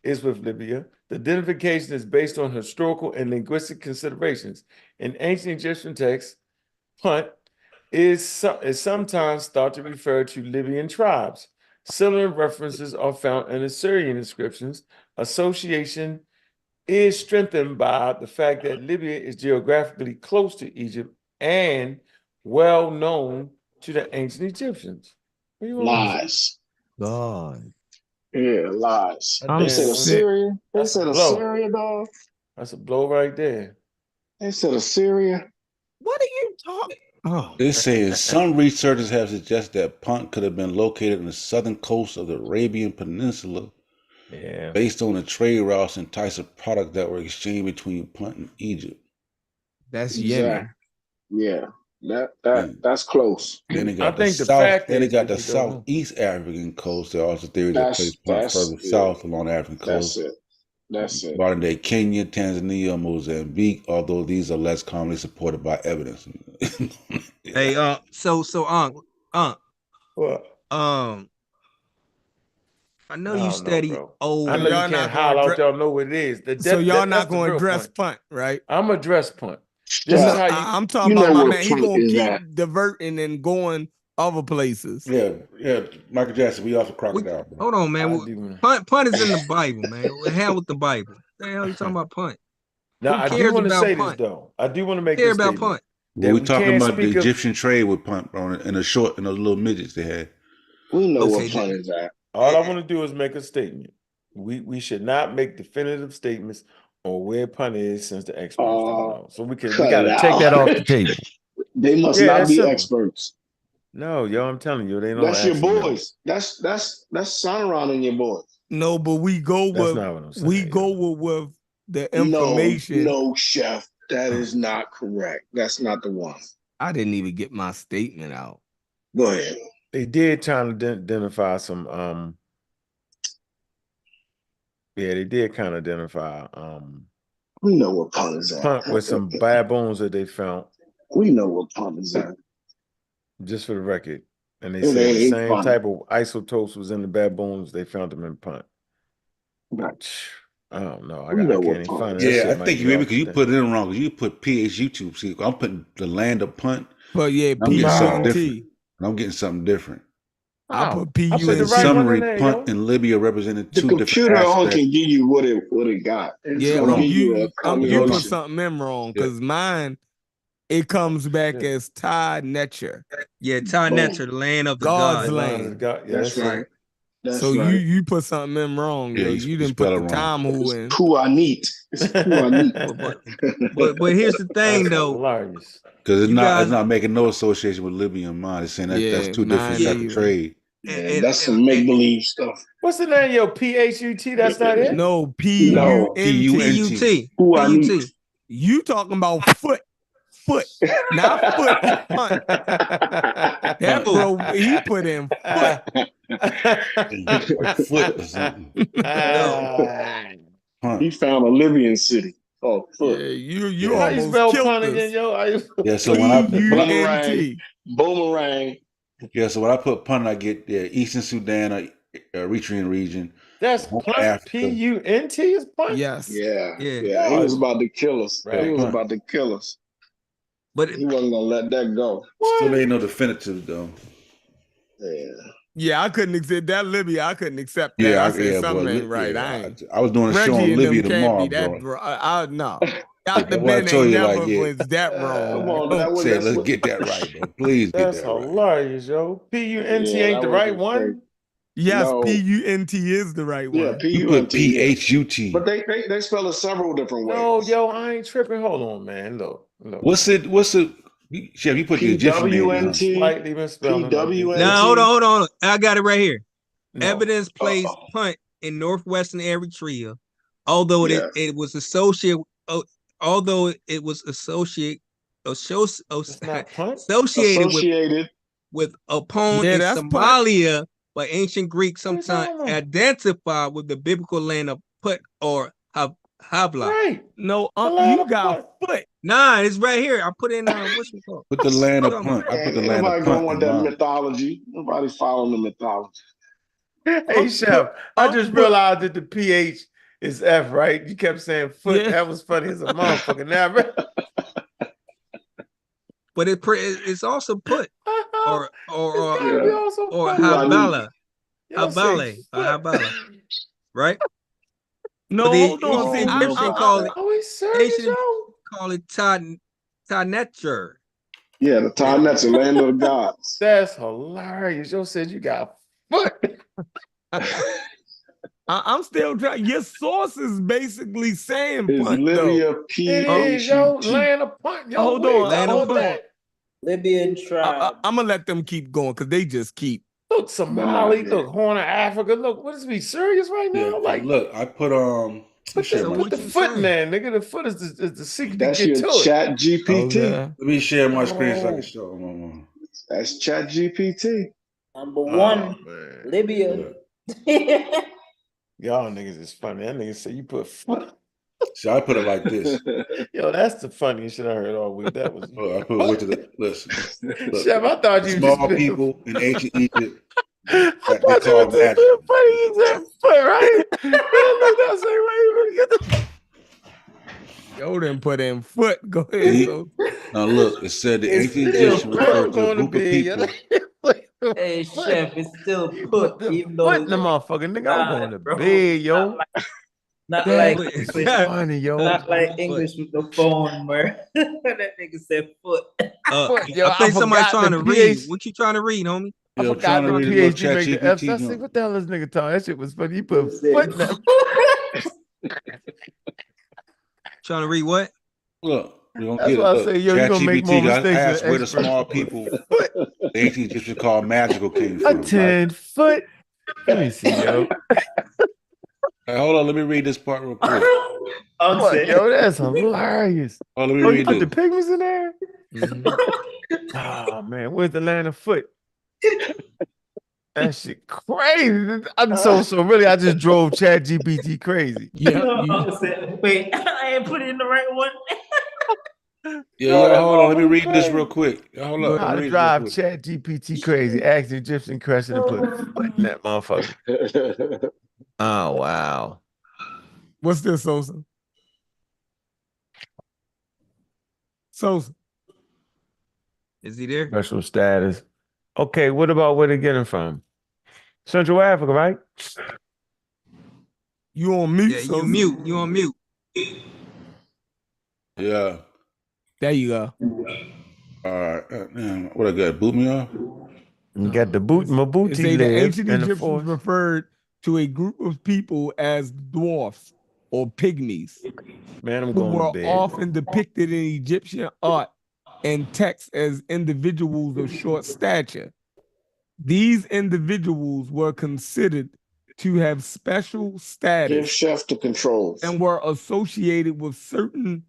is with Libya. The identification is based on historical and linguistic considerations. In ancient Egyptian texts, punt is sometimes thought to refer to Libyan tribes. Similar references are found in Assyrian inscriptions. Association is strengthened by the fact that Libya is geographically close to Egypt and well known to the ancient Egyptians. Lies. God. Yeah, lies. I'm They said sick. Assyria. They said Assyria, dog. That's a blow right there. They said Assyria. What are you talking? Oh. It says some researchers have suggested that Punt could have been located on the southern coast of the Arabian Peninsula. Yeah. Based on the trade routes and types of product that were exchanged between Punt and Egypt. That's Yemen. Yeah. That's close. Then they got the southeast African coast. There are also theories that place Punt further south along the African coast. That's it. Modern day Kenya, Tanzania, Mozambique, although these are less commonly supported by evidence. Hey, so what? I know you study old. I know you can't holler out. Y'all know what it is. So y'all not going to address punt, right? I'm address punt. This is how I'm talking about my man. He going to keep diverting and going other places. Yeah. Michael Jackson, we also crocodile. Hold on, man. Punt is in the Bible, man. What the hell with the Bible? What the hell are you talking about punt? Now, I do want to say this, though. I do want to make this statement. Punt. Well, we're talking about the Egyptian trade with Punt, bro, and those little midgets they had. We know what Punt is at. All I want to do is make a statement. We should not make definitive statements on where Punt is since the experts don't know. So we got to take that off the table. They must not be experts. No, yo, I'm telling you, they don't. That's your boys. That's Sonoran and your boys. No, but we go with the information. No, chef, that is not correct. That's not the one. I didn't even get my statement out. Go ahead. They did try to identify some. Yeah, they did kind of identify We know where Punt is at. Punt with some baboons that they found. We know where Punt is at. Just for the record. And they said the same type of isotopes was in the baboons. They found them in Punt. But I don't know. I can't even find it. Yeah, I think you maybe because you put it in wrong. Because you put PHU2. See, I'm putting the land of Punt. But yeah, I'm getting something PUNT. different. I'm getting something different. I put I said the summary Punt and Libya represented two different aspects. The computer only can give you what it got. Yeah, Hold on. you put something in wrong because mine, it comes back as Ty Netcher. Yeah, Ty Netcher, the land of the God's gods. land. That's right. So you put something in wrong, yo. You didn't put the time who in. Puanit. It's Puanit. But here's the thing, though. Because it's not making no association with Libya and mine. It's saying that's two different types of trade. Yeah, that's some make believe stuff. What's the name, yo? PHUT? That's not it. No, PUNT. PUT. You talking about foot, not foot. Punt. That bro, he put in foot. Foot or something. He found a Libyan city. Oh, foot. Yeah, you almost killed us. Yeah, so when I put boomerang. Yeah, so when I put Punt, I get Eastern Sudan, Eritrean region. That's Punt. PUNT is Punt? Yes. Yeah. He was about to kill us. Right. He was about to kill us. But he wasn't gonna let that go. Still ain't no definitive though. Yeah, I couldn't accept that Libya. I couldn't accept that. I said something ain't right. I was doing a show on Libya tomorrow, bro. No. Dr. Ben ain't never was that wrong. Come on, let's get that right, bro. Please get that right. That's hilarious, yo. PUNT ain't the right one? Yes, no. PUNT is the right one. Yeah, PUNT. PHUT. But they spell it several different ways. No, yo, I ain't tripping. Hold on, man. Look. What's it? Chef, you put the Egyptian name. Slightly misspelled. Now, hold on. I got it right here. No. Evidence placed Punt in northwestern Eritrea, although it was associated with Upon in Somalia, but ancient Greeks sometimes identify with the biblical land of Put or Habla. Right. No, you got foot. Nah, it's right here. I put in what's it called? Put the land of Punt. I put the land of Punt. Nobody going with that mythology. Nobody's following the mythology. Hey, Chef, I just realized that the PH is F, right? You kept saying foot. Yeah. That was funny as a motherfucker. Now, but it's also Put or Habala. Habala. Right? No, hold on. The Egyptian call it Tanetcher. Yeah, the Tanetcher, land of the gods. That's hilarious. You said you got foot. I'm still trying. Your source is basically saying it's Punt. Libya, land of Punt. Yo, hold on. Libyan tribe. I'm gonna let them keep going because they just keep. Look, Somali, look, Horn of Africa. Look, what is we serious right now? Yeah, look, I put put the foot in there, nigga. The foot is the secret That's to get to your Chat GPT. Let me share my screen so I can show. That's Chat GPT. Number one, Libya. Y'all niggas is funny. That nigga said you put foot. See, I put it like this. Yo, that's the funniest shit I heard all week. That was. I put it to the listen. Look, Chef, I thought you small people in ancient Egypt. I thought you were just being funny. You said foot, right? Yo, then put in foot. Go ahead. Now look, it said the ancient Egyptians referred to a group of people. Hey, Chef, it's still put. Even though the motherfucker, nigga, I'm going to bed, yo. Not like funny, yo. Not like English with the phone, where that nigga said foot. Yo, I think somebody's trying to read. What you trying to read, homie? I forgot the PhD make the F. I said, what the hell is nigga talking? That shit was funny. You put foot in that. Trying to read what? Look, we're gonna That's get why it. I say, yo, you're gonna make more mistakes. Ask where the small people, the ancient Egyptians called magical came from. A 10-foot. Let me see, yo. Hey, hold on, let me read this part real quick. Yo, that's hilarious. Oh, let me read you put this. the pigments in there? Mm-hmm. Oh man, where's the land of foot? That shit crazy. So really, I just drove ChatGPT crazy. Yeah. Wait, I ain't put it in the right one. Yeah, hold on. Let me read this real quick. Hold up. Let How me to read this real drive quick. ChatGPT crazy. Ask the Egyptian question and put that motherfucker. Oh wow. What's this, Sosa? Sosa. Is he there? Special status. Okay, what about where they getting from? Central Africa, right? You on mute, Yeah, you Sosa? mute. You on mute. Yeah. There you go. All right. Man, what I got? Boot me off? You got the boot. It Mabuti say the live ancient in the Egyptians forest. referred to a group of people as dwarfs or pygmies, Man, I'm who going to were bed. often depicted in Egyptian art and texts as individuals of short stature. These individuals were considered to have special Give status Chef the controls. and were associated with certain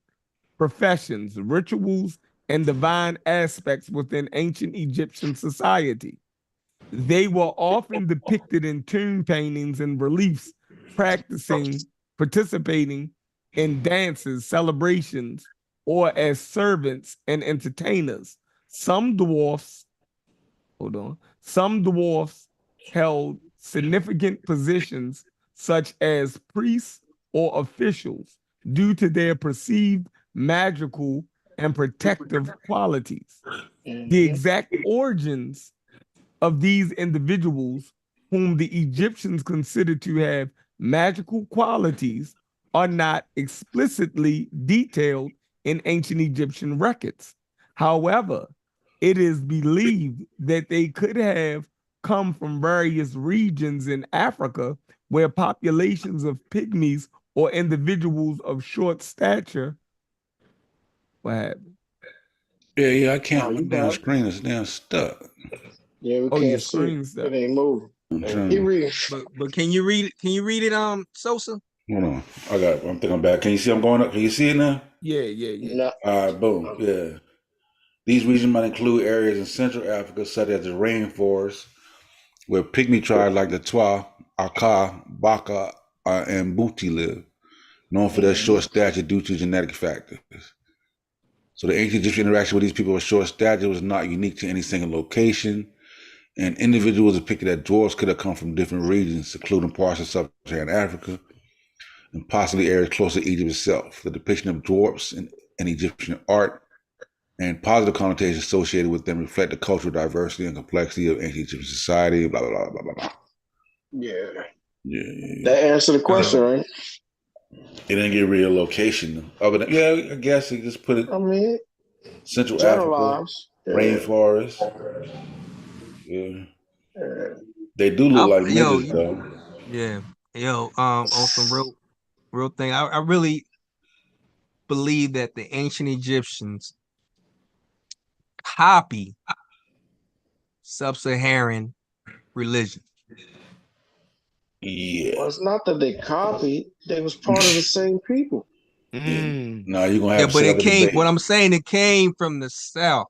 professions, rituals, and divine aspects within ancient Egyptian society. They were often depicted in tomb paintings and reliefs, participating in dances, celebrations, or as servants and entertainers. Some dwarfs, some dwarfs held significant positions such as priests or officials due to their perceived magical and protective qualities. The exact origins of these individuals, whom the Egyptians considered to have magical qualities, are not explicitly detailed in ancient Egyptian records. However, it is believed that they could have come from various regions in Africa where populations of pygmies or individuals of short stature. What happened? Yeah, I can't. My damn screen is damn stuck. Yeah, we Oh, your can't see it. screen's stuck. It ain't moving. I'm He trying. reading. But can you read it? Can you read it, Sosa? Hold on. I got it. I'm thinking I'm back. Can you see I'm going up? Can you see it now? Yeah. No. All right, boom. Yeah. These regions might include areas in Central Africa, such as the rainforest, where pygmy tribes like the Twa, Aka, Baka, and Buti live, known for their short stature due to genetic factors. So the ancient Egyptian interaction with these people of short stature was not unique to any single location, and individuals depicted as dwarfs could have come from different regions, including parts of sub-Saharan Africa and possibly areas close to Egypt itself. The depiction of dwarfs in Egyptian art and positive connotations associated with them reflect the cultural diversity and complexity of ancient Egyptian society, blah, blah, blah, blah, blah, blah. Yeah. Yeah. That answered the question, right? It didn't get real location. Other than, I guess it just put it Central Africa, rainforest. Yeah. They do look like midgets, though. Yeah. On some real thing. I really believe that the ancient Egyptians copy sub-Saharan religion. Yeah. Well, it's not that they copied; they was part of the same people. No, you're gonna have but it came. debate. What I'm saying, it came from the south.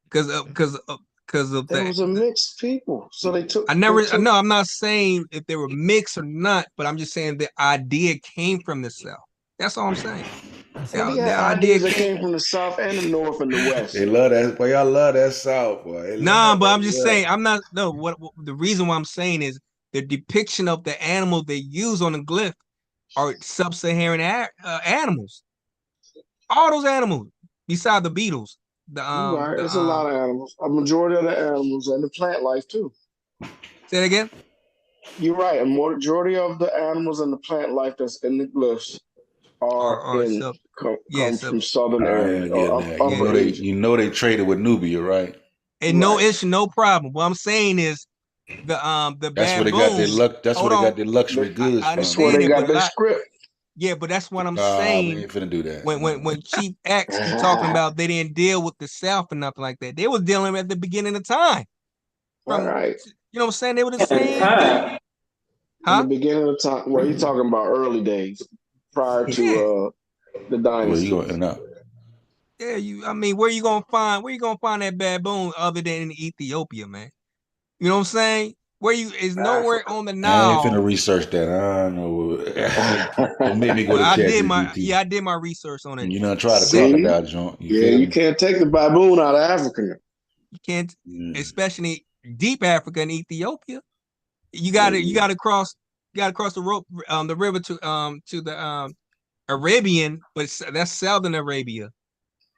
Because of There that. was a mixed people, so they took. No, I'm not saying if they were mixed or not, but I'm just saying the idea came from the south. That's all I'm saying. Well, he had ideas that came from the south and the north and the west. They love that. Boy, y'all love that south, boy. Nah, but I'm just saying. I'm not. No, what the reason why I'm saying is the depiction of the animal they use on the glyph are sub-Saharan animals. All those animals, beside the beetles. Right, there's a lot of animals. A majority of the animals and the plant life too. Say it again. You're right. A majority of the animals and the plant life that's in the glyphs come from southern area or upper Asia. You know they traded with Nubia, right? And no issue, no problem. What I'm saying is the that's where they got their luck. That's where they got their luxury goods from. That's where they got their script. Yeah, but that's what I'm saying. We ain't finna do that. When Chief X be talking about they didn't deal with the South or nothing like that. They was dealing at the beginning of time. Right. You know what I'm saying? They were the same thing. In the beginning of time. Well, you're talking about early days prior to the dynasty. Well, you going in up. Yeah, I mean, where you gonna find that baboon other than in Ethiopia, man? You know what I'm saying? Where you is nowhere on the I ain't Nile. finna research that. I don't know. Don't make me go to I chat did GPT. I did my research on it. You know, try the See? crocodile joint. You Yeah, feel you me? can't take the baboon out of Africa now. You can't, especially deep Africa and Ethiopia. You gotta cross the river to the Arabian, but that's Southern Arabia.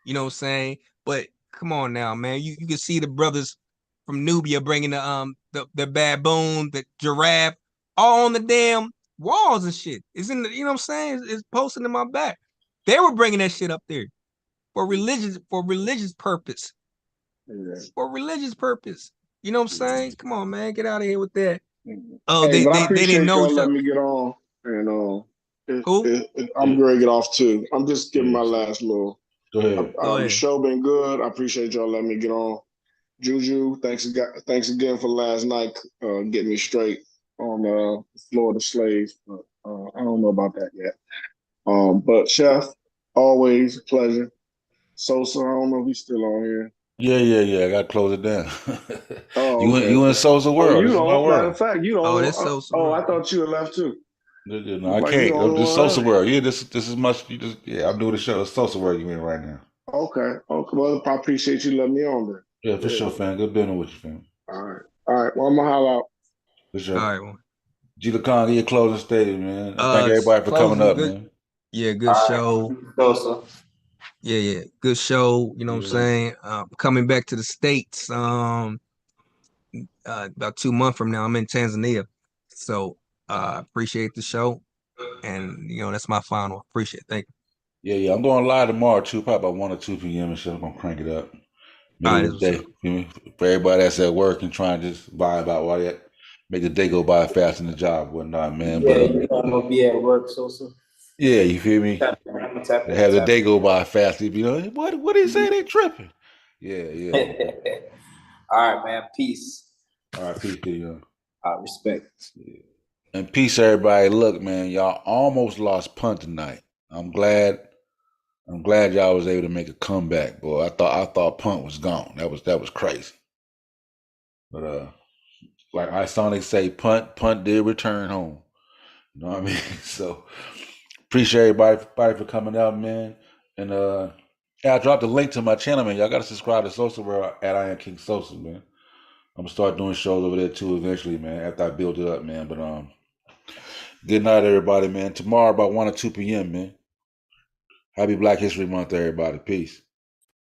You know what I'm saying? But come on now, man. You can see the brothers from Nubia bringing the baboon, the giraffe, all on the damn walls and shit. It's in the, you know what I'm saying? It's posted in my back. They were bringing that shit up there for religious purpose. For religious purpose. You know what I'm saying? Come on, man. Get out of here with that. Oh, Hey, but I they didn't appreciate know y'all each other. letting me get on. And Who? I'm going to get off too. I'm just giving my Yes. last little. Go ahead. The show been good. I appreciate y'all letting me get on. Juju, thanks again for last night getting me straight on the floor of the slaves. But, I don't know about that yet. But Chef, always a pleasure. Sosa, I don't know if he's still on here. Yeah. I got to close it down. Oh, you in Sosa world. you This is my don't. Matter world. of fact, you don't. Oh, that's Sosa. I thought you had left too. No, I can't. This Sosa world. Yeah, this is much. I'm doing the show. It's Sosa world you in right now. Okay. Well, I appreciate you letting me on there. Yeah, for sure, fam. Good being with you, fam. All right. Well, I'm gonna holler out. For sure. All right. Well. G Lacan, get your closing statement, man. Thank everybody for coming up, man. Yeah, good show. Yeah. Good show. You know what I'm saying? Coming back to the States. About 2 months from now, I'm in Tanzania. So appreciate the show. And that's my final. Appreciate it. Thank you. Yeah. I'm going live tomorrow too, probably about 1 or 2 p.m. and shit. I'm gonna crank it up. Middle of the day. You know, for everybody that's at work and trying to just vibe out while that make the day go by fast in the job, whatnot, man. Yeah, I'm gonna be at work, Sosa. Yeah, you feel me? Have the day go by fast. You know, what do you say? They tripping. Yeah. All right, man. Peace. All right, peace to you. Respect. Yeah. And peace, everybody. Look, man, y'all almost lost Punt tonight. I'm glad y'all was able to make a comeback, boy. I thought Punt was gone. That was crazy. But like Isonic say, Punt did return home. You know what I mean? So appreciate everybody for coming out, man. And I dropped a link to my channel, man. Y'all gotta subscribe to Sosa World at I Am King Sosa, man. I'm gonna start doing shows over there too eventually, man, after I build it up, man. But good night, everybody, man. Tomorrow about 1 or 2 p.m., man. Happy Black History Month, everybody. Peace.